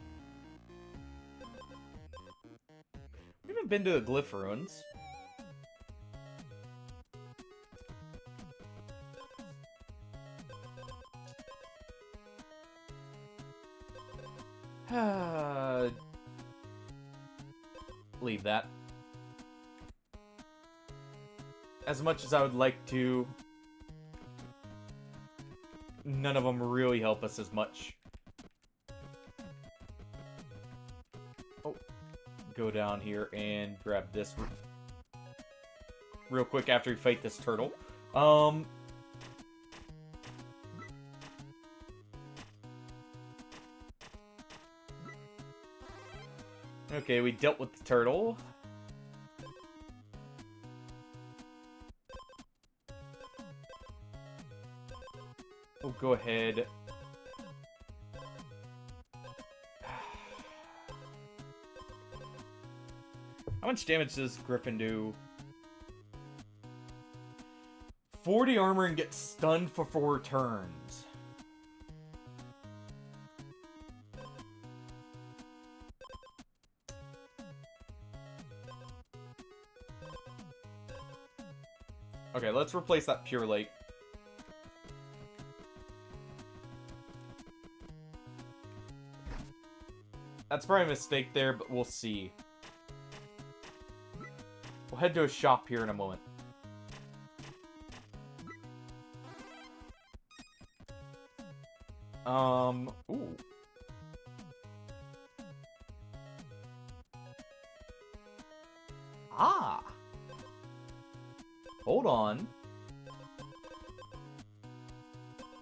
We haven't been to the Glyph Ruins. Leave that. As much as I would like to, none of them really help us as much. Oh, go down here and grab this real quick after we fight this turtle. Okay, we dealt with the turtle. We'll go ahead. How much damage does Griffin do? 40 armor and get stunned for 4 turns. Okay, let's replace that Pure Light. That's probably a mistake there, but we'll see. We'll head to a shop here in a moment. Ooh. Ah! Hold on.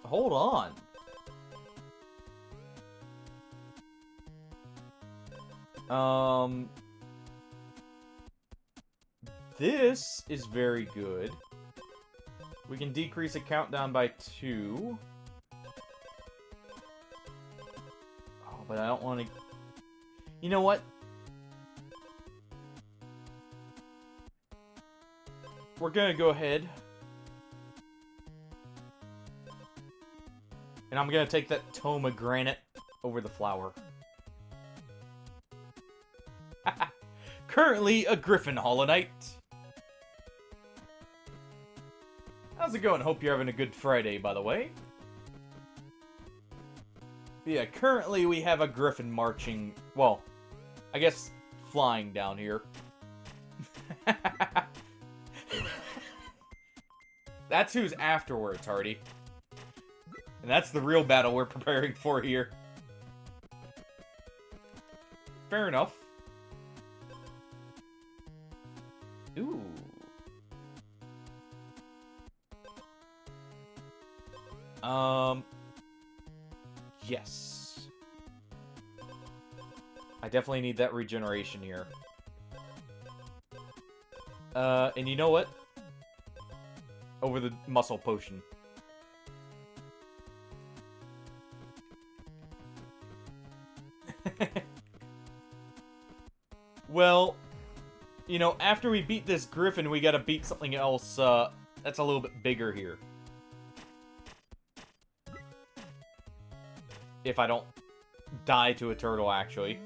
Hold on. This is very good. We can decrease a countdown by 2. Oh, but I don't want to... You know what? We're gonna go ahead. And I'm gonna take that tome of granite over the flower. Currently a Griffin Hollow Knight. How's it going? Hope you're having a good Friday, by the way. Yeah, currently we have a Griffin marching... Well, I guess flying down here. That's who's afterwards, Hardy. And that's the real battle we're preparing for here. Fair enough. Ooh. Yes. I definitely need that regeneration here. And you know what? Over the muscle potion. Well, you know, after we beat this Griffin, we gotta beat something else, that's a little bit bigger here. If I don't die to a turtle, actually.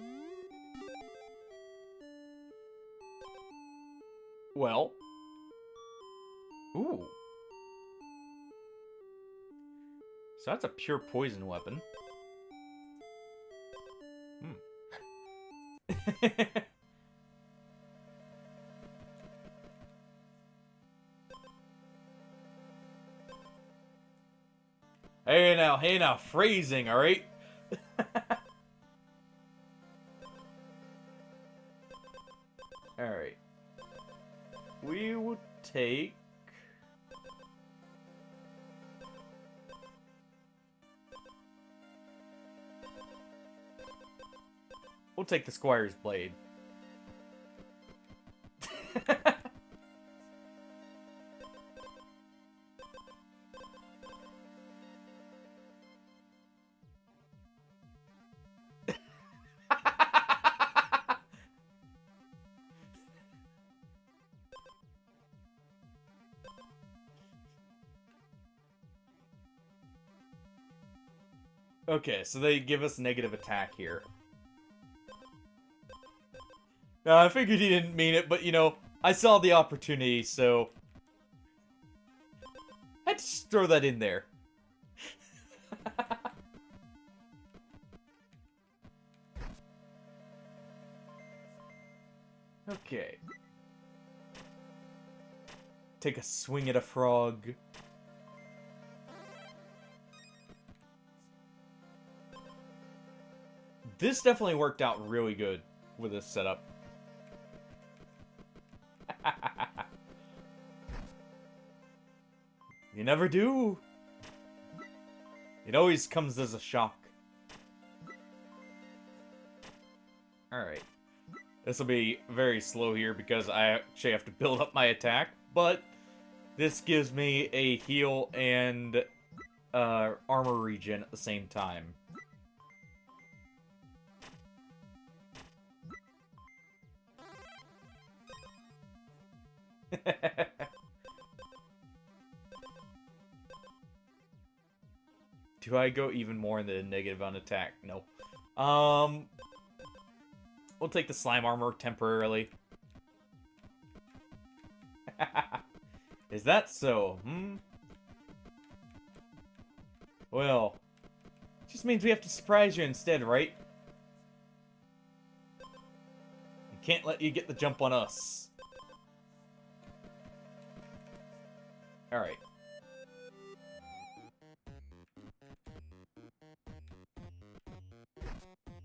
Well. Ooh. So that's a pure poison weapon. Hey now, phrasing, alright? Alright. We will take... We'll take the Squire's Blade. Okay, so they give us negative attack here. I figured he didn't mean it, but, you know, I saw the opportunity, so... I had to just throw that in there. Okay. Take a swing at a frog. This definitely worked out really good with this setup. You never do. It always comes as a shock. Alright. This will be very slow here because I actually have to build up my attack, but this gives me a heal and armor regen at the same time. Do I go even more in the negative on attack? No. We'll take the slime armor temporarily. Is that so? Well, it just means we have to surprise you instead, right? We can't let you get the jump on us. Alright.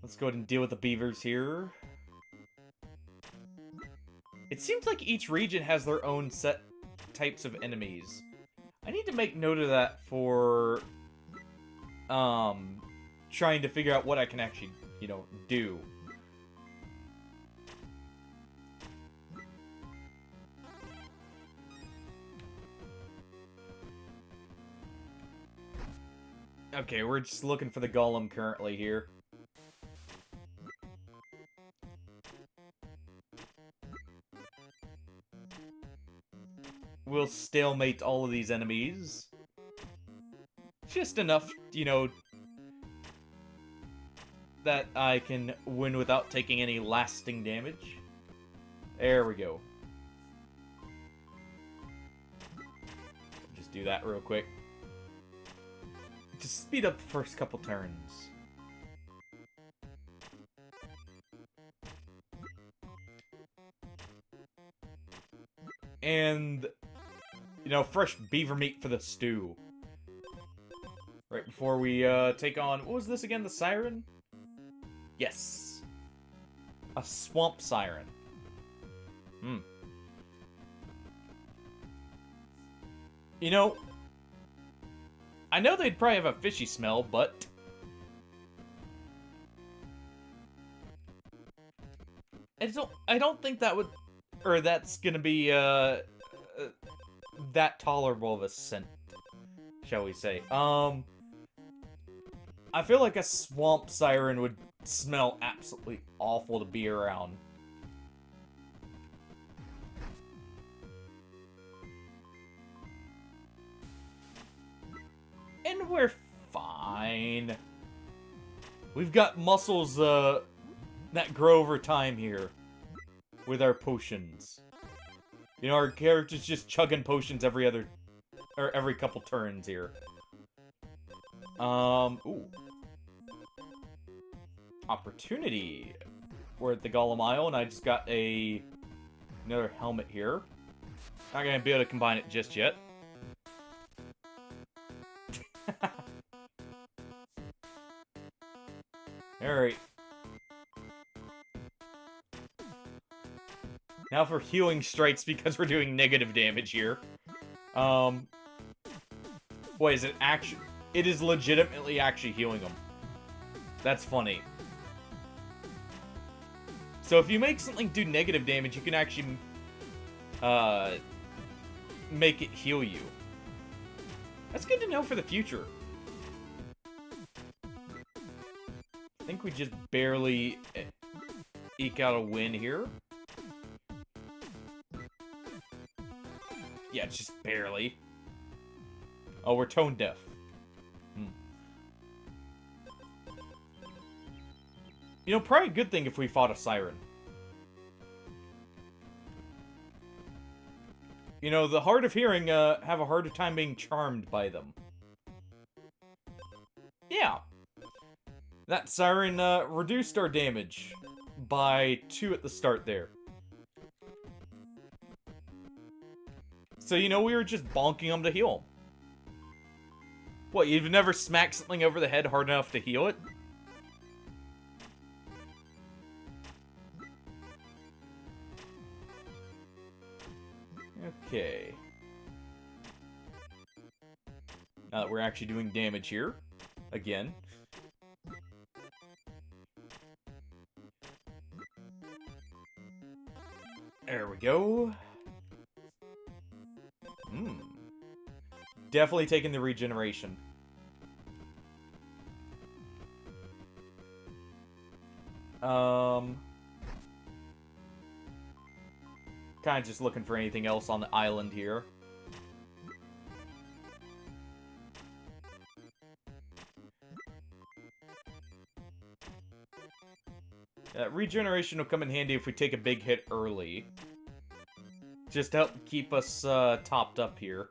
Let's go ahead and deal with the beavers here. It seems like each region has their own set types of enemies. I need to make note of that for trying to figure out what I can actually, you know, do. Okay, we're just looking for the golem currently here. We'll stalemate all of these enemies. Just enough, you know, that I can win without taking any lasting damage. There we go. Just do that real quick. Just speed up the first couple turns. And, you know, fresh beaver meat for the stew. Right before we take on, what was this again, the siren? Yes. A swamp siren. You know, I know they'd probably have a fishy smell, but I don't think that would, or that's gonna be that tolerable of a scent, shall we say. I feel like a swamp siren would smell absolutely awful to be around. And we're fine. We've got muscles that grow over time here with our potions. You know, our character's just chugging potions every couple turns here. Ooh. Opportunity. We're at the Golem Isle, and I just got another helmet here. Not gonna be able to combine it just yet. Alright. Now for healing strikes, because we're doing negative damage here. What is it actually? It is legitimately actually healing them. That's funny. So if you make something do negative damage, you can actually make it heal you. That's good to know for the future. I think we just barely eke out a win here. Yeah, just barely. Oh, we're tone deaf. You know, probably a good thing if we fought a siren. You know, the hard of hearing have a harder time being charmed by them. Yeah. That siren reduced our damage by 2 at the start there. So, you know, we were just bonking them to heal them. What, you've never smacked something over the head hard enough to heal it? Okay. Now that we're actually doing damage here. Again. There we go. Definitely taking the regeneration. Kind of just looking for anything else on the island here. Regeneration will come in handy if we take a big hit early. Just to help keep us topped up here.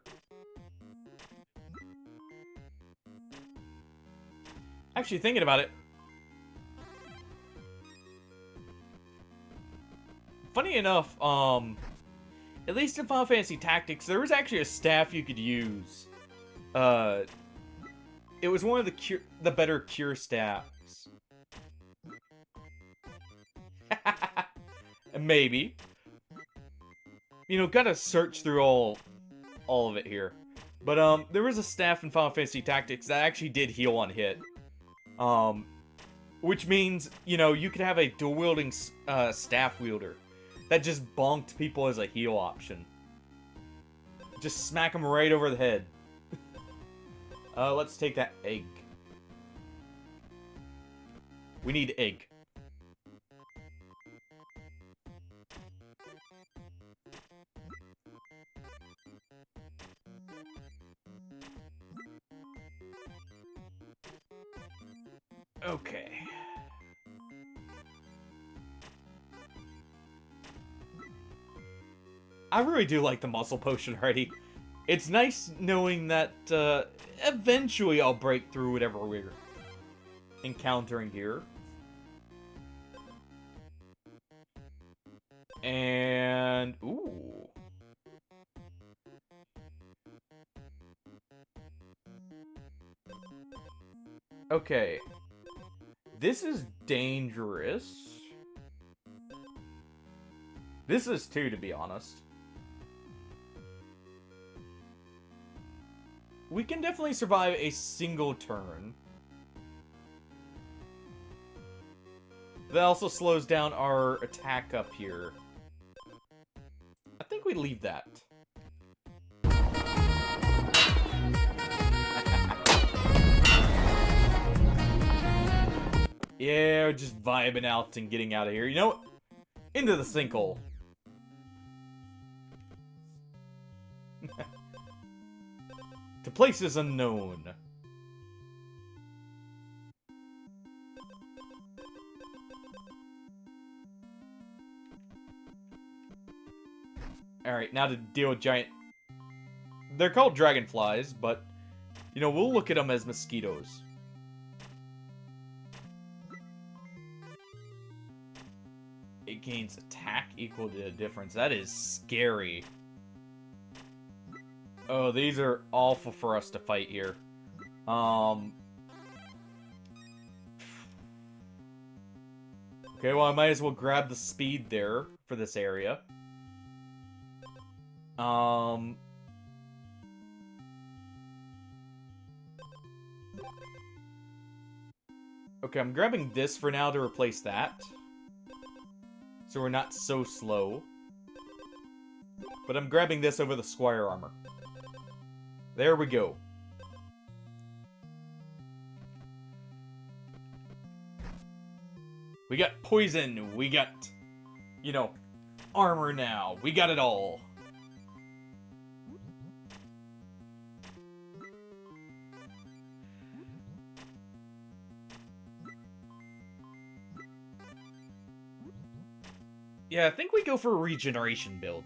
Actually, thinking about it, funny enough, at least in Final Fantasy Tactics, there was actually a staff you could use. It was one of the better cure staffs. Maybe. You know, gotta search through all of it here. But, there was a staff in Final Fantasy Tactics that actually did heal on hit. Which means, you know, you could have a dual-wielding staff wielder that just bonked people as a heal option. Just smack them right over the head. Let's take that egg. We need egg. Okay. I really do like the muscle potion already. It's nice knowing that eventually I'll break through whatever we're encountering here. And ooh. Okay. This is dangerous. This is too, to be honest. We can definitely survive a single turn. That also slows down our attack up here. I think we leave that. Yeah, we're just vibing out and getting out of here. You know what? Into the sinkhole. To places unknown. Alright, now to deal with giant... They're called dragonflies, but, you know, we'll look at them as mosquitoes. It gains attack equal to the difference. That is scary. Oh, these are awful for us to fight here. Okay, well, I might as well grab the speed there for this area. Okay, I'm grabbing this for now to replace that. So we're not so slow. But I'm grabbing this over the Squire armor. There we go. We got poison, we got, you know, armor now. We got it all. Yeah, I think we go for a regeneration build.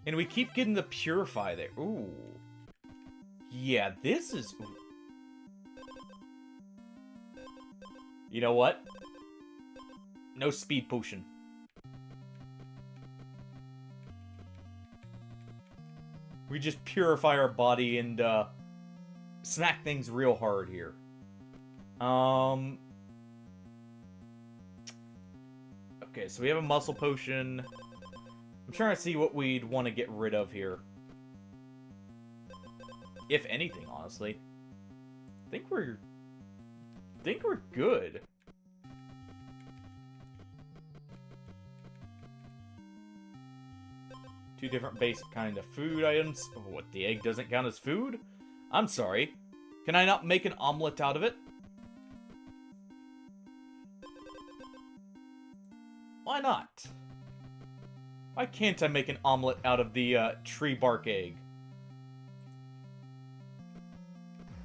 And we keep getting the Purify there. Ooh. Yeah, this is... Ooh. You know what? No speed potion. We just purify our body and, smack things real hard here. Okay, so we have a muscle potion. I'm trying to see what we'd want to get rid of here. If anything, honestly. I think we're good. Two different basic kind of food items. Oh, what, the egg doesn't count as food? I'm sorry. Can I not make an omelet out of it? Why not? Why can't I make an omelet out of the tree bark egg?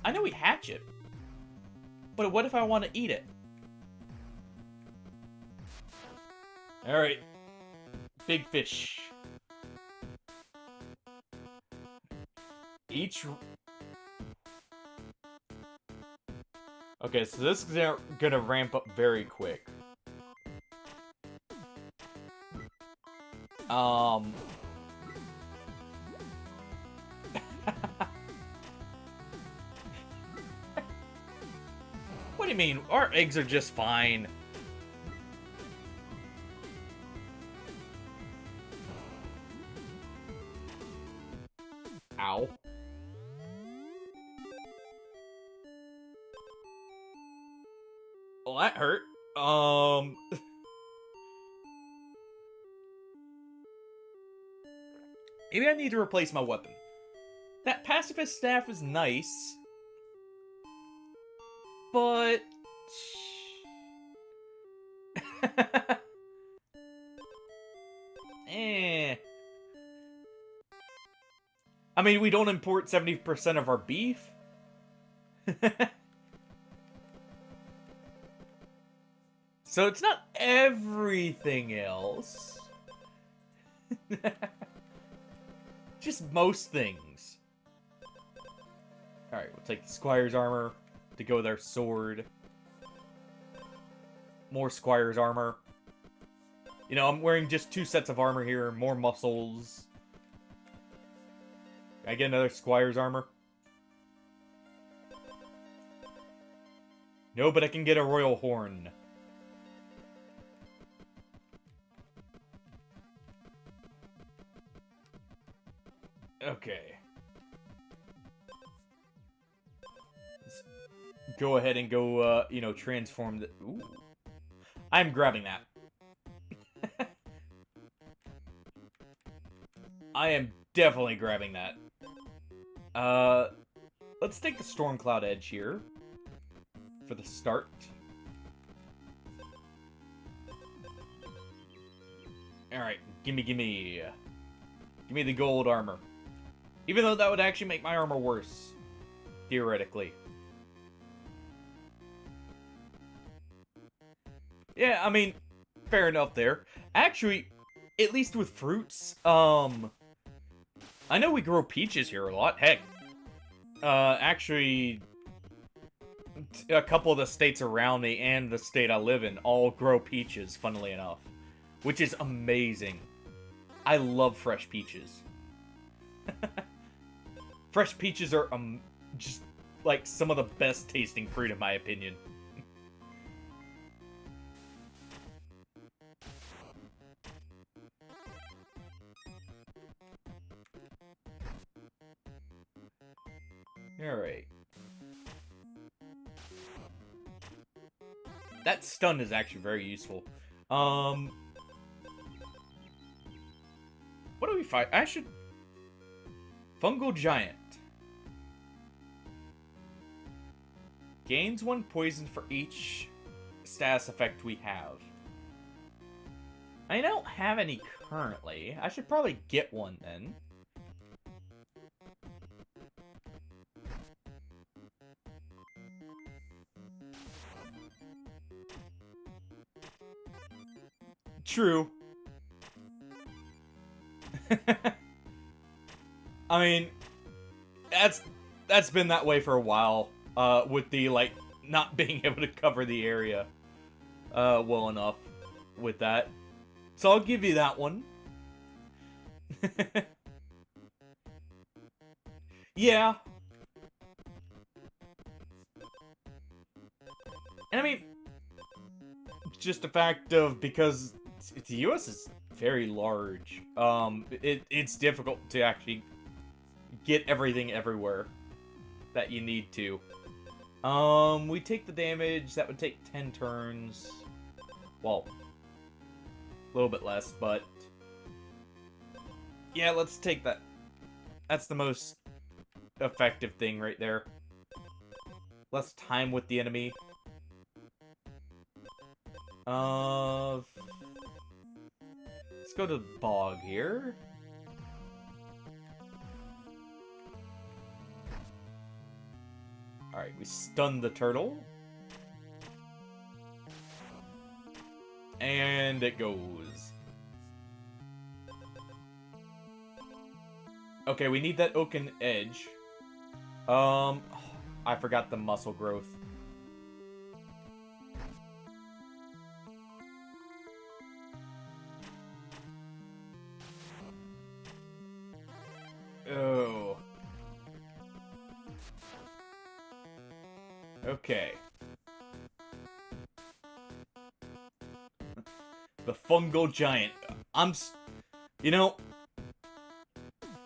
I know we hatch it. But what if I want to eat it? Alright. Big fish. Each... Okay, so this is gonna ramp up very quick. What do you mean? Our eggs are just fine. Ow. Well, that hurt. Maybe I need to replace my weapon. That pacifist staff is nice. But... eh. I mean, we don't import 70% of our beef. So it's not everything else. Just most things. Alright, we'll take the Squire's armor to go with our sword. More Squire's armor. You know, I'm wearing just 2 sets of armor here. More muscles. Can I get another Squire's armor? No, but I can get a royal horn. Okay. Let's go ahead and go, you know, transform the... Ooh. I'm grabbing that. I am definitely grabbing that. Let's take the Stormcloud Edge here. For the start. Alright, gimme. Give me the gold armor. Even though that would actually make my armor worse. Theoretically. Yeah, I mean, fair enough there. Actually, at least with fruits, I know we grow peaches here a lot. Heck, actually, a couple of the states around me and the state I live in all grow peaches, funnily enough. Which is amazing. I love fresh peaches. Fresh peaches are just like some of the best tasting fruit in my opinion. Alright. That stun is actually very useful. What do we fight? I should... Fungal Giant. Gains 1 poison for each status effect we have. I don't have any currently. I should probably get one then. True. I mean, that's been that way for a while, with the, like, not being able to cover the area, well enough with that. So I'll give you that one. Yeah. And I mean, just the fact of, because the US is very large, it's difficult to actually get everything everywhere that you need to. We take the damage, that would take 10 turns. Well, a little bit less, but yeah, let's take that. That's the most effective thing right there. Less time with the enemy. Let's go to the bog here. Alright, we stun the turtle. And it goes. Okay, we need that oaken edge. I forgot the muscle growth. Oh. Okay. The fungal giant. You know,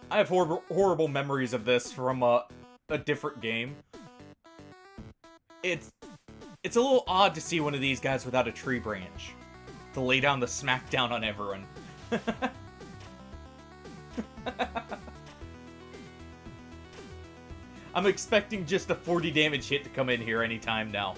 I have horrible memories of this from a different game. It's a little odd to see one of these guys without a tree branch to lay down the smackdown on everyone. I'm expecting just a 40 damage hit to come in here anytime now.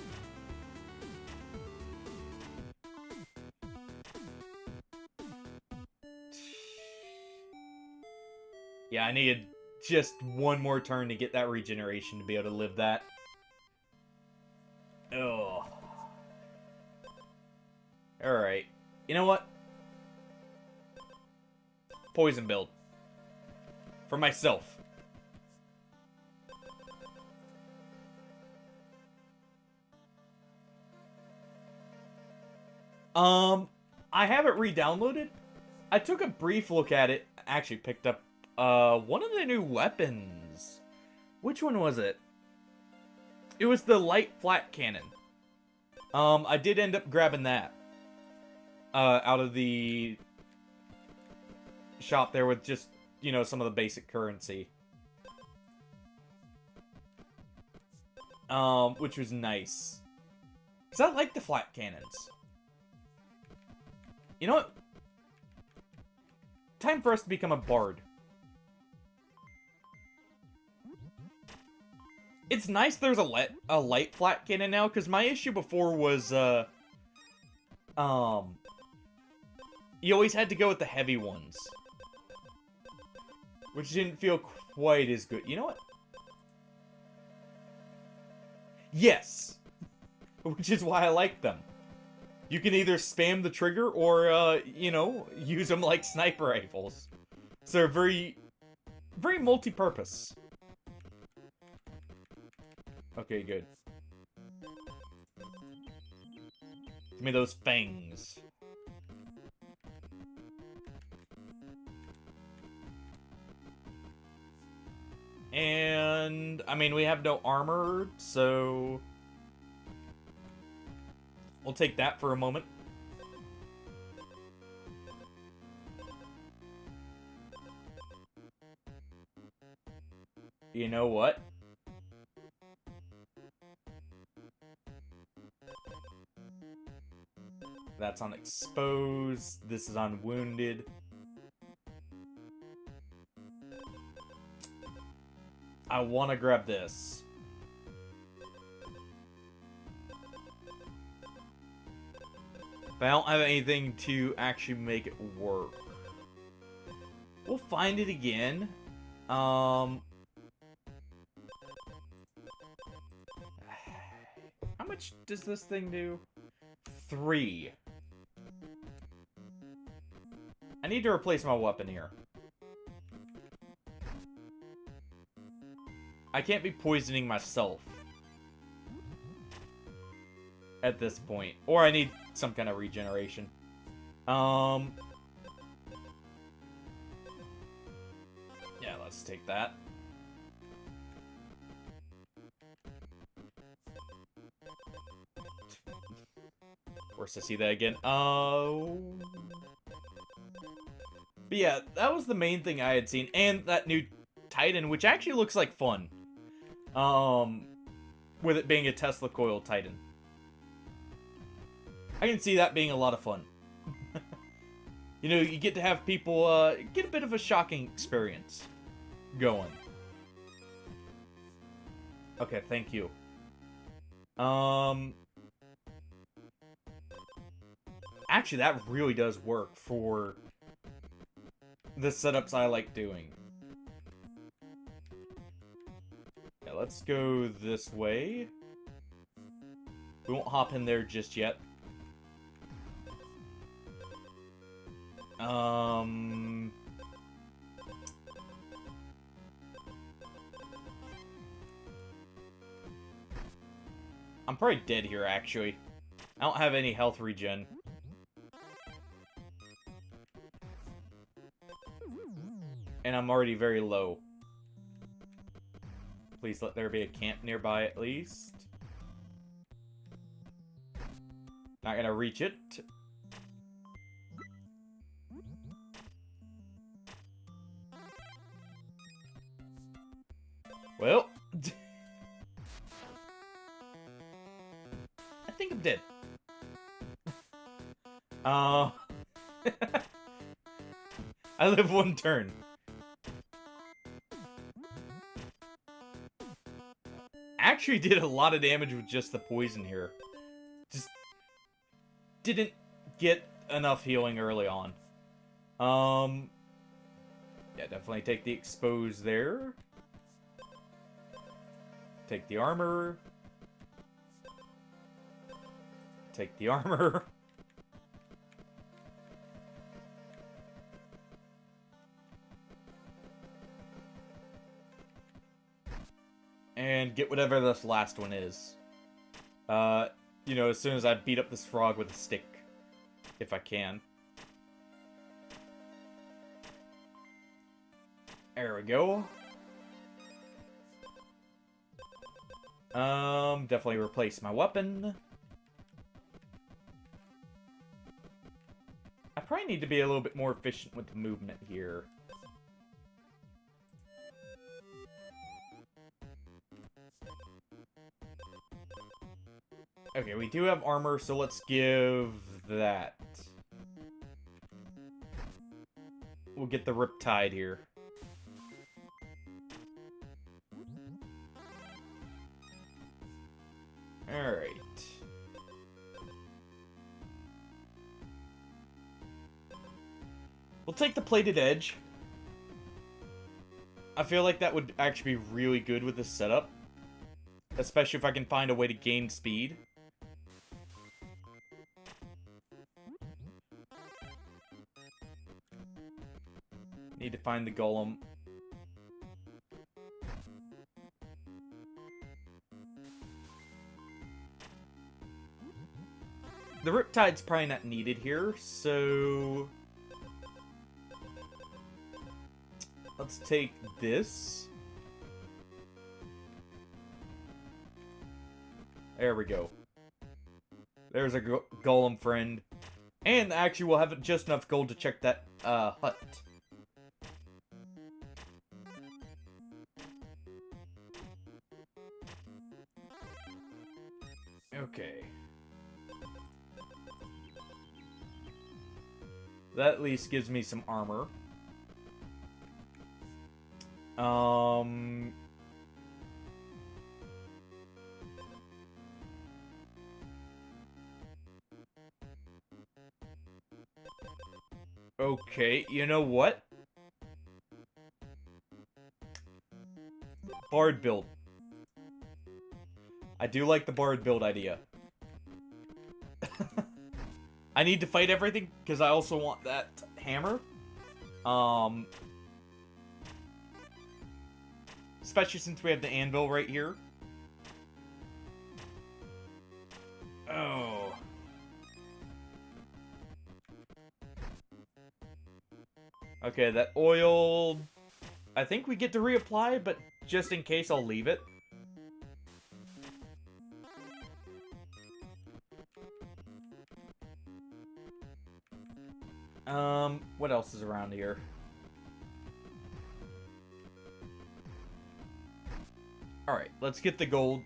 Yeah, I needed just one more turn to get that regeneration to be able to live that. Oh. Alright. You know what? Poison build. For myself. I have it re-downloaded. I took a brief look at it. Actually picked up, one of the new weapons. Which one was it? It was the light flat cannon. I did end up grabbing that. Out of the shop there with just, you know, some of the basic currency. Which was nice. Because I like the flat cannons. You know what? Time for us to become a bard. It's nice there's a light flat cannon now, because my issue before was, you always had to go with the heavy ones. Which didn't feel quite as good. You know what? Yes! Which is why I like them. You can either spam the trigger or, you know, use them like sniper rifles. So they're very, very multi-purpose. Okay, good. Give me those fangs. And, I mean, we have no armor, so... we'll take that for a moment. You know what? That's on exposed. This is on wounded. I want to grab this. But I don't have anything to actually make it work. We'll find it again. How much does this thing do? 3. I need to replace my weapon here. I can't be poisoning myself at this point. Or I need some kind of regeneration. Yeah, let's take that. Forced to see that again. Oh. But yeah, that was the main thing I had seen. And that new Titan, which actually looks like fun. With it being a Tesla coil Titan. I can see that being a lot of fun. You know, you get to have people, get a bit of a shocking experience going. Okay, thank you. Actually, that really does work for the setups I like doing. Yeah, let's go this way. We won't hop in there just yet. I'm probably dead here, actually. I don't have any health regen. And I'm already very low. Please let there be a camp nearby at least. Not gonna reach it. Well, I think I'm dead. I live one turn. Actually did a lot of damage with just the poison here. Just didn't get enough healing early on. Yeah, definitely take the expose there. Take the armor. Take the armor. And get whatever this last one is. You know, as soon as I beat up this frog with a stick. If I can. There we go. Definitely replace my weapon. I probably need to be a little bit more efficient with the movement here. Okay, we do have armor, so let's give that. We'll get the Riptide here. Alright. We'll take the Plated Edge. I feel like that would actually be really good with this setup. Especially if I can find a way to gain speed. Need to find the golem. The Riptide's probably not needed here, so... let's take this. There we go. There's a golem friend. And actually we'll have just enough gold to check that hut. Okay. That at least gives me some armor. Okay, you know what? Bard build. I do like the bard build idea. I need to fight everything because I also want that hammer. Especially since we have the anvil right here. Oh. Okay, that oil... I think we get to reapply, but just in case, I'll leave it. What else is around here? Alright, let's get the gold.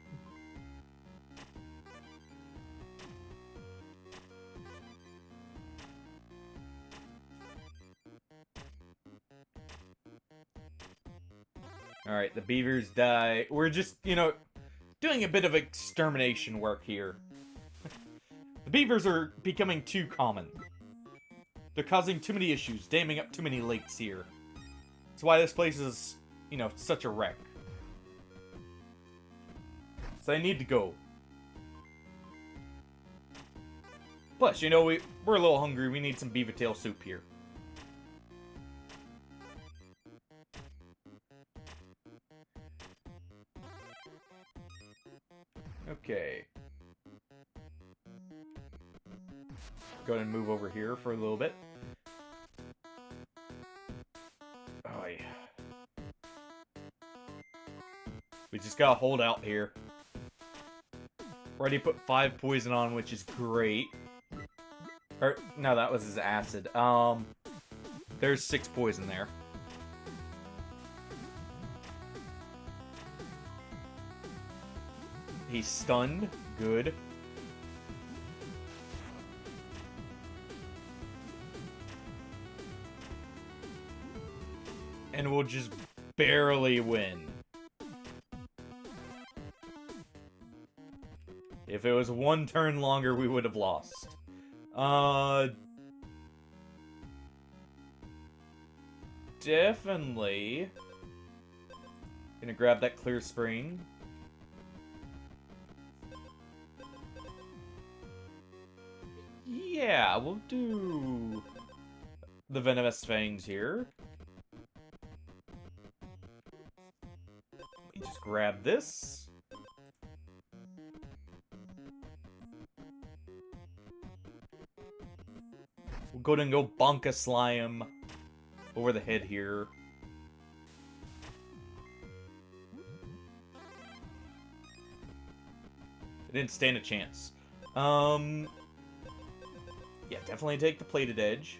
Alright, the beavers die. We're just, you know, doing a bit of extermination work here. The beavers are becoming too common. They're causing too many issues, damming up too many lakes here. That's why this place is, you know, such a wreck. So I need to go. Plus, you know, we're a little hungry. We need some beaver tail soup here. Okay. Go ahead and move over here for a little bit. Oh, yeah. We just gotta hold out here. Already put 5 poison on, which is great. Or, no, that was his acid. There's 6 poison there. He's stunned. Good. And we'll just barely win. If it was 1 turn longer, we would have lost. Definitely. Gonna grab that clear spring. Yeah, we'll do the venomous fangs here. We just grab this. We'll go ahead and go bonk a slime over the head here. It didn't stand a chance. Yeah, definitely take the plated edge.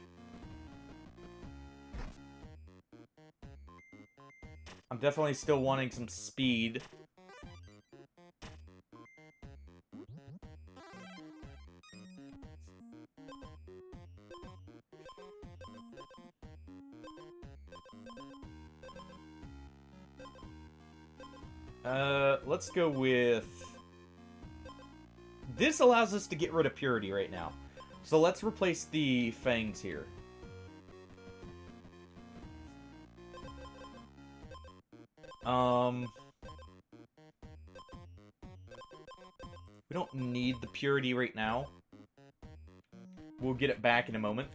I'm definitely still wanting some speed. Let's go with... This allows us to get rid of purity right now. So let's replace the fangs here. We don't need the purity right now. We'll get it back in a moment.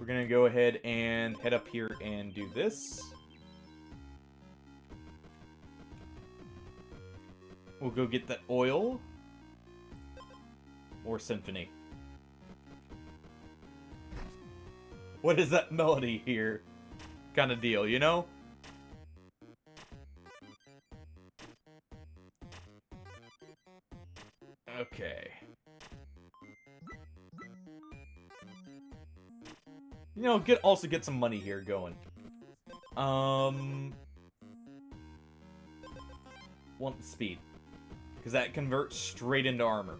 we're gonna go ahead and head up here and do this. We'll go get that oil. Or symphony. What is that melody here? Kind of deal, you know? Okay. You know, also get some money here going. Want the speed. Because that converts straight into armor.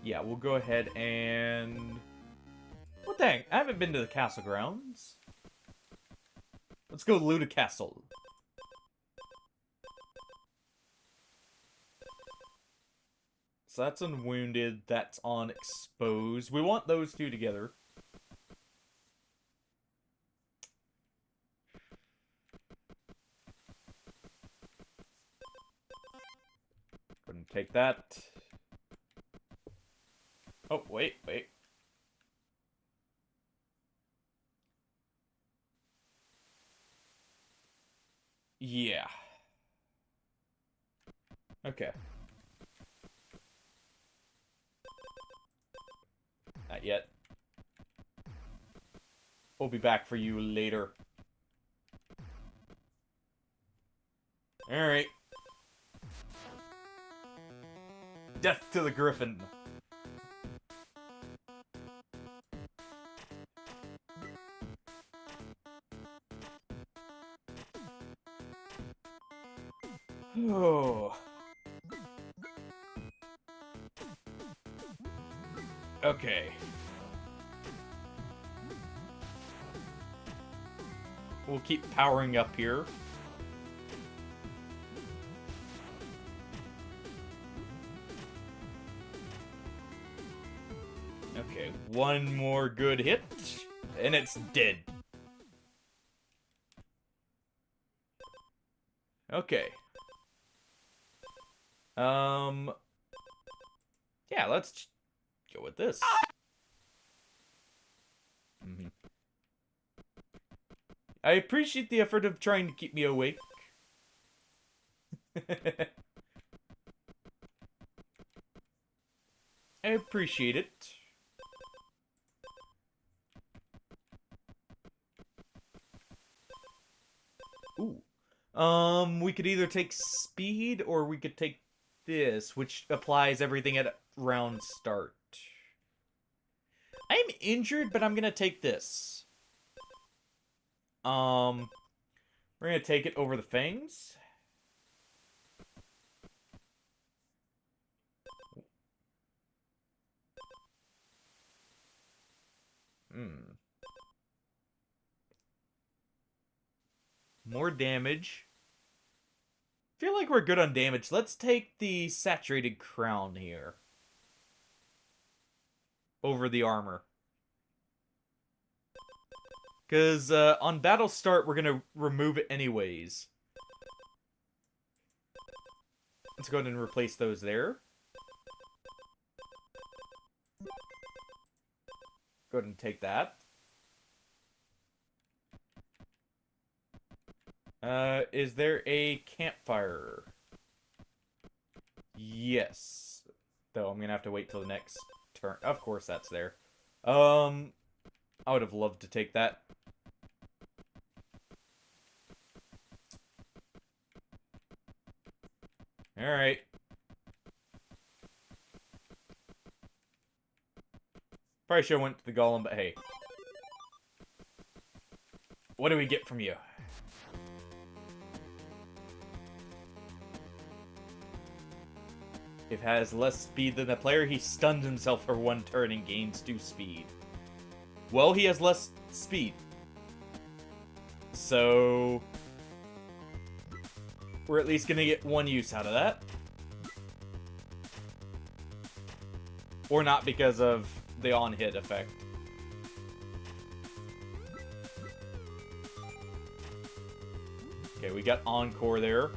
Yeah, we'll go ahead and... What the heck? I haven't been to the castle grounds. Let's go loot a castle. So that's unwounded, that's on exposed. We want those two together. Go ahead and take that. Oh, wait. Yeah. Okay. Not yet. We'll be back for you later. Alright. Death to the Griffin. Oh. Okay. We'll keep powering up here. Okay, one more good hit, and it's dead. Okay. Yeah, let's go with this. I appreciate the effort of trying to keep me awake. I appreciate it. Ooh. We could either take speed or we could take this, which applies everything at round start. I'm injured, but I'm gonna take this. We're gonna take it over the fangs. More damage. Feel like we're good on damage. Let's take the saturated crown here. Over the armor. Because on battle start, we're going to remove it anyways. Let's go ahead and replace those there. Go ahead and take that. Is there a campfire? Yes. Though I'm gonna have to wait till the next turn. Of course that's there. I would have loved to take that. Alright. Probably should have went to the golem, but hey. What do we get from you? If has less speed than the player, he stuns himself for one turn and gains 2 speed. Well, he has less speed. So... we're at least gonna get 1 use out of that. Or not because of the on-hit effect. Okay, we got Encore there.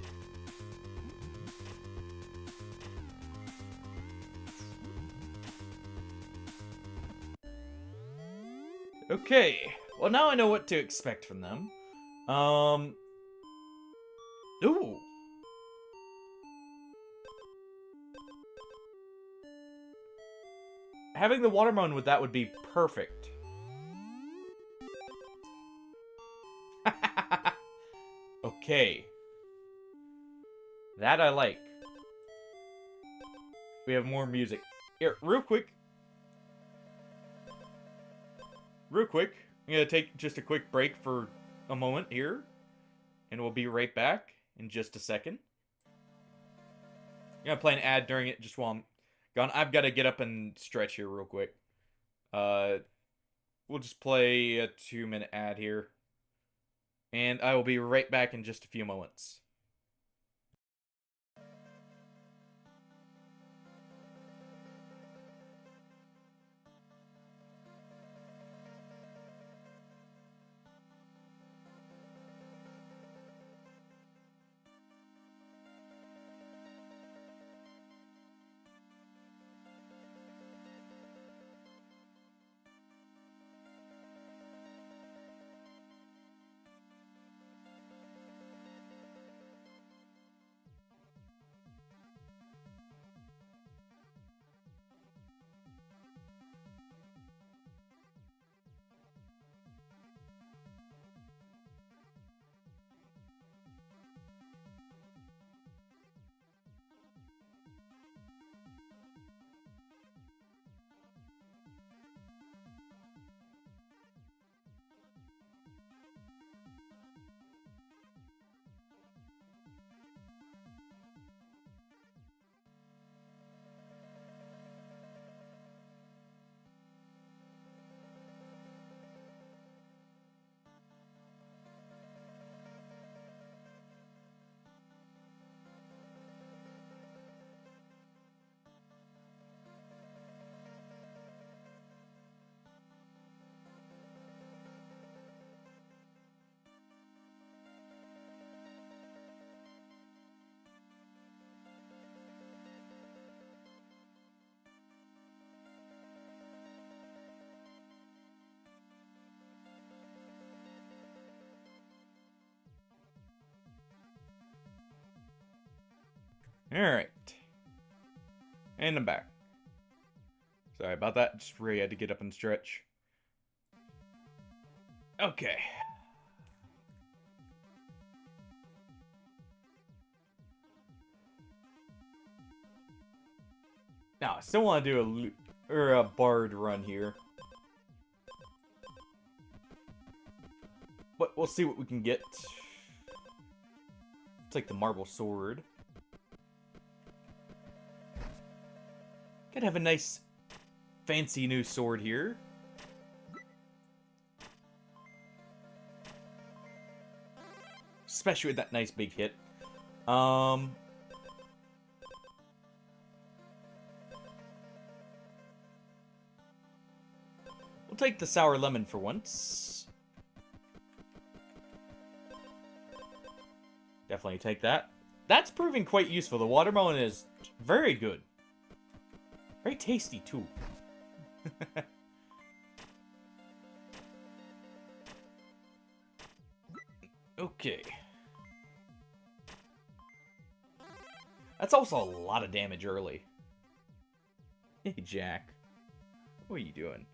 Okay. Well, now I know what to expect from them. Ooh. Having the watermelon with that would be perfect. Okay. That I like. We have more music. Here, real quick. I'm gonna take just a quick break for a moment here. And we'll be right back in just a second. I'm gonna play an ad during it just while I'm gone. I've got to get up and stretch here real quick. We'll just play a 2-minute ad here. And I will be right back in just a few moments. Alright. And I'm back. Sorry about that. Just really had to get up and stretch. Okay. Now, I still want to do a bard run here. But we'll see what we can get. It's like the marble sword. Gotta have a nice, fancy new sword here. Especially with that nice big hit. We'll take the sour lemon for once. Definitely take that. That's proving quite useful. The watermelon is very good. Very tasty, too. Okay. That's also a lot of damage early. Hey, Jack. What are you doing?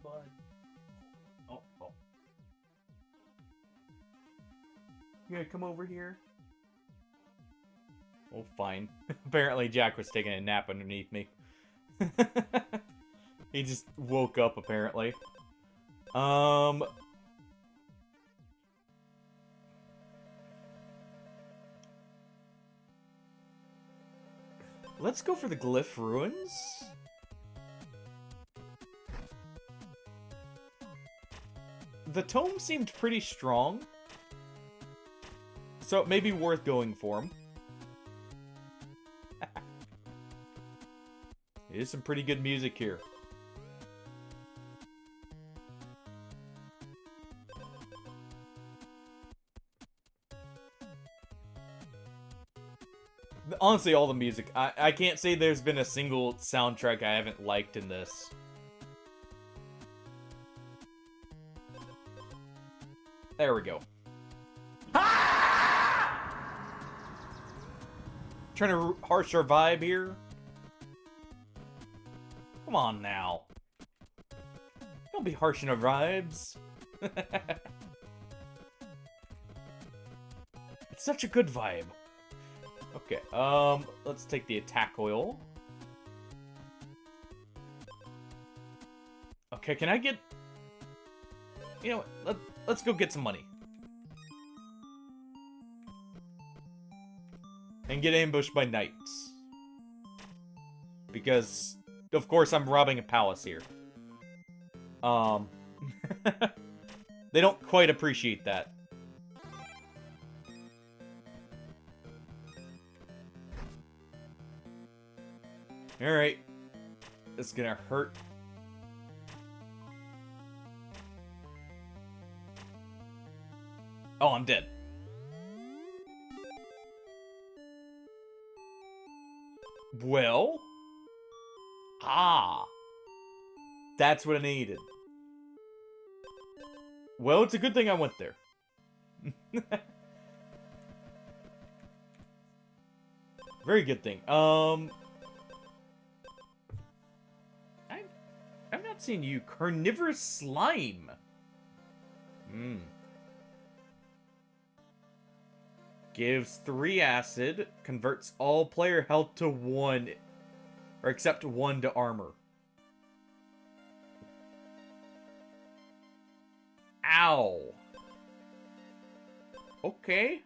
Bud. Oh. You gonna come over here? Oh, fine. Apparently Jack was taking a nap underneath me. He just woke up, apparently. Let's go for the Glyph Ruins. The tome seemed pretty strong, so it may be worth going for him. There's some pretty good music here. Honestly, all the music. I can't say there's been a single soundtrack I haven't liked in this. There we go. Trying to harsh our vibe here. Come on now. Don't be harshing our vibes. It's such a good vibe. Okay, let's take the attack oil. Okay, can I get... You know what, let's go get some money. And get ambushed by knights. Because, of course, I'm robbing a palace here. They don't quite appreciate that. Alright. This is gonna hurt. Oh, I'm dead. Well? Ah. That's what I needed. Well, it's a good thing I went there. Very good thing. I've not seen you. Carnivorous slime. Gives 3 acid, converts all player health to 1, or except 1 to armor. Ow. Okay.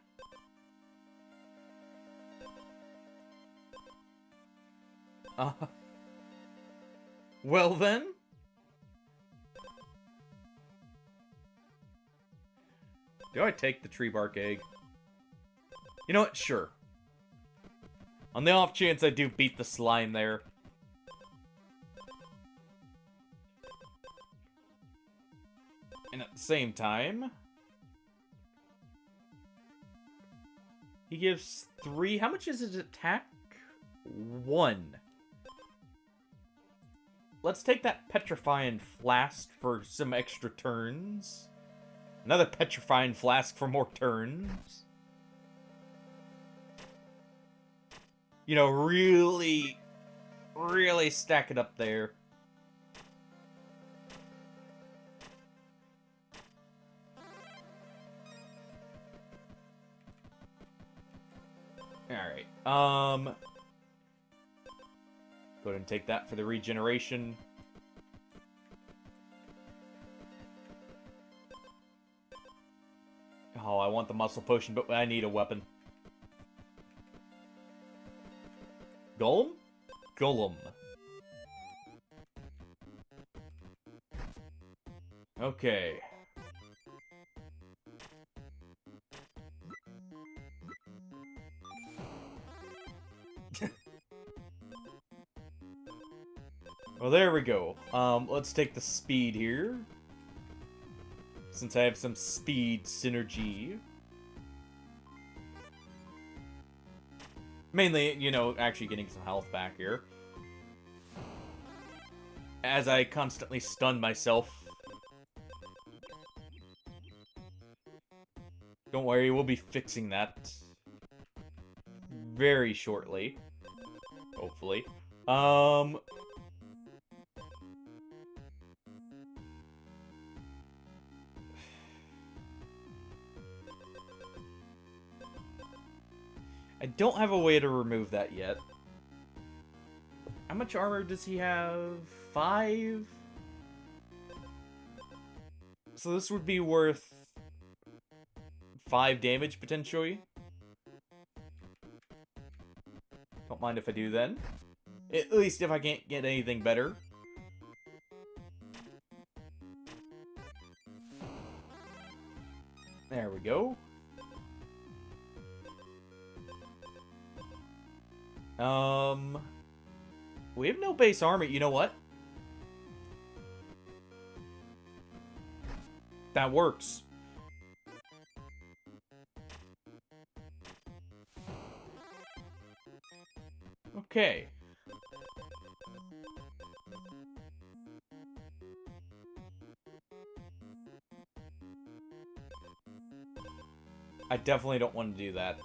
Well then. Do I take the tree bark egg? You know what? Sure. On the off chance I do beat the slime there. And at the same time... He gives 3... How much is his attack? 1. Let's take that Petrifying Flask for some extra turns. Another Petrifying Flask for more turns. You know, really stack it up there. Alright, go ahead and take that for the regeneration. Oh, I want the muscle potion, but I need a weapon. Golem? Golem. Okay. Well, there we go. Let's take the speed here. Since I have some speed synergy. Mainly, you know, actually getting some health back here. As I constantly stun myself. Don't worry, we'll be fixing that very shortly. Hopefully. I don't have a way to remove that yet. How much armor does he have? 5? So this would be worth 5 damage, potentially. Don't mind if I do then. At least if I can't get anything better. There we go. We have no base armor. You know what? That works. Okay. I definitely don't want to do that.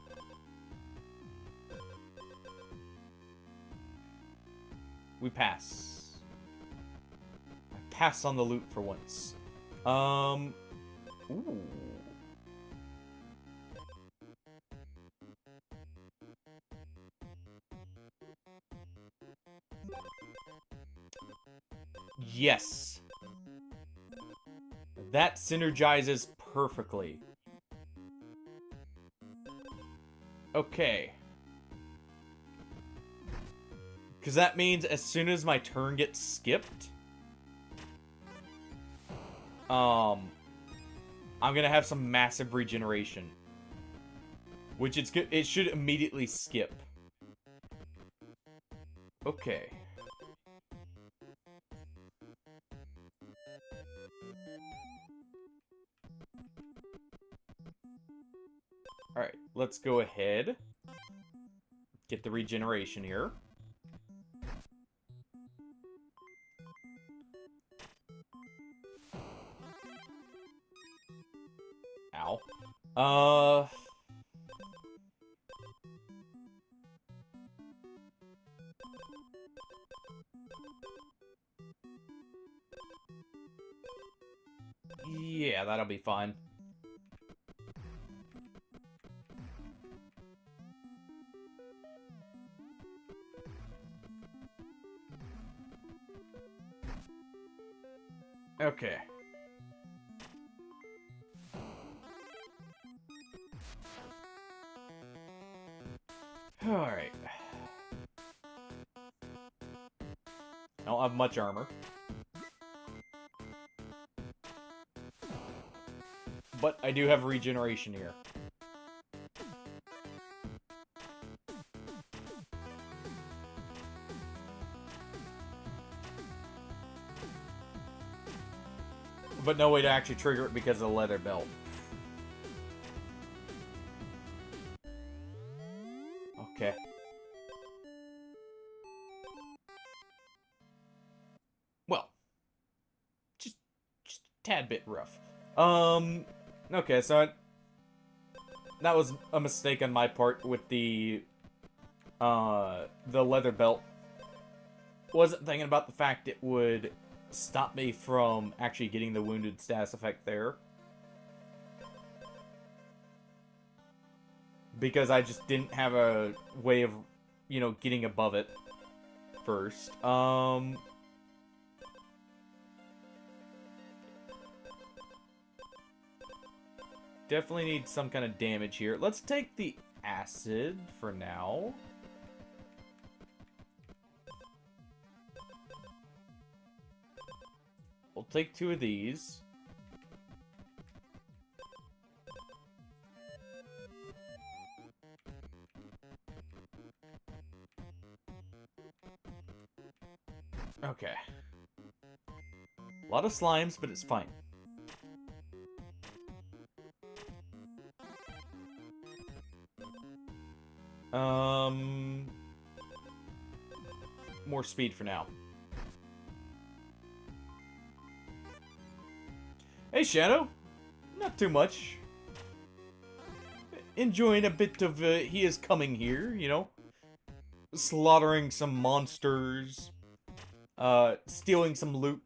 We pass. I pass on the loot for once. Ooh. Yes. That synergizes perfectly. Okay. Because that means as soon as my turn gets skipped, I'm gonna have some massive regeneration. Which it's good. It should immediately skip. Okay. Alright, let's go ahead. Get the regeneration here. Ow. Yeah, that'll be fine. Okay. Alright. I don't have much armor. But I do have regeneration here. But no way to actually trigger it because of the leather belt. Okay. Well. Just a tad bit rough. Okay, so that was a mistake on my part with the leather belt. Wasn't thinking about the fact it would stop me from actually getting the wounded status effect there. Because I just didn't have a way of, you know, getting above it first. Definitely need some kind of damage here. Let's take the acid for now. We'll take 2 of these. Okay. A lot of slimes, but it's fine. More speed for now. Hey, Shadow. Not too much. Enjoying a bit of, he is coming here, you know? Slaughtering some monsters. Stealing some loot.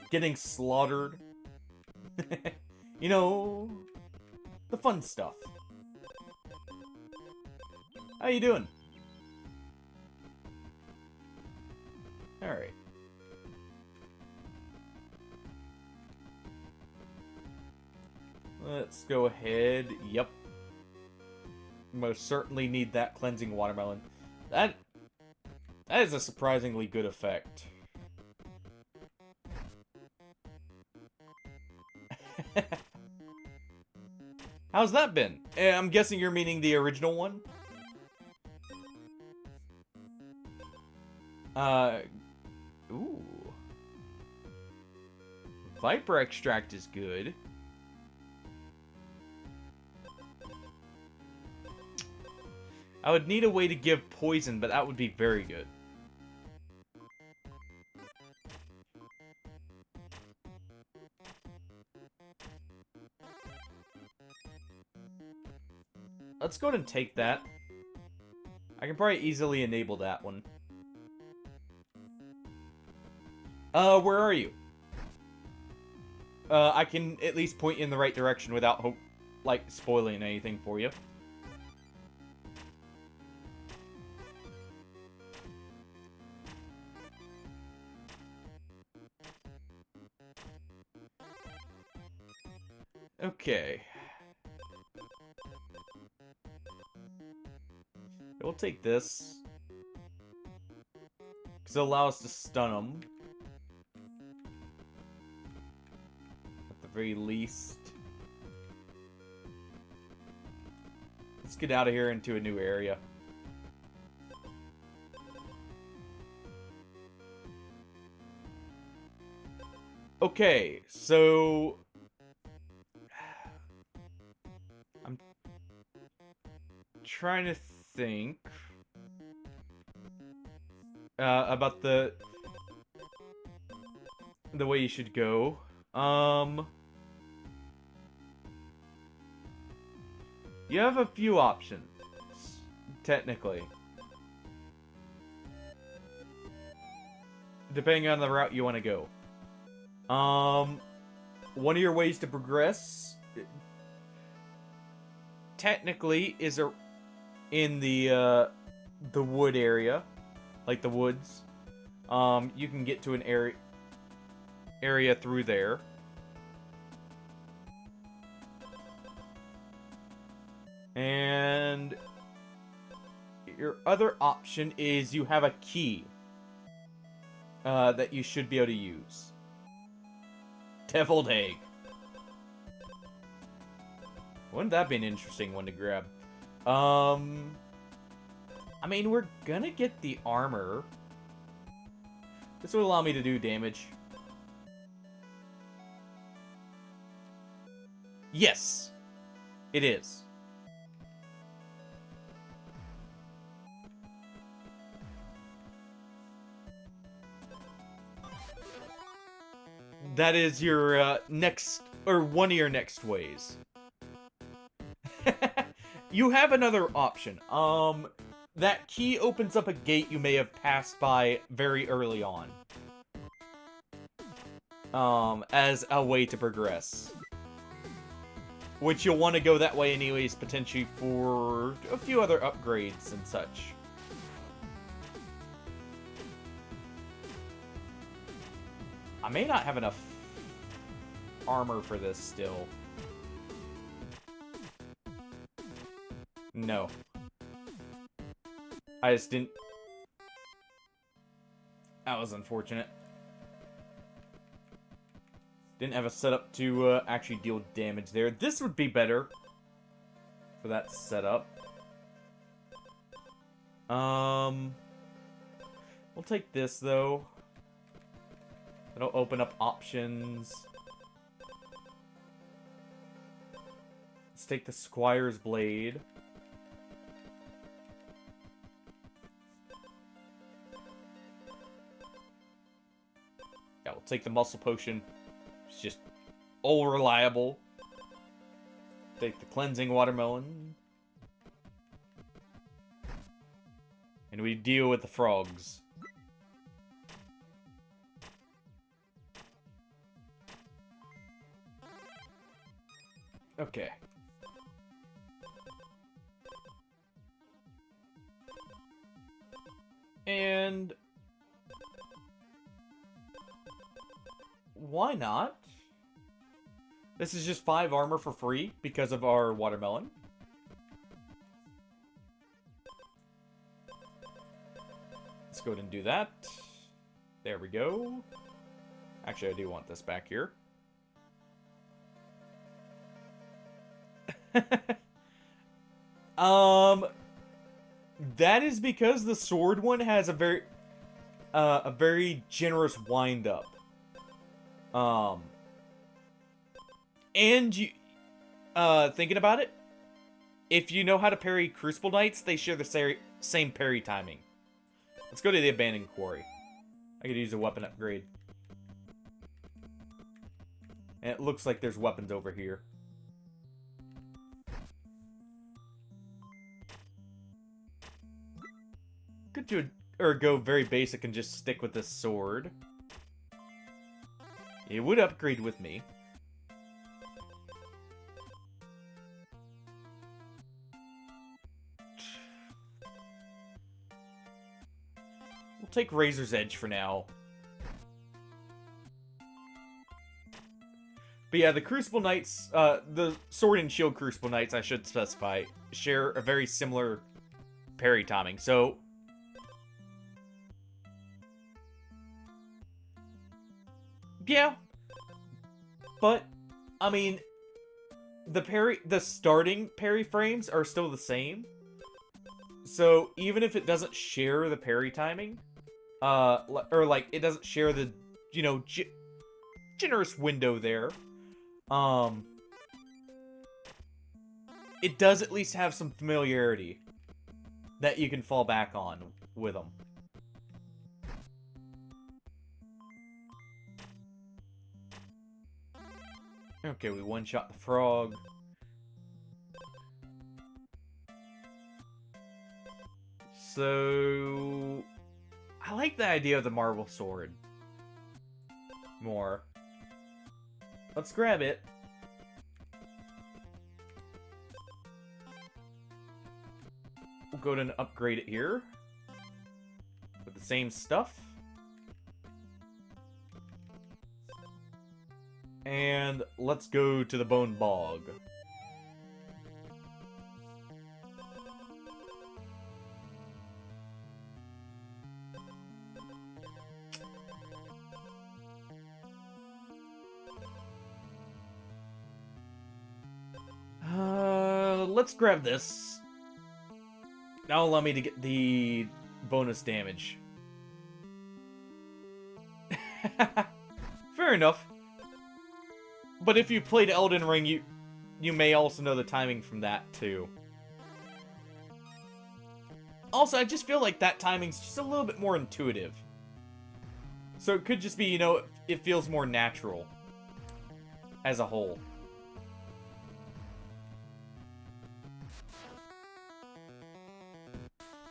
Getting slaughtered. You know, the fun stuff. How you doing? Alright. Let's go ahead. Yep. Most certainly need that cleansing watermelon. That is a surprisingly good effect. How's that been? I'm guessing you're meaning the original one? Ooh. Viper extract is good. I would need a way to give poison, but that would be very good. let's go ahead and take that. I can probably easily enable that one. Where are you? I can at least point you in the right direction without, like, spoiling anything for you. Okay. We'll take this. Because it'll allow us to stun them. At the very least. Let's get out of here into a new area. Okay, so... I'm trying to think about the way you should go. You have a few options, technically, depending on the route you want to go. One of your ways to progress, technically, is in the wood area, like the woods. You can get to an area through there. And your other option is you have a key that you should be able to use. Deviled egg. Wouldn't that be an interesting one to grab? I mean, we're gonna get the armor. This would allow me to do damage. Yes, it is. That is your next, or one of your next ways. You have another option. That key opens up a gate you may have passed by very early on. As a way to progress. Which you'll want to go that way anyways, potentially for a few other upgrades and such. I may not have enough armor for this still. No. I just didn't... That was unfortunate. Didn't have a setup to actually deal damage there. This would be better for that setup. We'll take this, though. It'll open up options. Let's take the Squire's Blade. Yeah, we'll take the Muscle Potion. It's just all reliable. Take the Cleansing Watermelon. And we deal with the frogs. Okay. And why not? This is just 5 armor for free because of our watermelon. Let's go ahead and do that. There we go. Actually, I do want this back here. That is because the sword one has a very generous wind up. And you, thinking about it, if you know how to parry Crucible Knights, they share the same parry timing. Let's go to the Abandoned Quarry. I could use a weapon upgrade. And it looks like there's weapons over here. Could do or go very basic and just stick with this sword. It would upgrade with me. We'll take Razor's Edge for now. But yeah, the Crucible Knights, the Sword and Shield Crucible Knights, I should specify, share a very similar parry timing. So, yeah. But, I mean, the starting parry frames are still the same. So, even if it doesn't share the parry timing, or like, it doesn't share the, you know, generous window there, it does at least have some familiarity that you can fall back on with them. Okay, we one-shot the frog. So, I like the idea of the marble sword more. Let's grab it. We'll go to and upgrade it here with the same stuff. And let's go to the Bone Bog. Let's grab this. That'll allow me to get the bonus damage. Fair enough. But if you played Elden Ring, you may also know the timing from that, too. Also, I just feel like that timing's just a little bit more intuitive. So it could just be, you know, it feels more natural as a whole.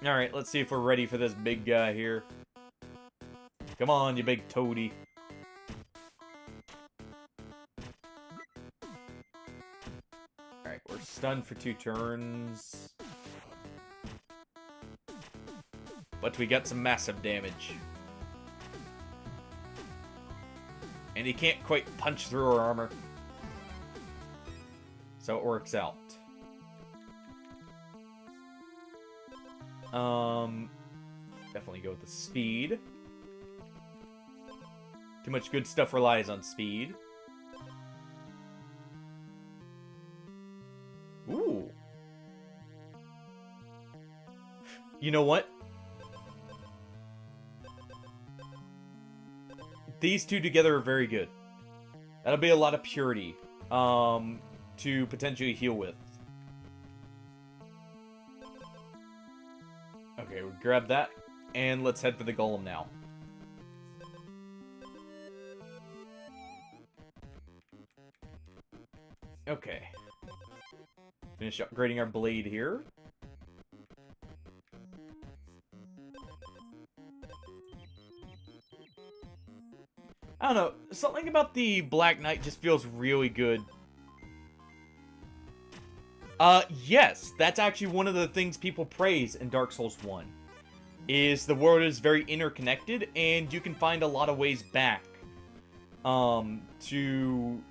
Alright, let's see if we're ready for this big guy here. Come on, you big toady. Alright, we're stunned for 2 turns. But we got some massive damage. And he can't quite punch through our armor. So it works out. Definitely go with the speed. Too much good stuff relies on speed. Ooh. You know what? These two together are very good. That'll be a lot of purity to potentially heal with. Okay, we'll grab that, and let's head for the golem now. Okay. Finish upgrading our blade here. I don't know, something about the Black Knight just feels really good. Yes, that's actually one of the things people praise in Dark Souls 1. Is the world is very interconnected, and you can find a lot of ways back, to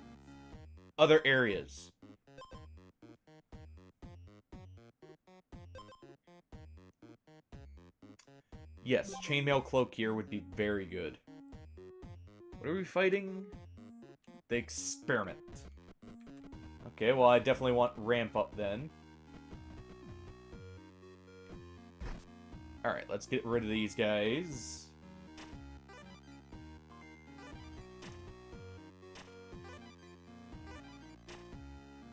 other areas. Yes, chainmail cloak here would be very good. What are we fighting? The experiment. Okay, well, I definitely want ramp up then. Alright, let's get rid of these guys.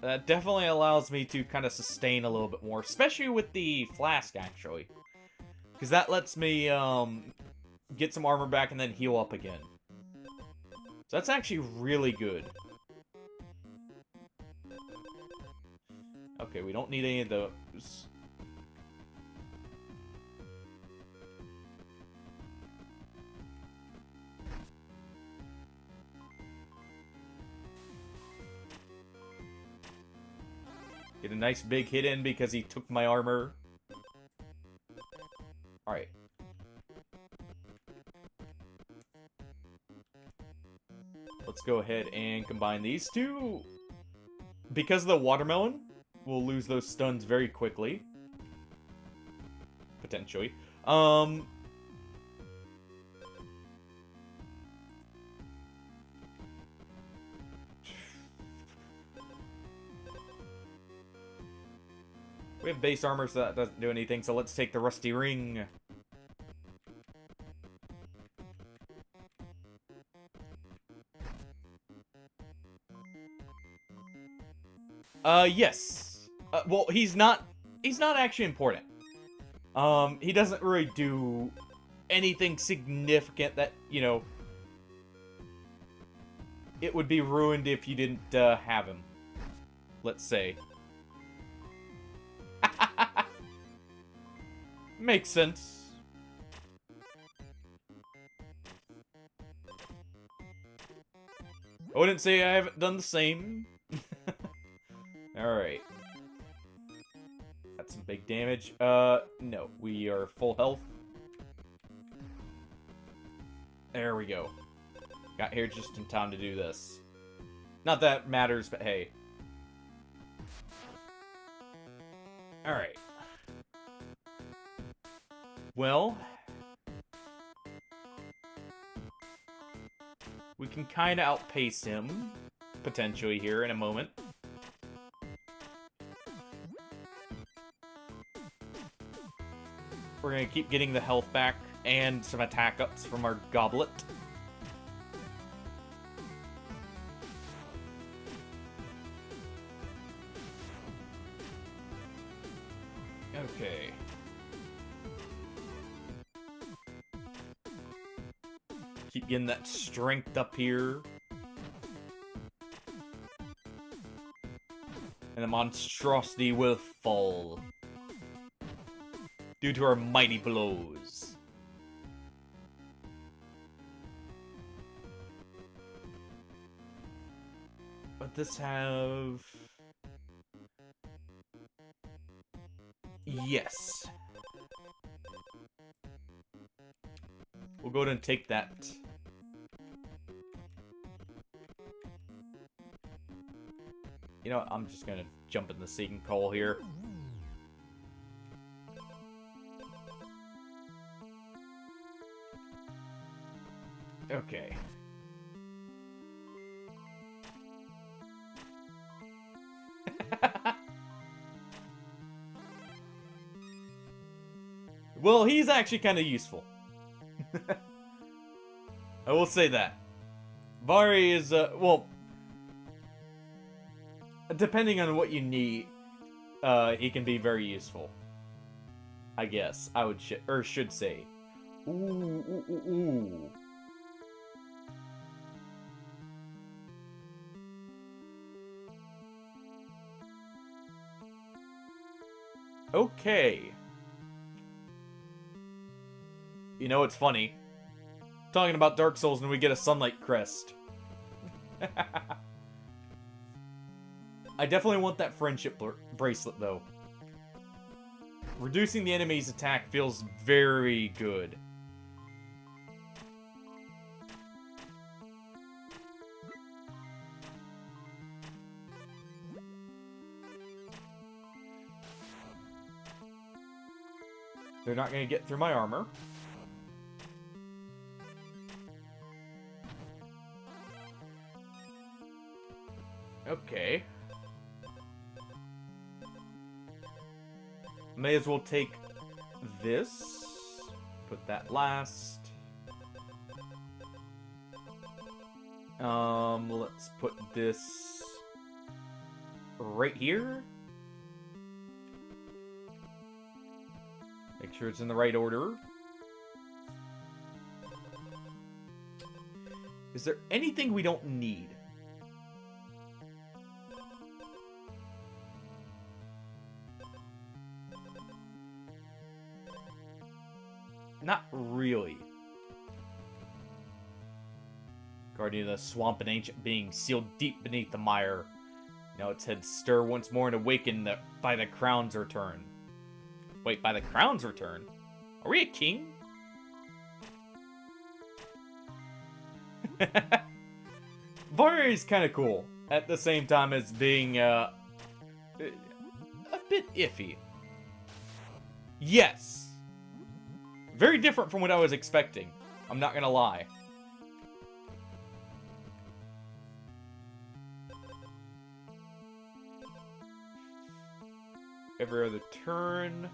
That definitely allows me to kind of sustain a little bit more, especially with the flask, actually. Because that lets me get some armor back and then heal up again. So that's actually really good. Okay, we don't need any of those. Get a nice big hit in because he took my armor. Alright. Let's go ahead and combine these two. Because of the watermelon, we'll lose those stuns very quickly. Potentially. We have base armor, so that doesn't do anything, so let's take the rusty ring. Yes. Well, he's not actually important. He doesn't really do anything significant that, you know, it would be ruined if you didn't, have him. Let's say. Makes sense. I wouldn't say I haven't done the same. Alright. That's some big damage. No. We are full health. There we go. Got here just in time to do this. Not that it matters, but hey. Alright. Well, we can kind of outpace him, potentially, here in a moment. We're going to keep getting the health back and some attack ups from our goblet. Okay. Keep getting that strength up here. And the monstrosity will fall. Due to our mighty blows. But this have... Yes. We'll go ahead and take that. You know what? I'm just gonna jump in the Seeking Call here. Okay. Well, he's actually kind of useful. I will say that. Vari is, well, depending on what you need, he can be very useful. I guess. I would should say. Ooh. Okay. You know, it's funny. Talking about Dark Souls and we get a Sunlight Crest. I definitely want that friendship bracelet, though. Reducing the enemy's attack feels very good. They're not going to get through my armor. Okay. May as well take this. Put that last. Let's put this right here. Make sure it's in the right order. Is there anything we don't need? Not really. Guardian of the swamp and ancient beings sealed deep beneath the mire. Now its head stir once more and awaken by the crown's return. Wait, by the crown's return? Are we a king? Varya is kind of cool, at the same time as being, a bit iffy. Yes! Very different from what I was expecting. I'm not gonna lie. Every other turn.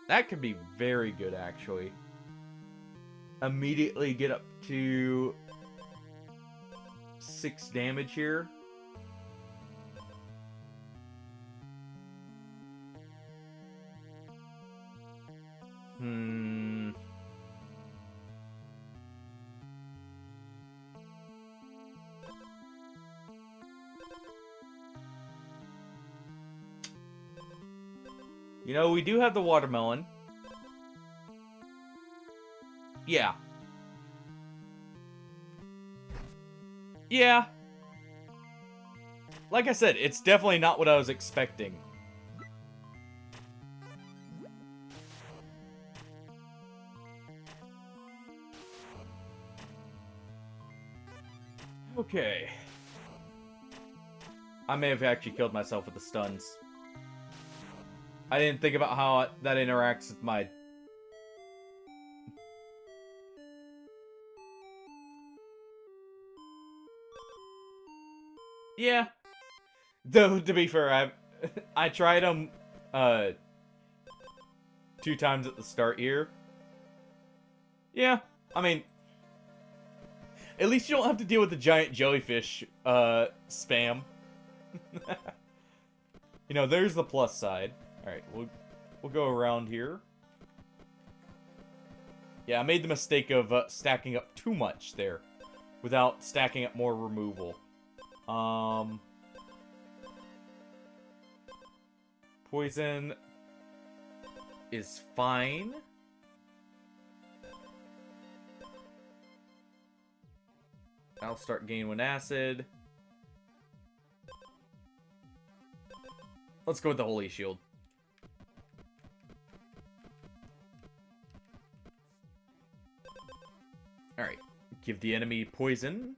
That could be very good, actually. Immediately get up to 6 damage here. You know, we do have the watermelon. Yeah. Yeah. Like I said, it's definitely not what I was expecting. Okay. I may have actually killed myself with the stuns. I didn't think about how that interacts with my... Yeah. Though, to be fair, I tried them 2 times at the start here. Yeah, I mean... At least you don't have to deal with the giant jellyfish spam. You know, there's the plus side. Alright, we'll go around here. Yeah, I made the mistake of stacking up too much there without stacking up more removal. Poison is fine. I'll start gaining 1 acid. Let's go with the Holy Shield. Alright. Give the enemy poison.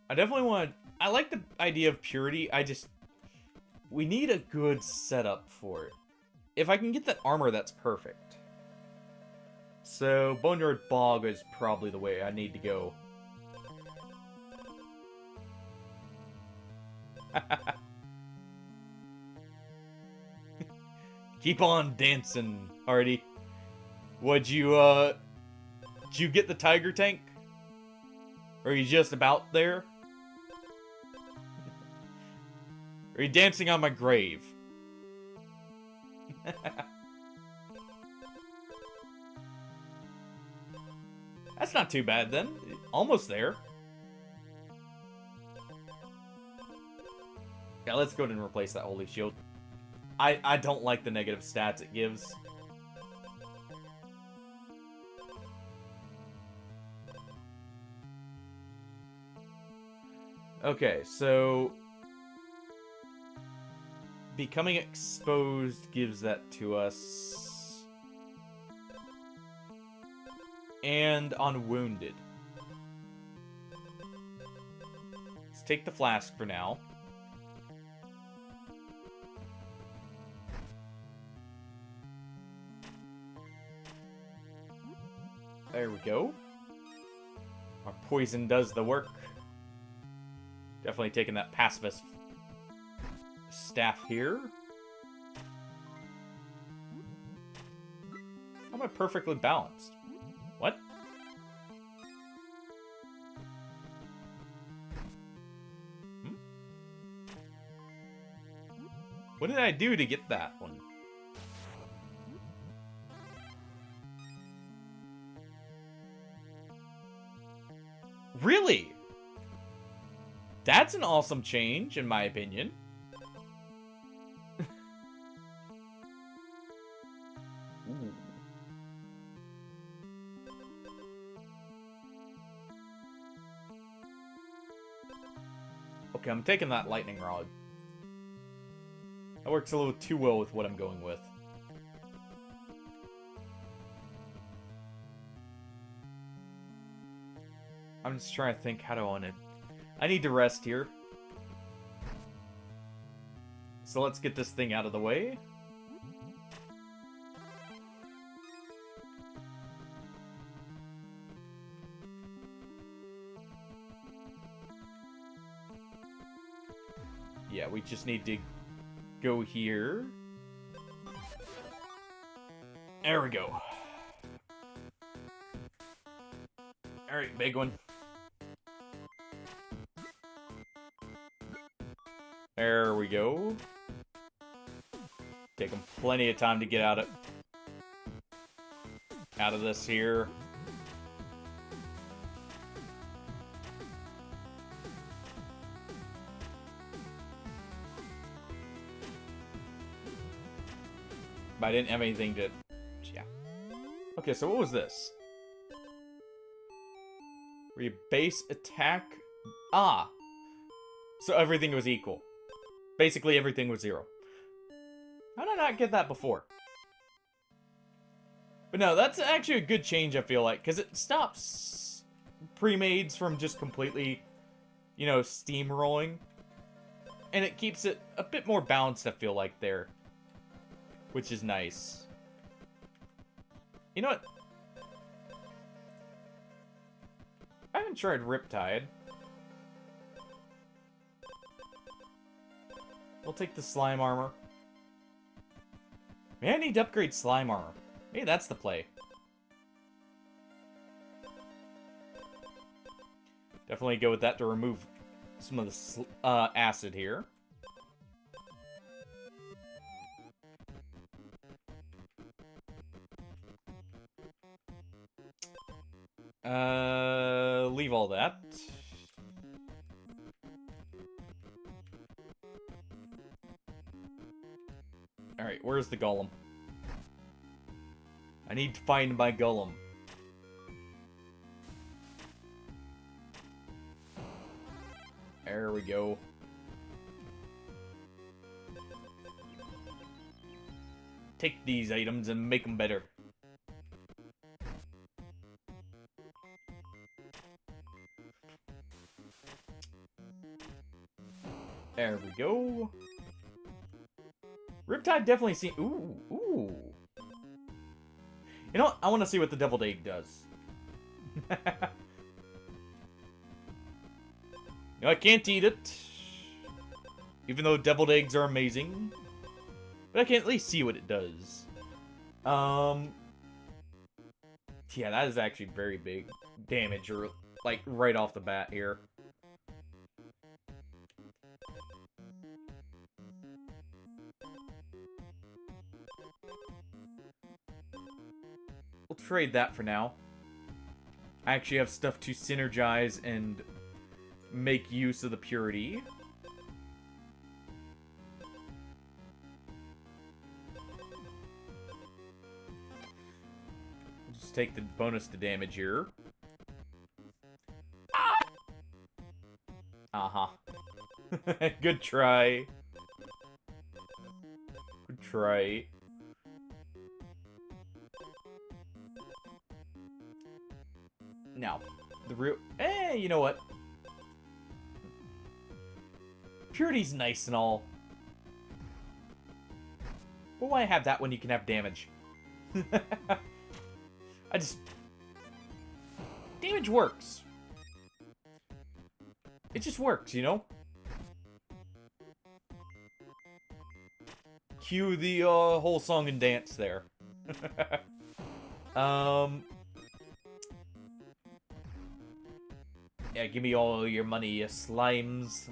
I definitely want... I like the idea of purity. We need a good setup for it. If I can get that armor, that's perfect. So, Boneyard Bog is probably the way I need to go. Keep on dancing, Hardy. Did you get the tiger tank? Or are you just about there? Are you dancing on my grave? That's not too bad then. Almost there. Yeah, let's go ahead and replace that Holy Shield. I don't like the negative stats it gives. Okay, so... Becoming exposed gives that to us. And on wounded. Let's take the flask for now. There we go. Our poison does the work. Definitely taking that pacifist staff here. How am I perfectly balanced? What? What did I do to get that one? Really? That's an awesome change, in my opinion. Okay, I'm taking that lightning rod. That works a little too well with what I'm going with. I'm just trying to think how to own it. I need to rest here. So let's get this thing out of the way. Yeah, we just need to go here. There we go. Alright, big one. There we go. Taking plenty of time to get out of this here. But I didn't have anything to... Yeah. Okay, so what was this? Base attack... Ah! So everything was equal. Basically everything was 0. How did I not get that before? But no, that's actually a good change, I feel like, because it stops pre-mades from just completely, you know, steamrolling. And it keeps it a bit more balanced, I feel like, there. Which is nice. You know what? I haven't tried Riptide. We'll take the slime armor. Maybe I need to upgrade slime armor. Maybe that's the play. Definitely go with that to remove some of the acid here. Leave all that. Alright, where's the golem? I need to find my golem. There we go. Take these items and make them better. There we go. Riptide definitely seems... Ooh, ooh. You know what? I want to see what the Deviled Egg does. You know, I can't eat it. Even though deviled eggs are amazing. But I can at least see what it does. Yeah, that is actually very big damage, or like right off the bat here. We'll trade that for now. I actually have stuff to synergize and make use of the purity. Just take the bonus to damage here. Uh-huh. Good try. Good try. Now, the real... you know what? Purity's nice and all. But why have that when you can have damage? I just... Damage works. It just works, you know? Cue the whole song and dance there. Yeah, give me all your money, you slimes.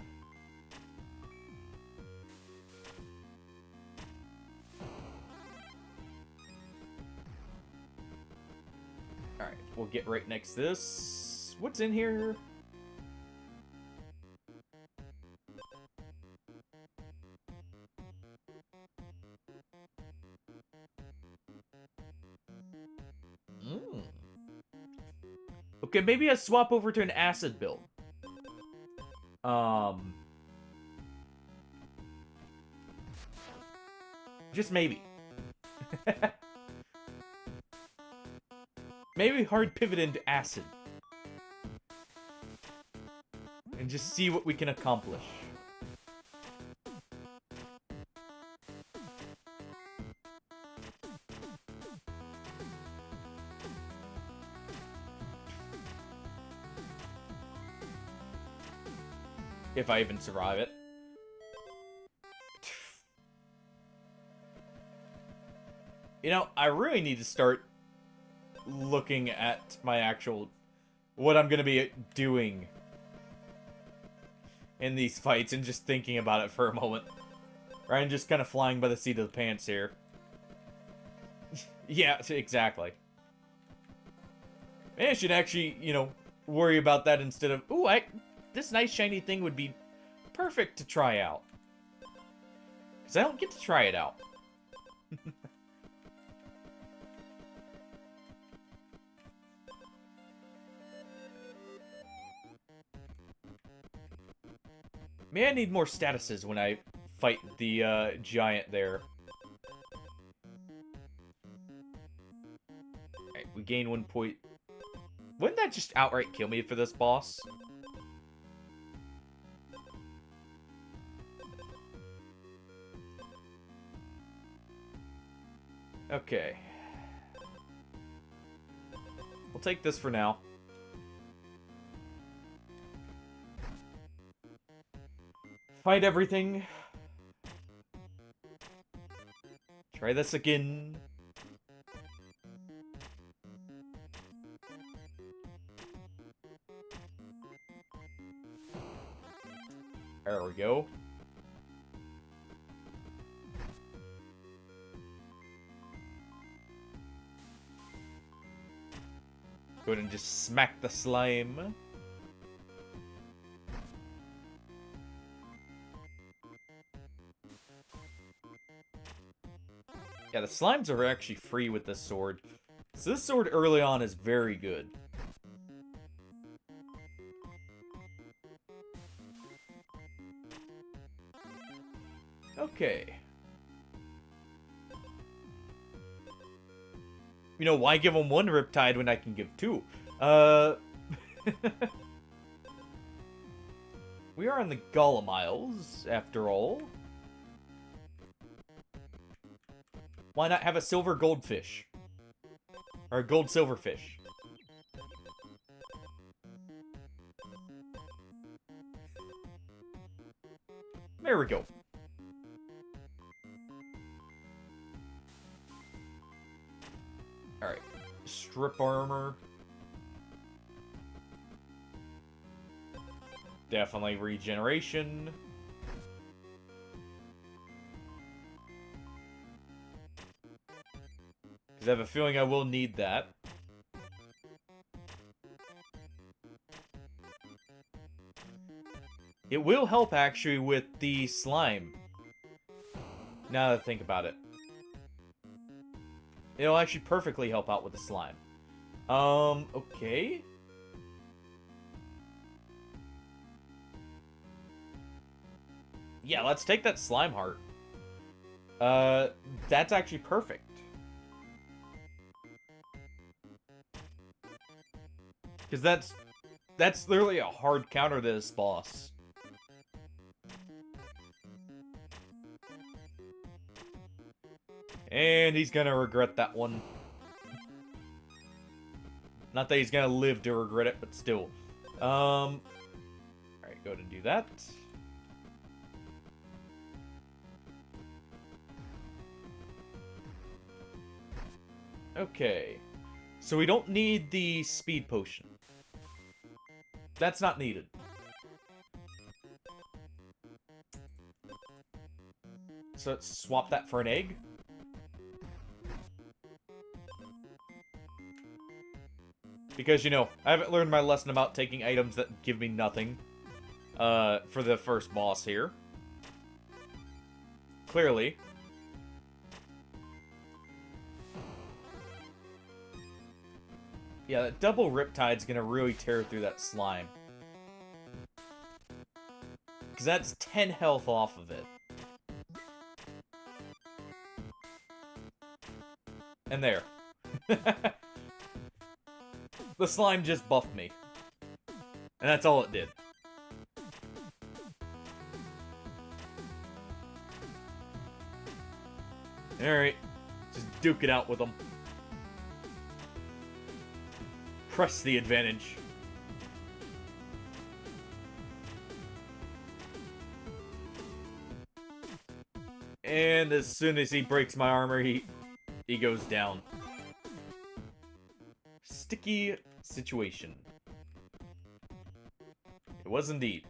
Alright, we'll get right next to this. What's in here? Okay, maybe I swap over to an acid build. Just maybe. Maybe hard pivot into acid. And just see what we can accomplish. If I even survive it. You know, I really need to start looking at my actual... what I'm going to be doing in these fights and just thinking about it for a moment. Right, and just kind of flying by the seat of the pants here. Yeah, exactly. Maybe I should actually, you know, worry about that instead of... ooh, this nice shiny thing would be perfect to try out. Because I don't get to try it out. May I need more statuses when I fight the giant there. Alright, we gain 1 point. Wouldn't that just outright kill me for this boss? Okay. We'll take this for now. Fight everything. Try this again. There we go. Go ahead and just smack the slime. Yeah, the slimes are actually free with this sword. So this sword early on is very good. Okay. You know, why give him 1 Riptide when I can give 2? We are in the Golem Isles, after all. Why not have a silver goldfish? Or a gold silverfish? There we go. Alright. Strip armor. Definitely regeneration. Because I have a feeling I will need that. It will help, actually, with the slime. Now that I think about it. It'll actually perfectly help out with the slime. Okay. Yeah, let's take that slime heart. That's actually perfect. Because that's literally a hard counter to this boss. And he's gonna regret that one. Not that he's gonna live to regret it, but still. Alright, go ahead and do that. Okay. So we don't need the speed potion. That's not needed. So let's swap that for an egg. Because, you know, I haven't learned my lesson about taking items that give me nothing. For the first boss here. Clearly. Yeah, that double Riptide's gonna really tear through that slime. Because that's 10 health off of it. And there. The slime just buffed me. And that's all it did. Alright. Just duke it out with them. Press the advantage. And as soon as he breaks my armor, he goes down. Sticky situation. It was indeed.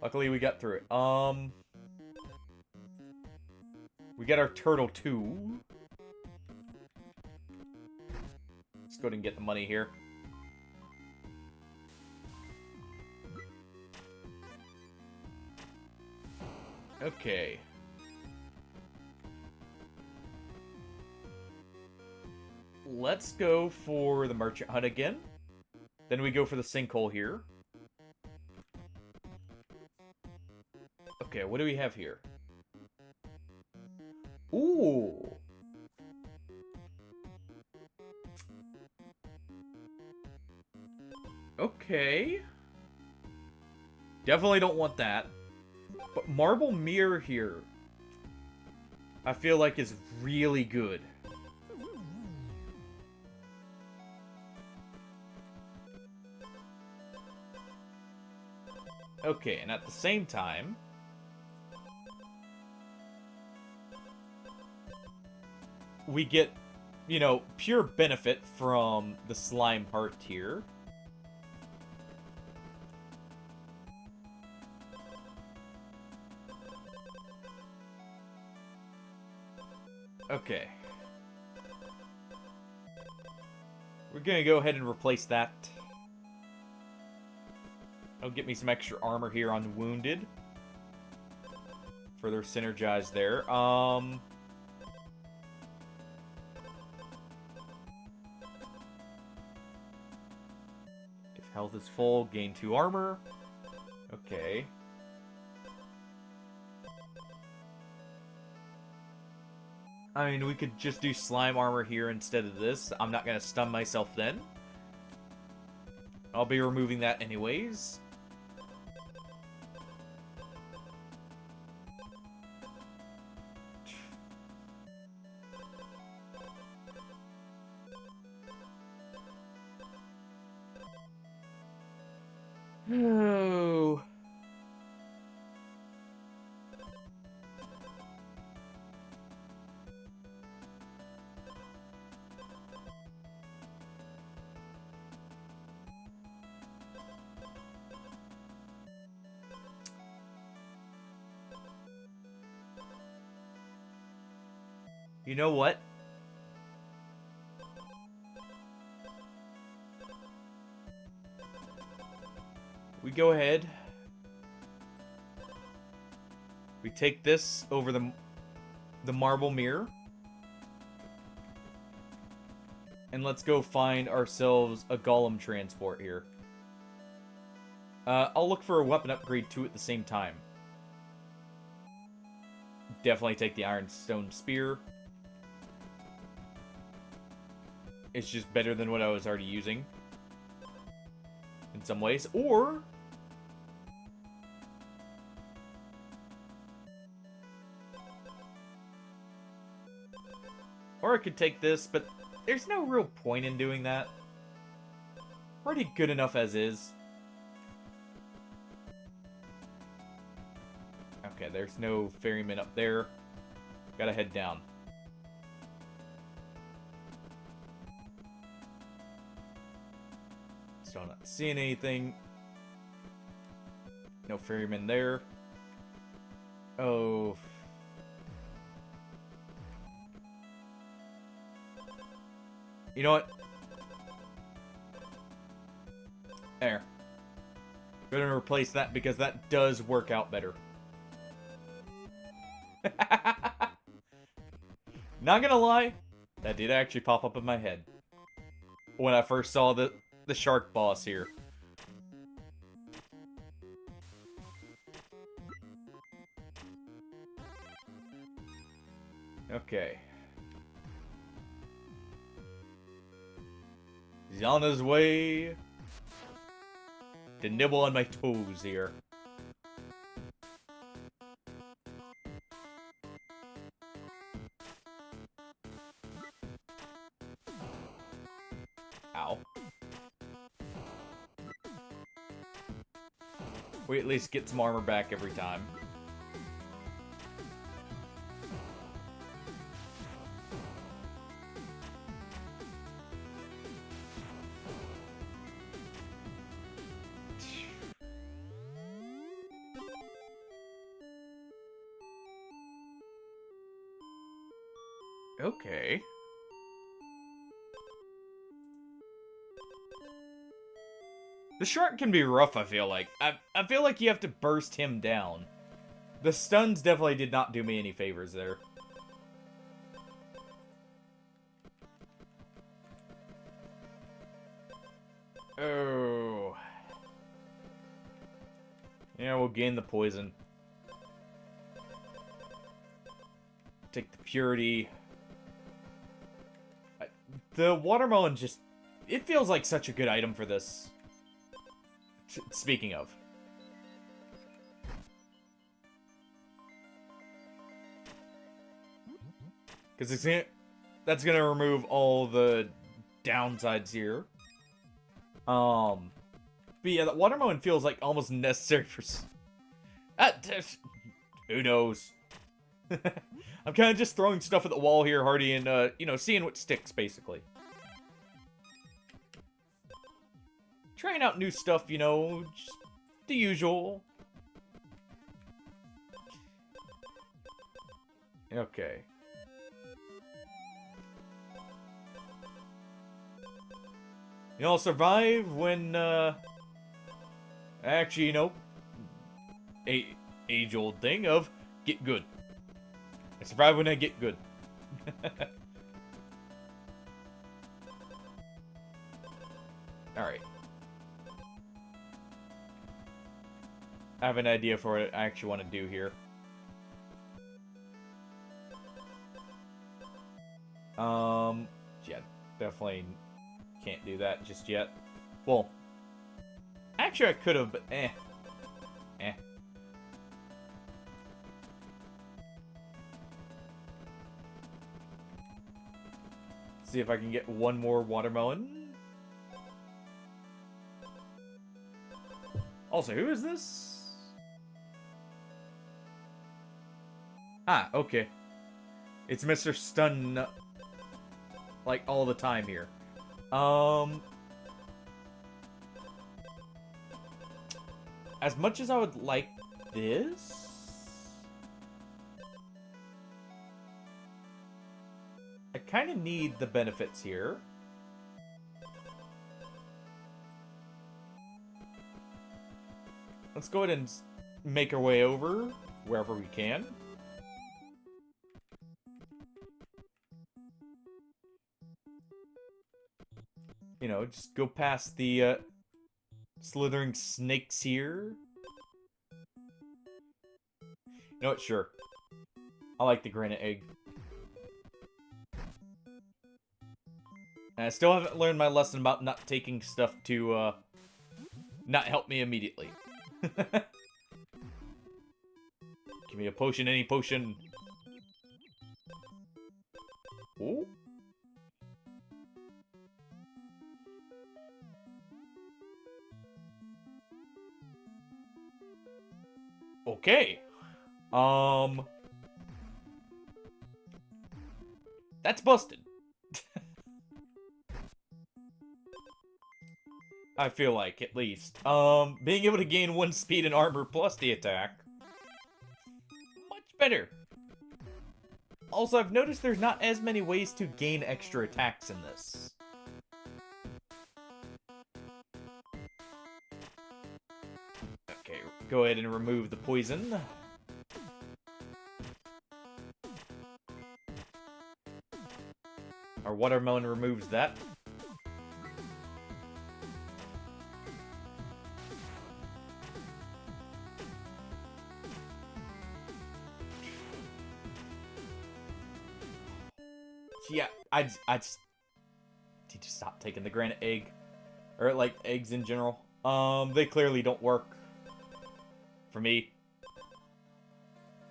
Luckily, we got through it. We got our turtle too. Let's go ahead and get the money here. Okay. Let's go for the merchant hut again. Then we go for the sinkhole here. Okay, what do we have here? Ooh. Okay. Definitely don't want that. But marble mirror here, I feel like is really good. Okay, and at the same time, we get, you know, pure benefit from the slime heart here. Okay. We're gonna go ahead and replace that. I'll get me some extra armor here on Wounded. Further synergize there. If health is full, gain 2 armor. Okay. I mean, we could just do slime armor here instead of this. I'm not gonna stun myself then. I'll be removing that anyways. No. You know what? We go ahead. We take this over the marble mirror. And let's go find ourselves a golem transport here. I'll look for a weapon upgrade too at the same time. Definitely take the ironstone spear. It's just better than what I was already using. In some ways. Or I could take this, but there's no real point in doing that. Already good enough as is. Okay, there's no ferryman up there. Gotta head down. Still not seeing anything. No ferryman there. Oh. You know what? There. Go and replace that because that does work out better. Not gonna lie, that did actually pop up in my head when I first saw the shark boss here. Okay. He's on his way to nibble on my toes here. Ow. We at least get some armor back every time. Okay. The shark can be rough, I feel like. I feel like you have to burst him down. The stuns definitely did not do me any favors there. Oh. Yeah, we'll gain the poison. Take the purity. The watermelon just... It feels like such a good item for this. Speaking of. Because that's gonna remove all the downsides here. But yeah, the watermelon feels like almost necessary for... who knows? I'm kind of just throwing stuff at the wall here, Hardy, and, you know, seeing what sticks, basically. Trying out new stuff, you know, just the usual. Okay. You know, I'll survive when, actually, you know, age-old thing of get good. I survive when I get good. Alright. I have an idea for what I actually want to do here. Yeah, definitely can't do that just yet. Well, actually I could have, but eh. See if I can get one more watermelon. Also, who is this? Ah, okay. It's Mr. Stun, like, all the time here. As much as I would like this... I kind of need the benefits here. Let's go ahead and make our way over wherever we can. You know, just go past the slithering snakes here. You know what? Sure. I like the granite egg. And I still haven't learned my lesson about not taking stuff to, not help me immediately. Give me a potion, any potion. Ooh. Okay. That's busted. I feel like, at least. Being able to gain 1 speed and armor plus the attack. Much better. Also, I've noticed there's not as many ways to gain extra attacks in this. Okay, go ahead and remove the poison. Our watermelon removes that. Yeah, I just need to stop taking the granite egg. Or, like, eggs in general. They clearly don't work. For me.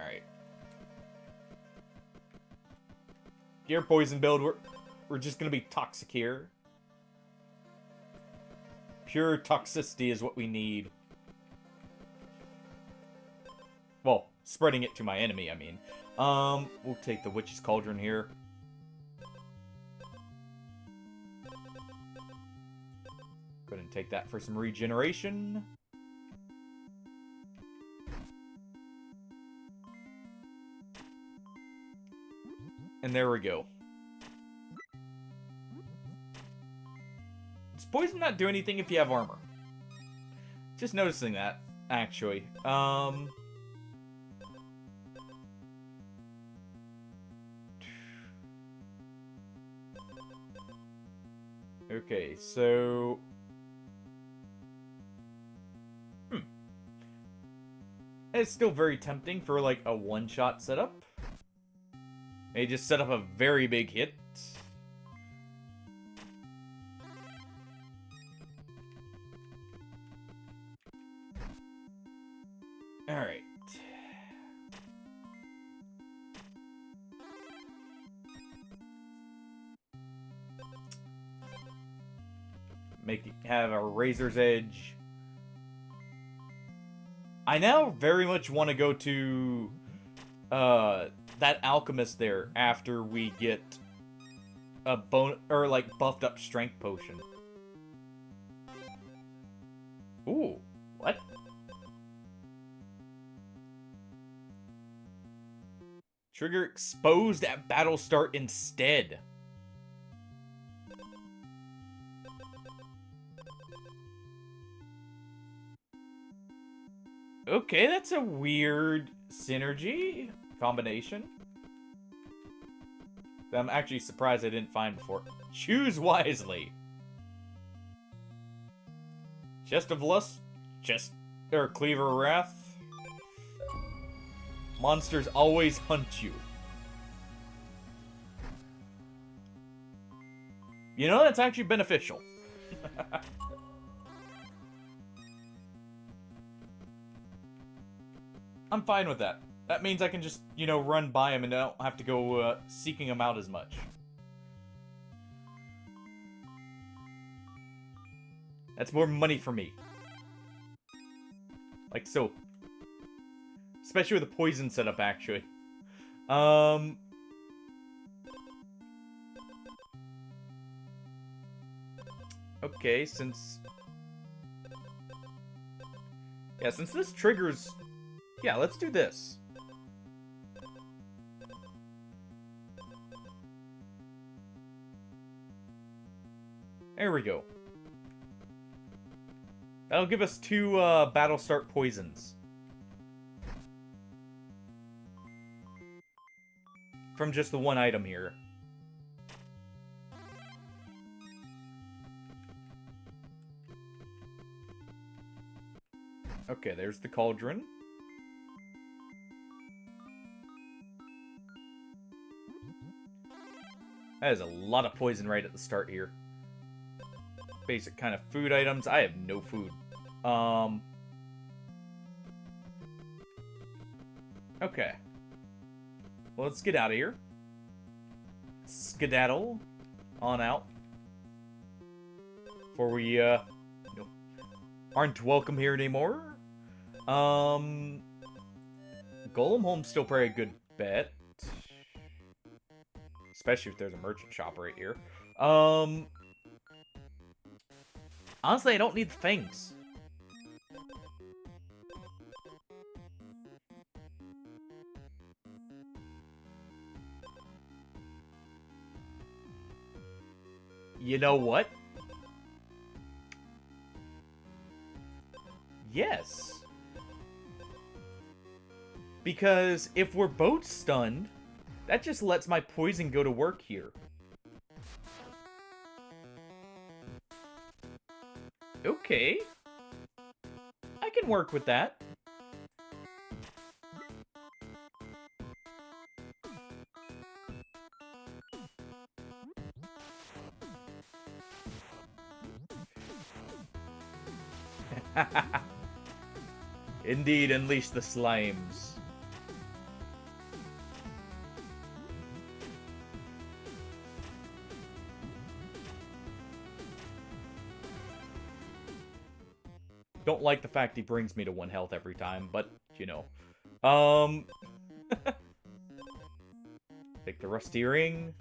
Alright. Gear poison build, we're just gonna be toxic here. Pure toxicity is what we need. Well, spreading it to my enemy, I mean. We'll take the Witch's Cauldron here. Go ahead and take that for some regeneration. And there we go. Does poison not do anything if you have armor? Just noticing that, actually. Okay, so... It's still very tempting for, like, a one-shot setup. Maybe just set up a very big hit. Alright. Have a Razor's Edge. I now very much want to go to that alchemist there after we get a buffed up strength potion. Ooh, what? Trigger exposed at battle start instead. Okay, that's a weird synergy combination that I'm actually surprised I didn't find before. Choose wisely. Chest of Lust, Cleaver of Wrath. Monsters always hunt you. You know, that's actually beneficial. I'm fine with that. That means I can just, you know, run by him and I don't have to go seeking him out as much. That's more money for me. Like so. Especially with the poison setup, actually. Okay, since this triggers... Yeah, let's do this. There we go. That'll give us 2 battle start poisons. From just the one item here. Okay, there's the cauldron. That is a lot of poison right at the start here. Basic kind of food items. I have no food. Okay. Well, let's get out of here. Skedaddle on out. Before we, aren't welcome here anymore. Golem Home's still probably a good bet. Especially if there's a merchant shop right here. Honestly, I don't need the things. You know what? Yes. Because if we're both stunned, that just lets my poison go to work here. Okay. I can work with that. Indeed, unleash the slimes. Don't like the fact he brings me to 1 health every time, but, you know. Take the rusty ring.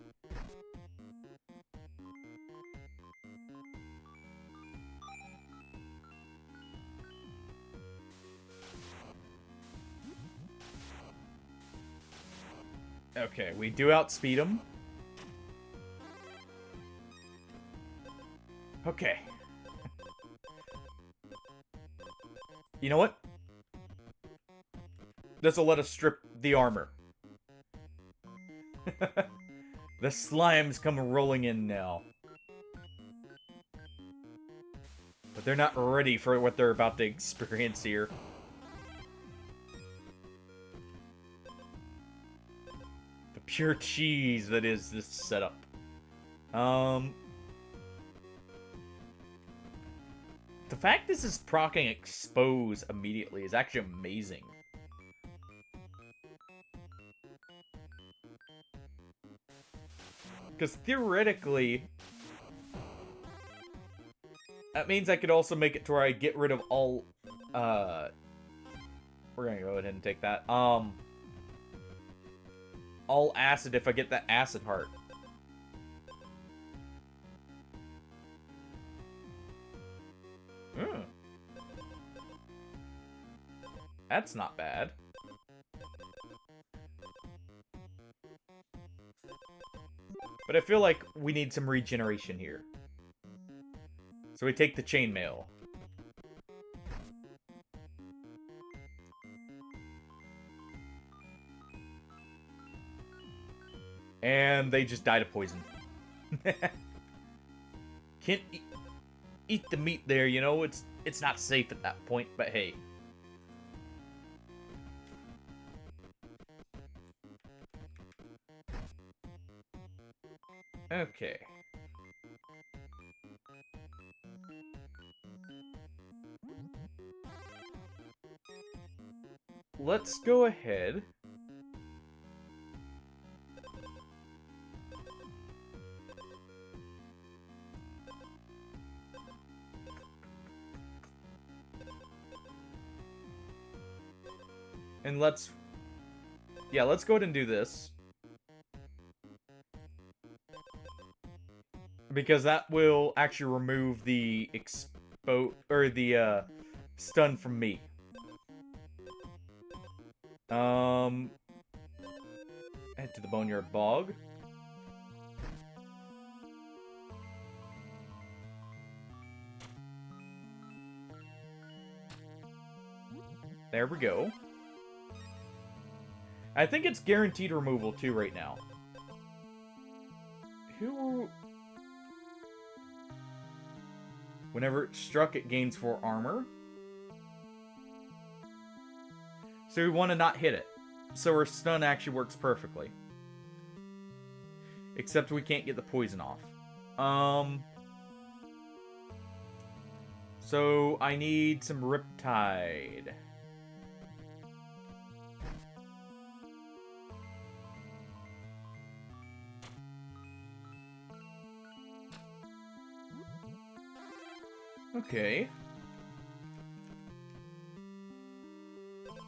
Okay, we do outspeed him. Okay. You know what? This'll let us strip the armor. The slimes come rolling in now. But they're not ready for what they're about to experience here. The pure cheese that is this setup. The fact this is proccing expose immediately is actually amazing. Because theoretically, that means I could also make it to where I get rid of all, we're gonna go ahead and take that, all acid if I get that acid heart. That's not bad. But I feel like we need some regeneration here. So we take the chainmail. And they just died of poison. Can't eat the meat there, you know? It's not safe at that point, but hey. Okay. Let's go ahead. And let's go ahead and do this. Because that will actually remove the stun from me. Head to the Boneyard Bog. There we go. I think it's guaranteed removal too right now. Whenever it's struck, it gains 4 armor. So we want to not hit it. So our stun actually works perfectly. Except we can't get the poison off. So I need some Riptide. Okay.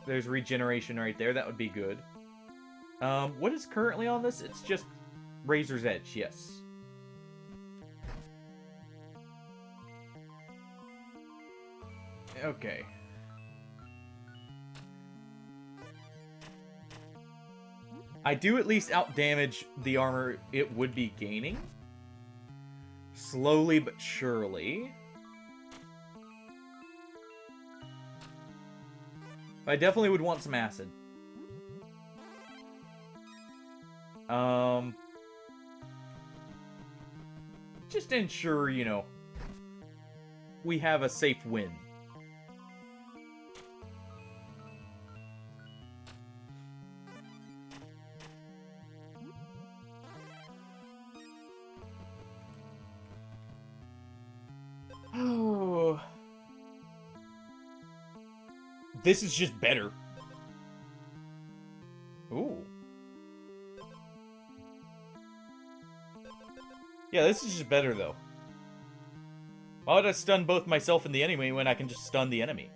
There's regeneration right there. That would be good. What is currently on this? It's just Razor's Edge, yes. Okay. I do at least outdamage the armor it would be gaining. Slowly but surely. I definitely would want some acid. Just to ensure, you know, we have a safe win. Oh. This is just better. Ooh. Yeah, this is just better, though. Why would I stun both myself and the enemy when I can just stun the enemy?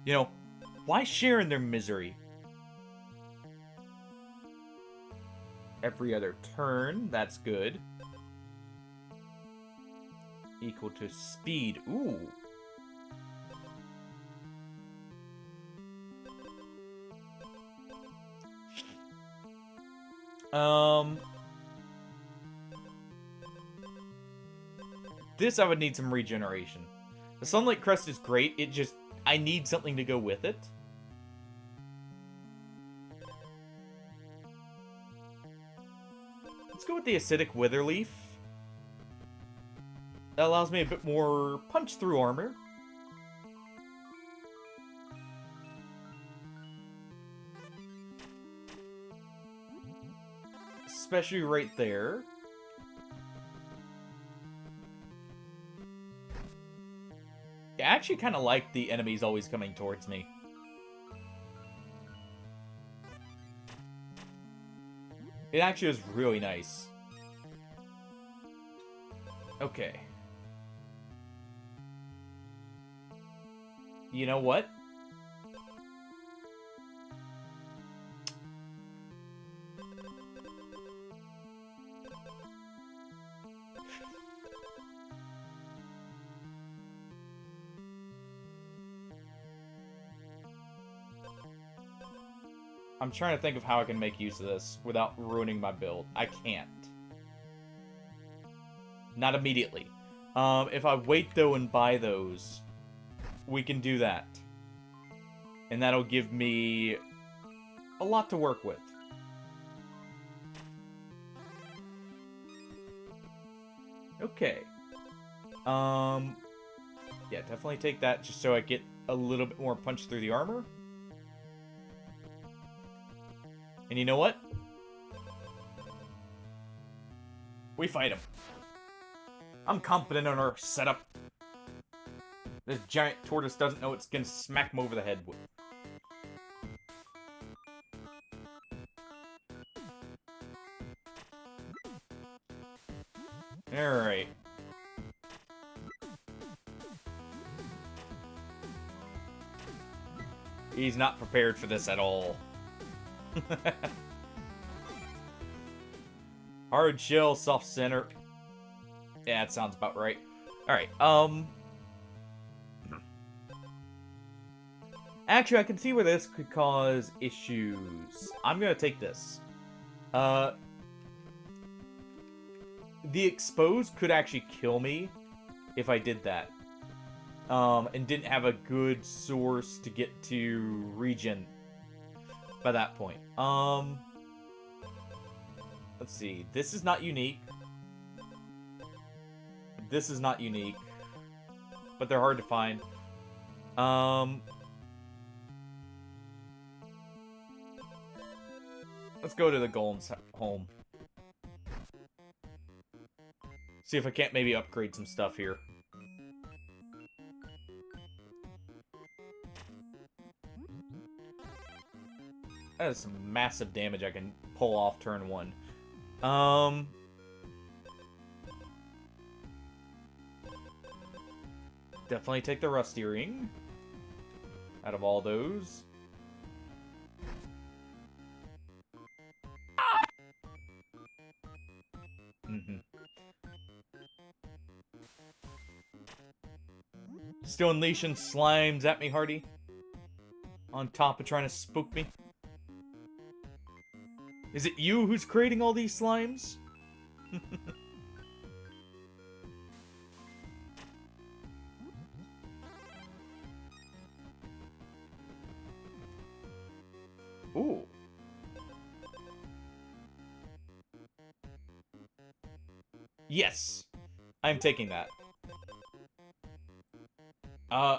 You know, why share in their misery? Every other turn, that's good. Equal to speed. Ooh. This I would need some regeneration. The Sunlight Crest is great, it just... I need something to go with it. Let's go with the Acidic Witherleaf. That allows me a bit more punch-through armor. Especially right there. I actually kind of like the enemies always coming towards me. It actually is really nice. Okay. You know what? I'm trying to think of how I can make use of this without ruining my build. I can't. Not immediately. If I wait, though, and buy those, we can do that. And that'll give me a lot to work with. Okay. Yeah, definitely take that just so I get a little bit more punch through the armor. And you know what? We fight him. I'm confident in our setup. This giant tortoise doesn't know it's gonna smack him over the head with. Alright. He's not prepared for this at all. Hard shell, soft center. Yeah, that sounds about right. Alright, actually, I can see where this could cause issues. I'm gonna take this. The Expose could actually kill me if I did that. And didn't have a good source to get to regen by that point. Let's see. This is not unique. This is not unique. But they're hard to find. Let's go to the Golem's home. See if I can't maybe upgrade some stuff here. That is some massive damage I can pull off turn one. Definitely take the Rusty Ring. Out of all those. Still unleashing slimes at me, Hardy. On top of trying to spook me. Is it you who's creating all these slimes? Ooh. Yes. I'm taking that.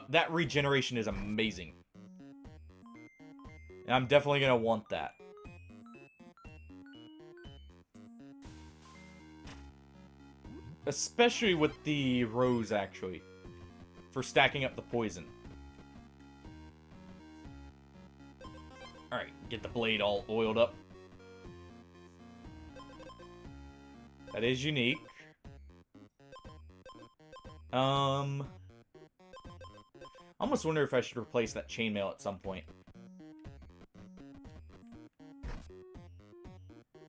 That regeneration is amazing. And I'm definitely gonna want that. Especially with the rose, actually. For stacking up the poison. Alright, get the blade all oiled up. That is unique. I almost wonder if I should replace that chainmail at some point.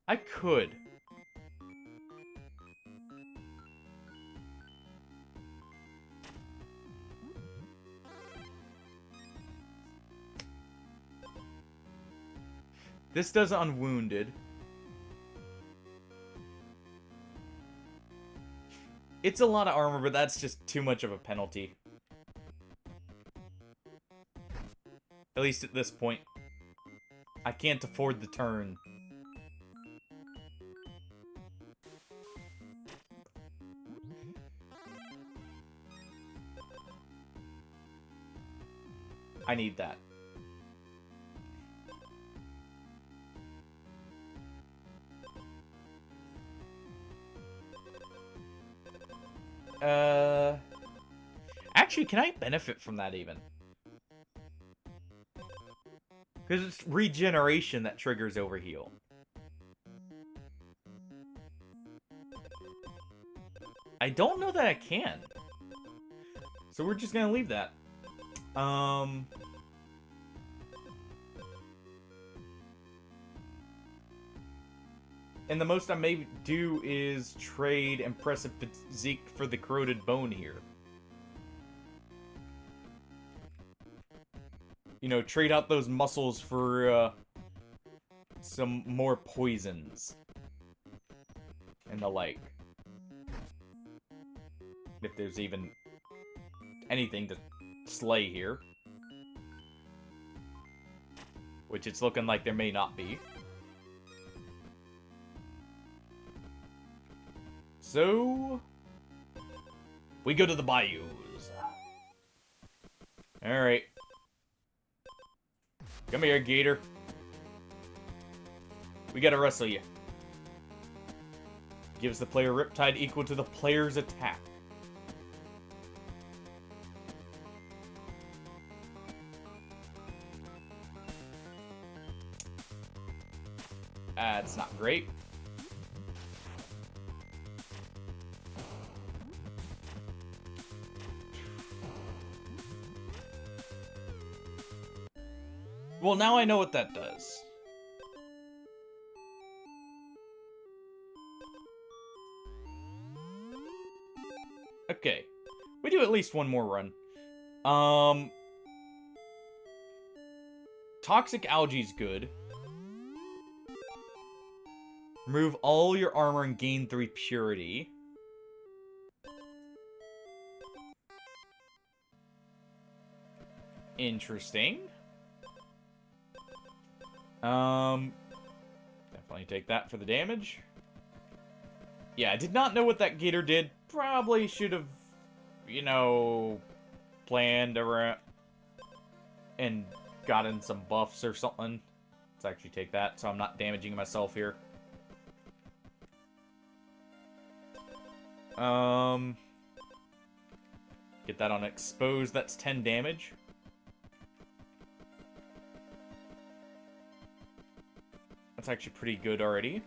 I could. This does unwounded. It's a lot of armor, but that's just too much of a penalty. At least at this point. I can't afford the turn. I need that. Actually, can I benefit from that even? Because it's regeneration that triggers overheal. I don't know that I can. So we're just gonna leave that. And the most I may do is trade impressive physique for the corroded bone here. You know, trade out those muscles for some more poisons. And the like. If there's even anything to slay here. Which it's looking like there may not be. So, we go to the bayous. Alright. Come here, Gator. We gotta wrestle you. Gives the player Riptide equal to the player's attack. That's not great. Well, now I know what that does. Okay. We do at least one more run. Toxic algae's good. Remove all your armor and gain 3 purity. Interesting. Definitely take that for the damage. Yeah, I did not know what that gator did. Probably should have, you know, planned around and gotten some buffs or something. Let's actually take that so I'm not damaging myself here. Get that on exposed. That's 10 damage. That's actually pretty good already.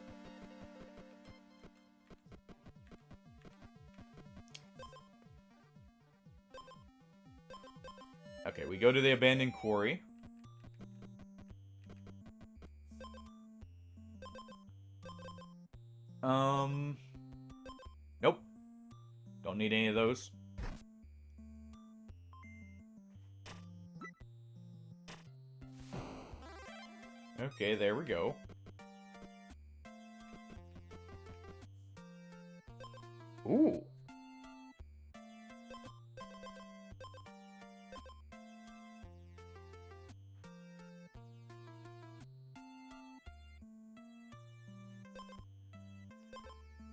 Okay, we go to the abandoned quarry. Nope. Don't need any of those. Okay, there we go. Ooh.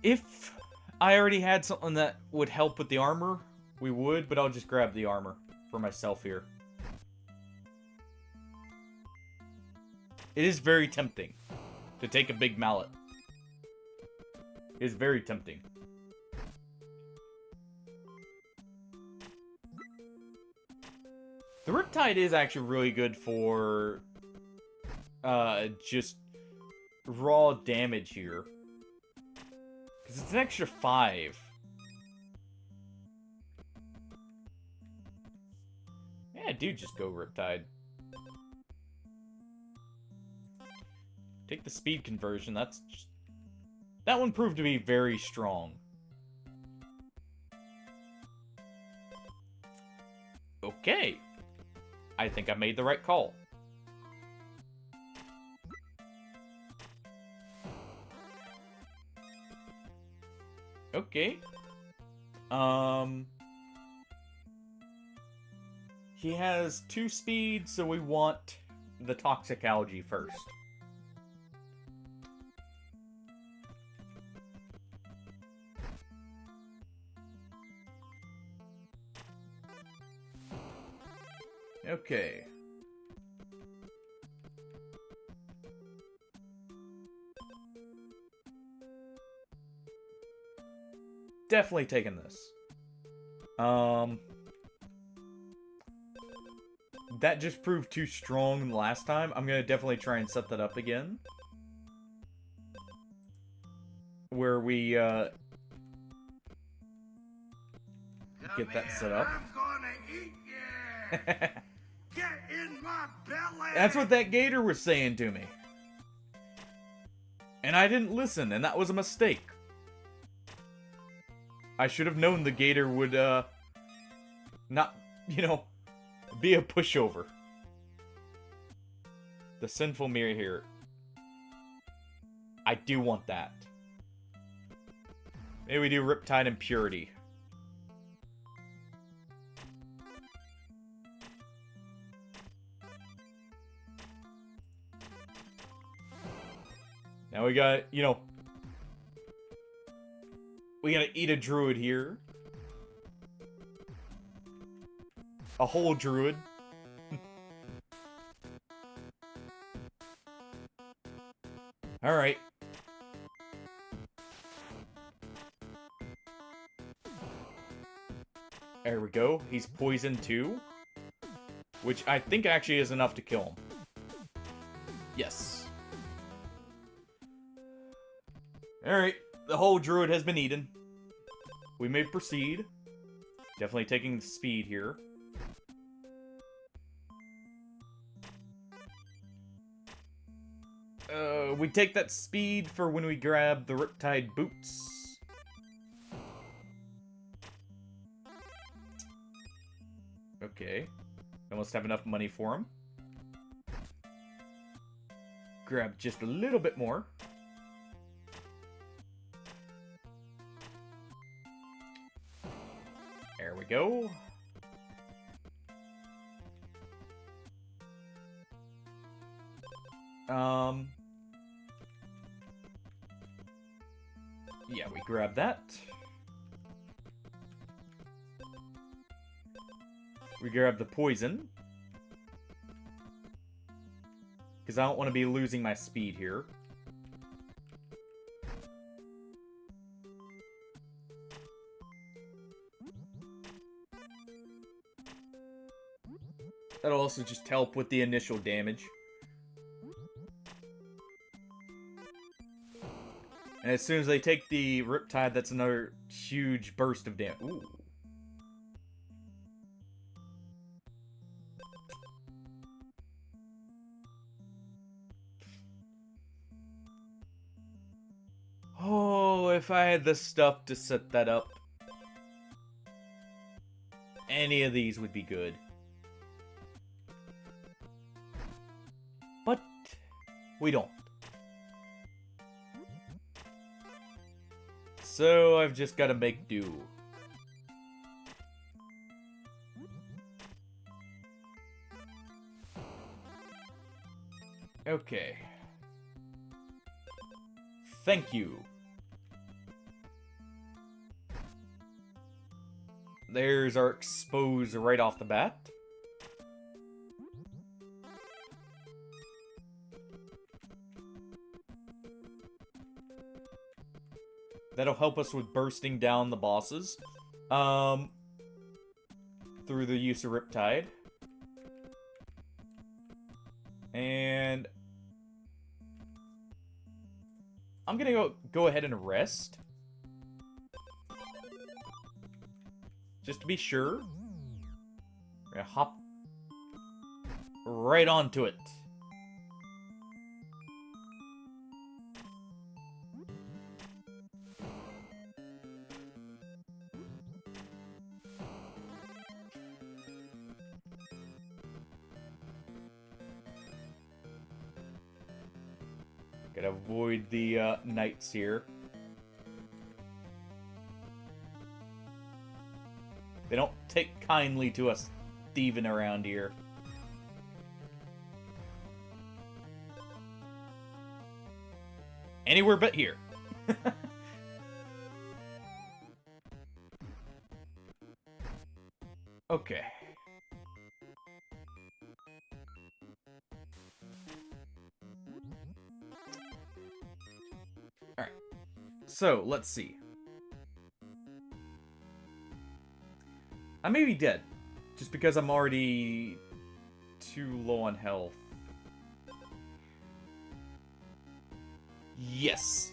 If I already had something that would help with the armor, we would, but I'll just grab the armor for myself here. It is very tempting to take a big mallet. It is very tempting. The Riptide is actually really good for just raw damage here. Because it's an extra 5. Yeah, dude, just go Riptide. Take the speed conversion. That one proved to be very strong. Okay. I think I made the right call. Okay. He has 2 speed, so we want the toxic algae first. Okay. Definitely taking this. That just proved too strong last time. I'm gonna definitely try and set that up again. Where we, get that set up. I'm gonna eat you. Get in my belly. That's what that gator was saying to me. And I didn't listen, and that was a mistake. I should have known the gator would, not, you know, be a pushover. The sinful mirror here. I do want that. Maybe we do Riptide and Purity. Now we got, you know, we gotta eat a druid here. A whole druid. Alright. There we go. He's poisoned too. Which I think actually is enough to kill him. Yes. Alright. The whole druid has been eaten. We may proceed. Definitely taking the speed here. We take that speed for when we grab the Riptide boots. Okay. Almost have enough money for him. Grab just a little bit more. There we go. Yeah, we grab that. We grab the poison. Because I don't want to be losing my speed here. That'll also just help with the initial damage. And as soon as they take the Riptide, that's another huge burst of damage. Ooh. Oh, if I had the stuff to set that up. Any of these would be good. But we don't. So I've just got to make do. Okay. Thank you. There's our expose right off the bat. That'll help us with bursting down the bosses. Through the use of Riptide. And I'm gonna go ahead and rest. Just to be sure. We're gonna hop right onto it. Gotta avoid the knights here. They don't take kindly to us thieving around here. Anywhere but here. Okay. Alright. So, let's see. I may be dead. Just because I'm already too low on health. Yes.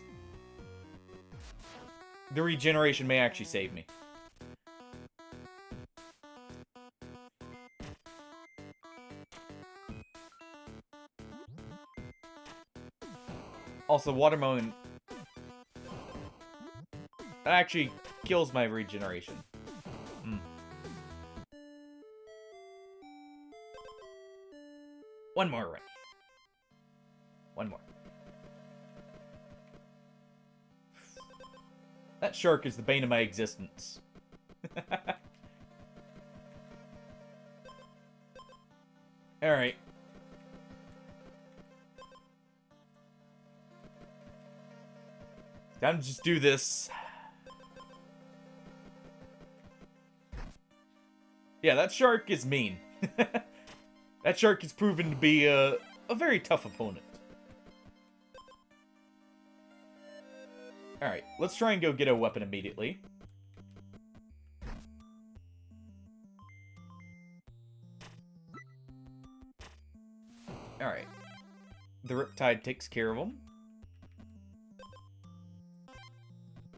The regeneration may actually save me. Also, watermelon actually kills my regeneration. One more run. One more. That shark is the bane of my existence. Alright. Time to just do this. Yeah, that shark is mean. That shark is proven to be a very tough opponent. Alright, let's try and go get a weapon immediately. Alright. The Riptide takes care of him.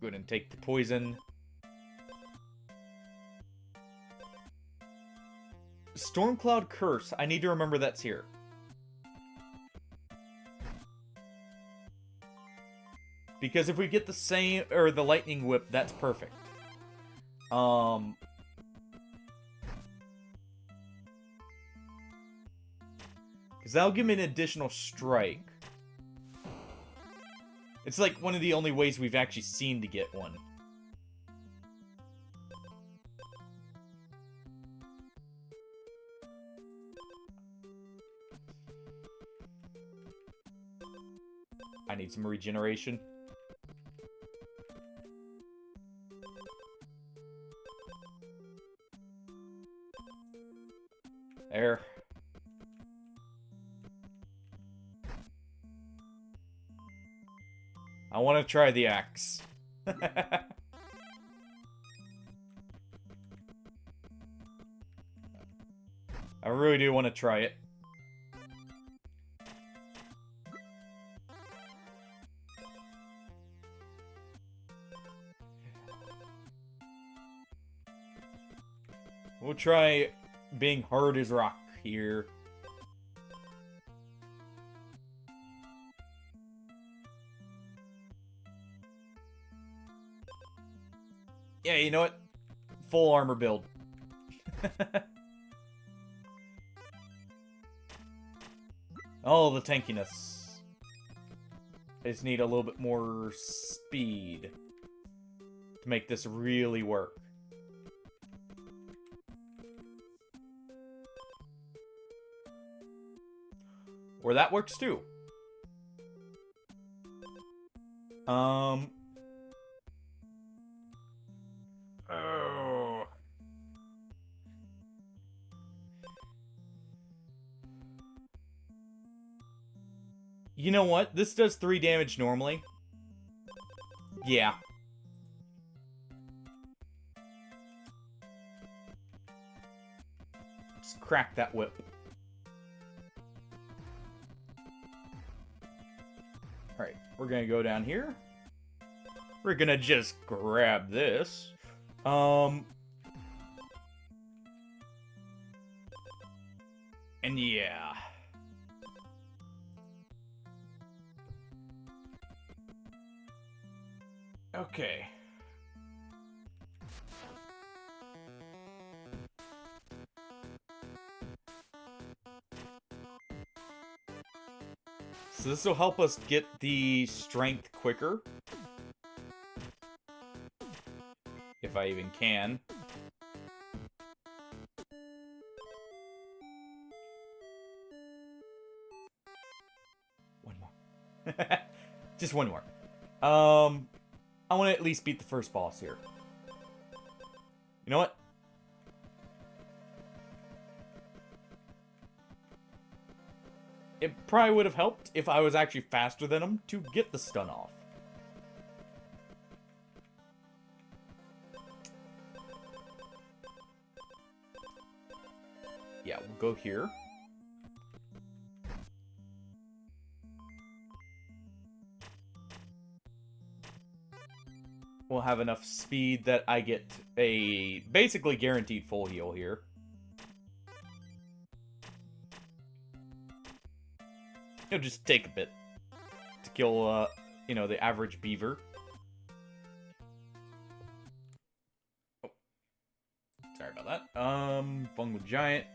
Go ahead and take the poison. Stormcloud Curse. I need to remember that's here. Because if we get the same, or the Lightning Whip, that's perfect. Because that'll give me an additional strike. It's like one of the only ways we've actually seen to get one. I need some regeneration. There. I want to try the axe. I really do want to try it. We'll try being hard as rock here. Yeah, you know what? Full armor build. Oh, the tankiness. I just need a little bit more speed to make this really work. Or that works too. Oh. You know what? This does 3 damage normally. Yeah. Just crack that whip. Alright, we're gonna go down here. We're gonna just grab this. And yeah. Okay. So this will help us get the strength quicker. If I even can. One more. Just one more. I want to at least beat the first boss here. You know what? It probably would have helped if I was actually faster than him to get the stun off. Yeah, we'll go here. We'll have enough speed that I get a basically guaranteed full heal here. It'll just take a bit to kill, you know, the average beaver. Oh. Sorry about that. Fungal Giant.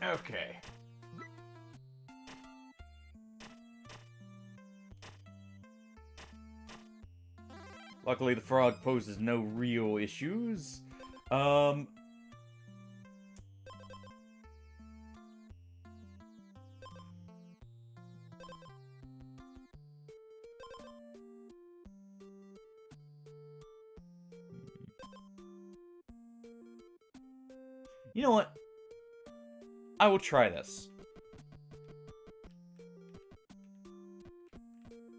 Okay. Luckily, the frog poses no real issues. You know what? I will try this.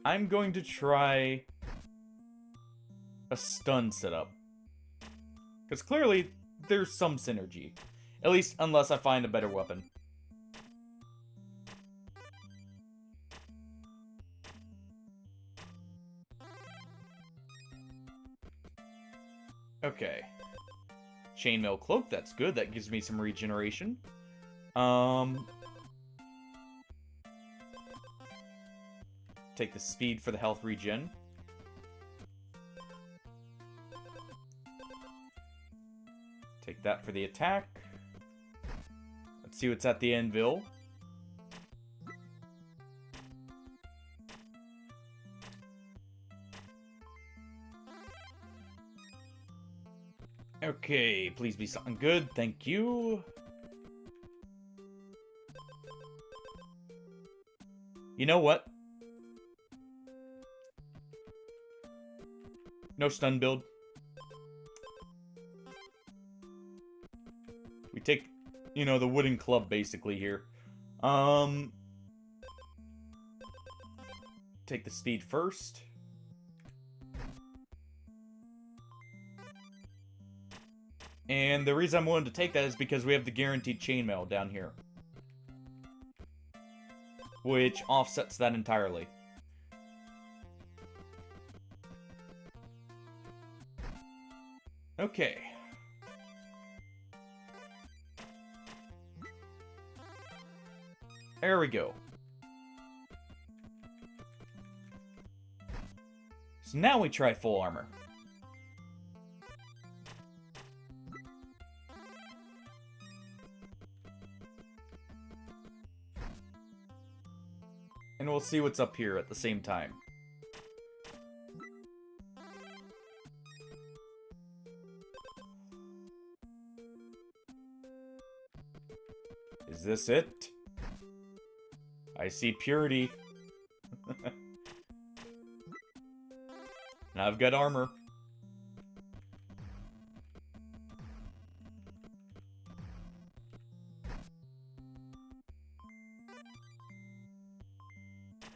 I'm going to try a stun setup. Because clearly, there's some synergy. At least, unless I find a better weapon. Okay. Chainmail Cloak, that's good. That gives me some regeneration. Take the speed for the health regen. Take that for the attack. Let's see what's at the anvil. Okay, please be something good. Thank you. You know what? No stun build. We take, you know, the wooden club basically here. Take the speed first. And the reason I'm willing to take that is because we have the guaranteed chainmail down here. Which offsets that entirely. Okay. There we go. So now we try full armor. And we'll see what's up here at the same time. Is this it? I see purity. And I've got armor.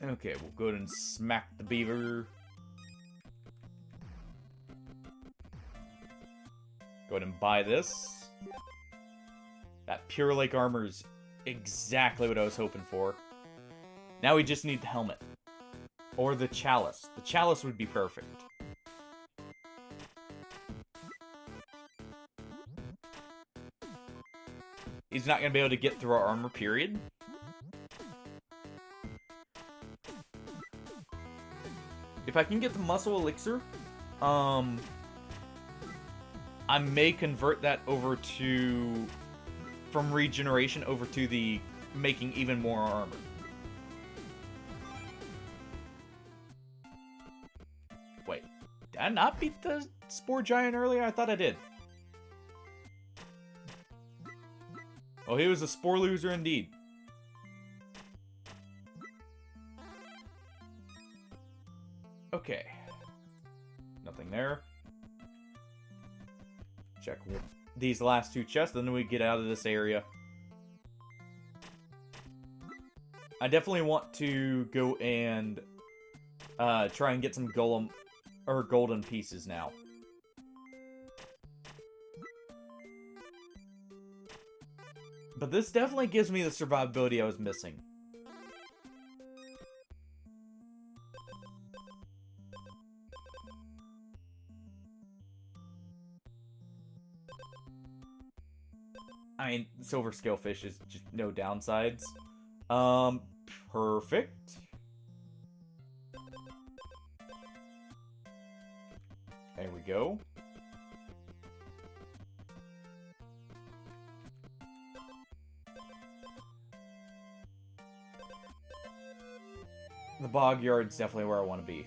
Okay, we'll go ahead and smack the beaver. Go ahead and buy this. That Pure Lake armor is exactly what I was hoping for. Now we just need the helmet. Or the chalice. The chalice would be perfect. He's not going to be able to get through our armor, period. If I can get the muscle elixir, I may convert that over to... from regeneration over to the making even more armor. Wait, did I not beat the Spore Giant earlier? I thought I did. Oh, he was a Spore loser indeed. Okay. Nothing there. Check these last two chests, then we get out of this area. I definitely want to go and try and get some golem or golden pieces now. But this definitely gives me the survivability I was missing. I mean, silver scalefish is just no downsides. Perfect. There we go. The bog yard's definitely where I want to be.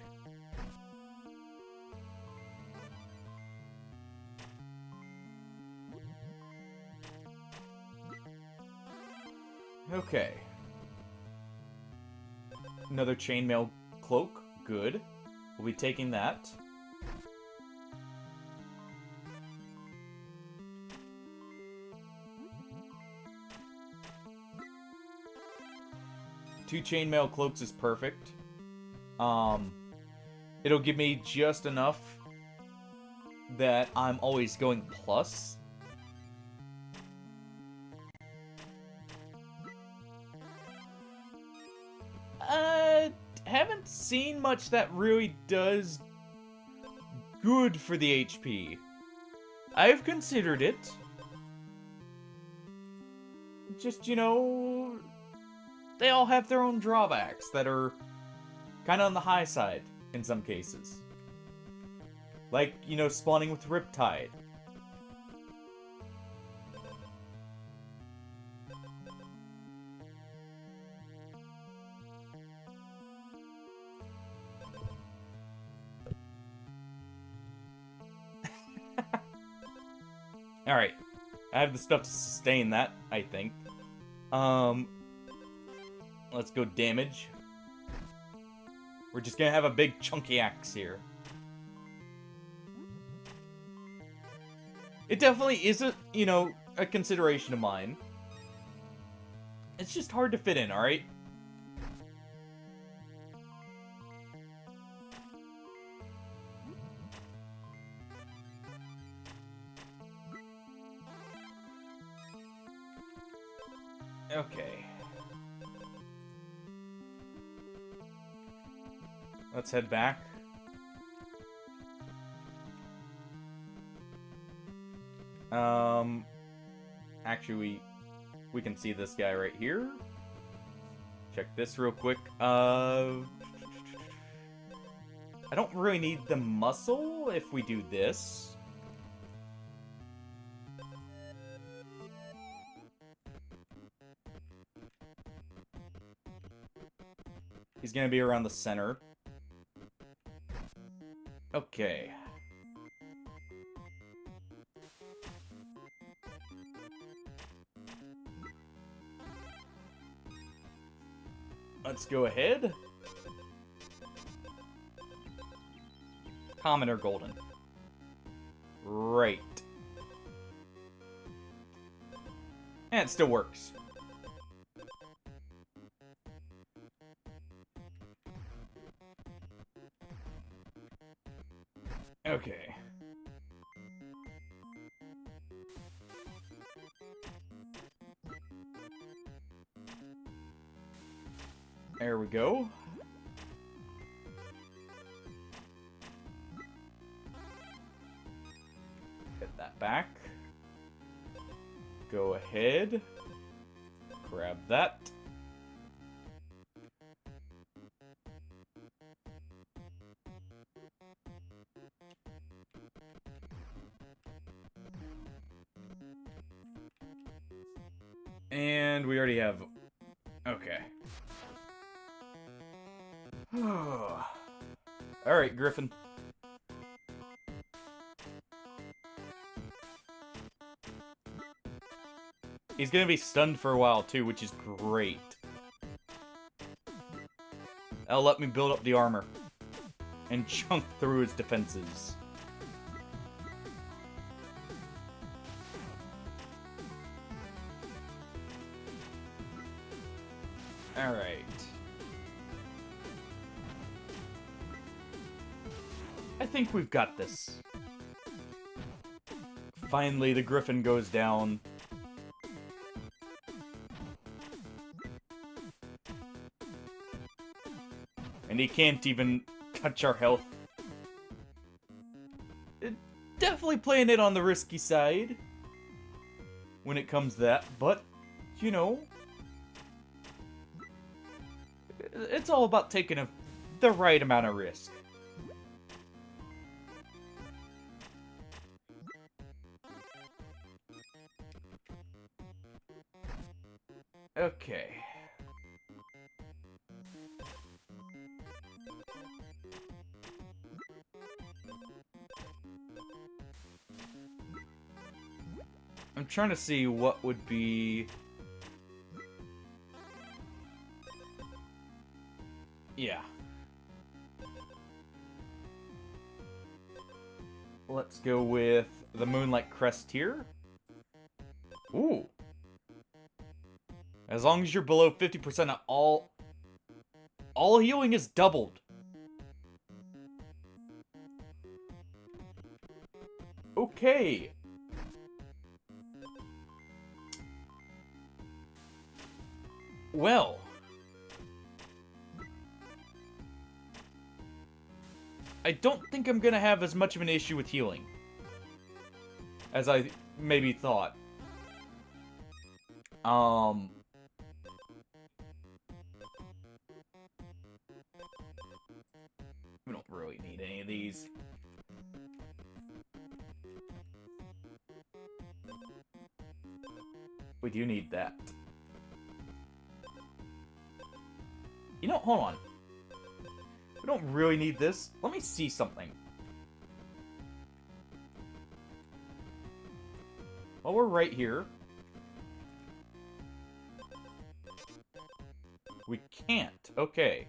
Okay. Another chainmail cloak. Good. We'll be taking that. Two chainmail cloaks is perfect. It'll give me just enough that I'm always going plus. Haven't seen much that really does good for the HP. I've considered it. Just, you know, they all have their own drawbacks that are kind of on the high side in some cases. Like, you know, spawning with Riptide. Alright. I have the stuff to sustain that, I think. Let's go damage. We're just gonna have a big chunky axe here. It definitely isn't, you know, a consideration of mine. It's just hard to fit in, alright? Okay. Let's head back. Actually, we can see this guy right here. Check this real quick. I don't really need the muscle if we do this. He's gonna be around the center. Okay. Let's go ahead. Common or golden? Right. And it still works. Okay. There we go. Get that back. Go ahead. Grab that. And we already have... Okay. Alright, Griffin. He's gonna be stunned for a while, too, which is great. That'll let me build up the armor. And chunk through his defenses. Alright. I think we've got this. Finally, the Griffin goes down. And he can't even touch our health. Definitely playing it on the risky side. When it comes to that, but, you know... It's all about taking the right amount of risk. Okay. I'm trying to see what would be... Yeah. Let's go with the Moonlight Crest here. Ooh. As long as you're below 50% of all healing is doubled. Okay. Well. I don't think I'm gonna have as much of an issue with healing as I maybe thought. We don't really need any of these. We do need that. You know, hold on. We don't really need this. Let me see something. While we're right here. We can't. Okay.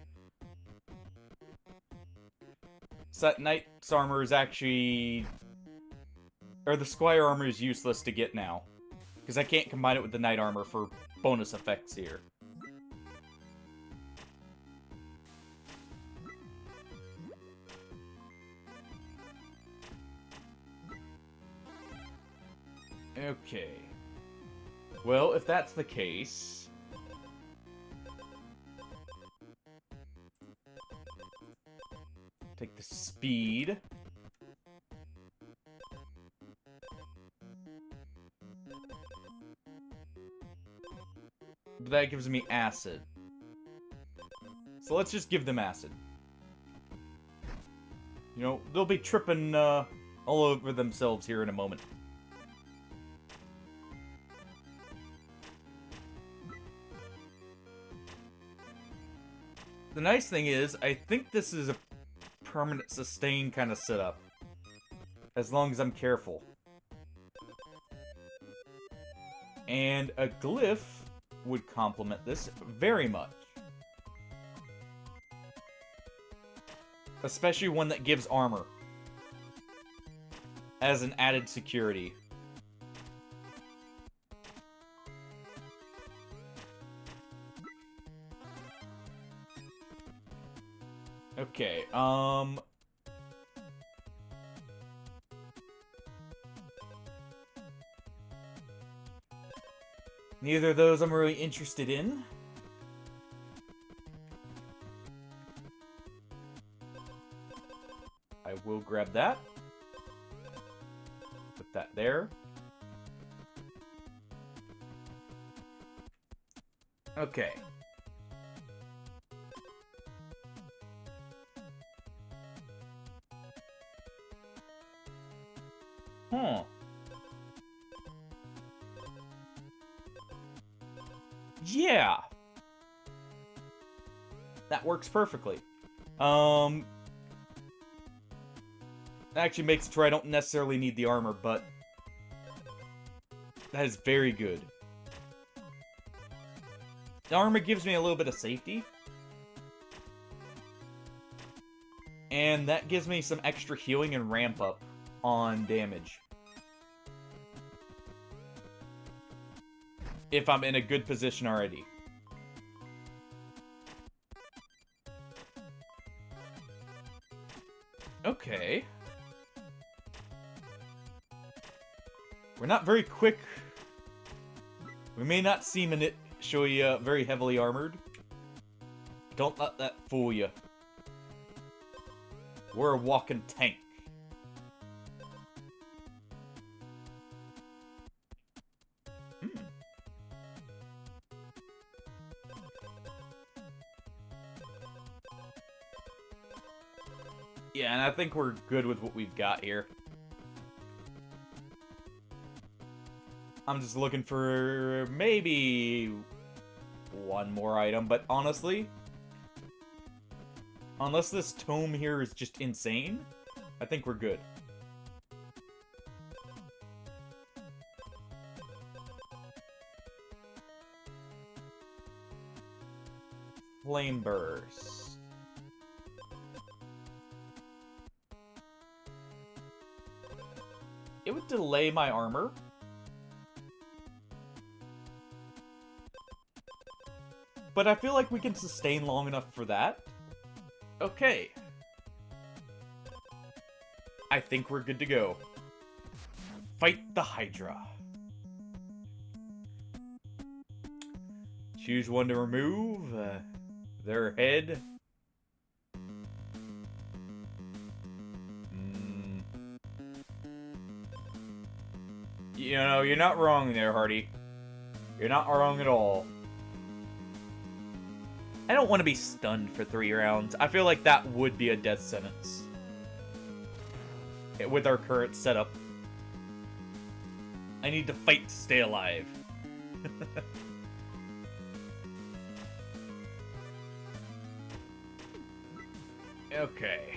So that Knight's armor is actually... Or the Squire armor is useless to get now. Because I can't combine it with the Knight armor for bonus effects here. Okay. Well, if that's the case... Take the speed. But that gives me acid. So let's just give them acid. You know, they'll be tripping all over themselves here in a moment. The nice thing is, I think this is a permanent sustain kind of setup. As long as I'm careful. And a glyph would complement this very much. Especially one that gives armor. As an added security. Okay, neither of those I'm really interested in. I will grab that. Put that there. Okay. Huh. Yeah. That works perfectly. Actually makes it to where I don't necessarily need the armor, but that is very good. The armor gives me a little bit of safety. And that gives me some extra healing and ramp up on damage. If I'm in a good position already. Okay. We're not very quick. We may not seem initially very heavily armored. Don't let that fool you. We're a walking tank. Yeah, and I think we're good with what we've got here. I'm just looking for maybe one more item, but honestly, unless this tome here is just insane, I think we're good. Flame Burst. It would delay my armor. But I feel like we can sustain long enough for that. Okay. I think we're good to go. Fight the Hydra. Choose one to remove. Their head. You know, you're not wrong there, Hardy. You're not wrong at all. I don't want to be stunned for 3 rounds. I feel like that would be a death sentence. With our current setup. I need to fight to stay alive. Okay.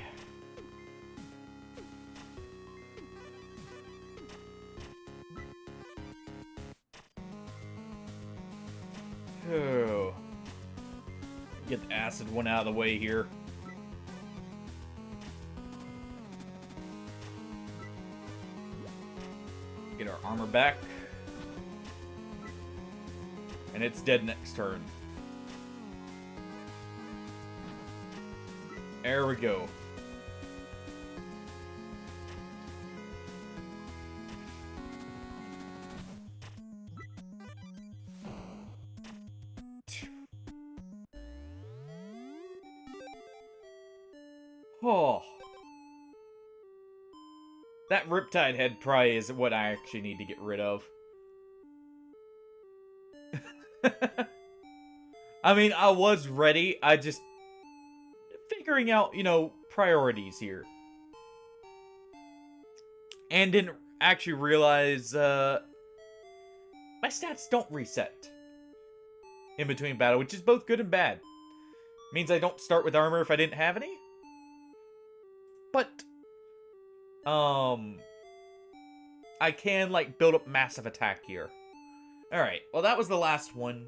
Oh. Get the acid one out of the way here. Get our armor back. And it's dead next turn. There we go. Oh. That Riptide head probably is what I actually need to get rid of. I mean, I was ready. I just... figuring out, you know, priorities here. And didn't actually realize, my stats don't reset in between battle, which is both good and bad. Means I don't start with armor if I didn't have any. But, I can, like, build up massive attack here. Alright, well that was the last one.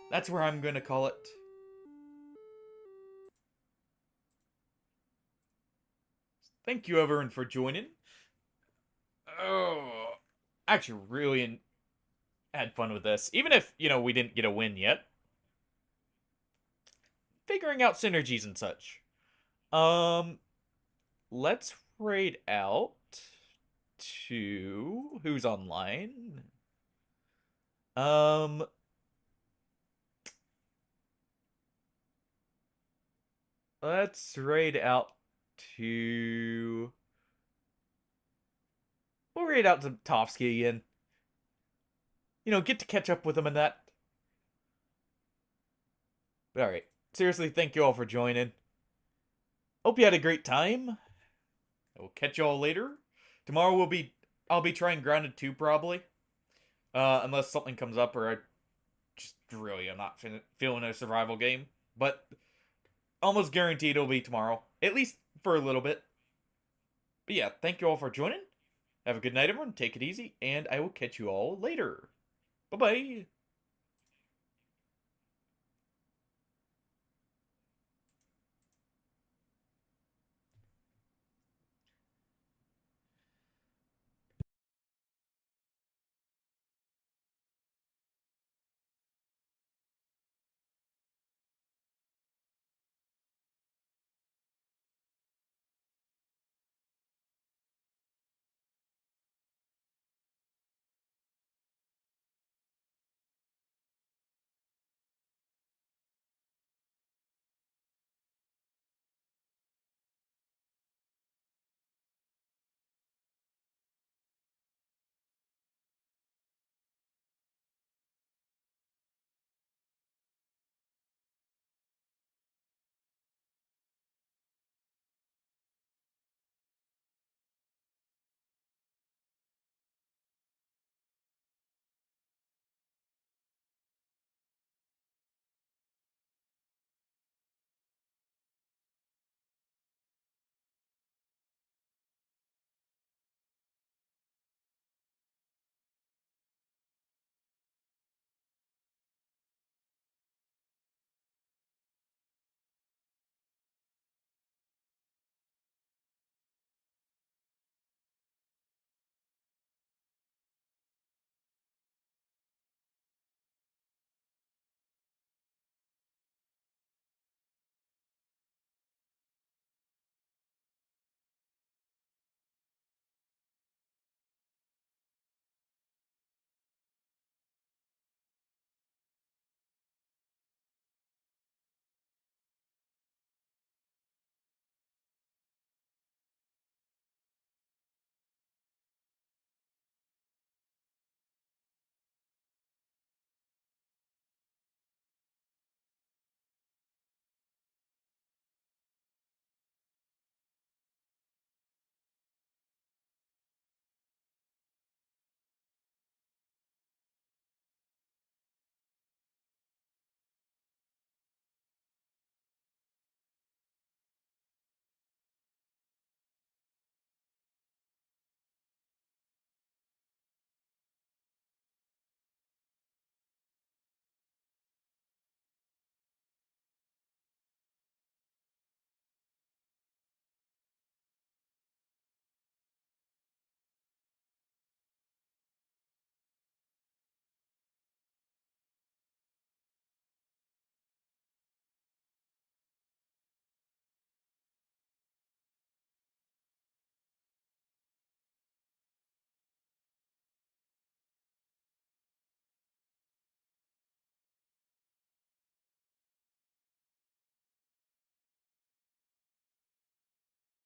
That's where I'm gonna call it. Thank you, everyone, for joining. Oh, actually really had fun with this. Even if, you know, we didn't get a win yet. Figuring out synergies and such. Let's raid out to who's online. Let's raid out to... We'll raid out to Tofsky again. You know, get to catch up with him and that. But alright. Seriously, thank you all for joining. Hope you had a great time. I will catch you all later. Tomorrow I'll be trying Grounded 2 probably. Unless something comes up or I just really am not feeling a survival game. But almost guaranteed it'll be tomorrow. At least for a little bit. But yeah, thank you all for joining. Have a good night, everyone. Take it easy. And I will catch you all later. Bye-bye.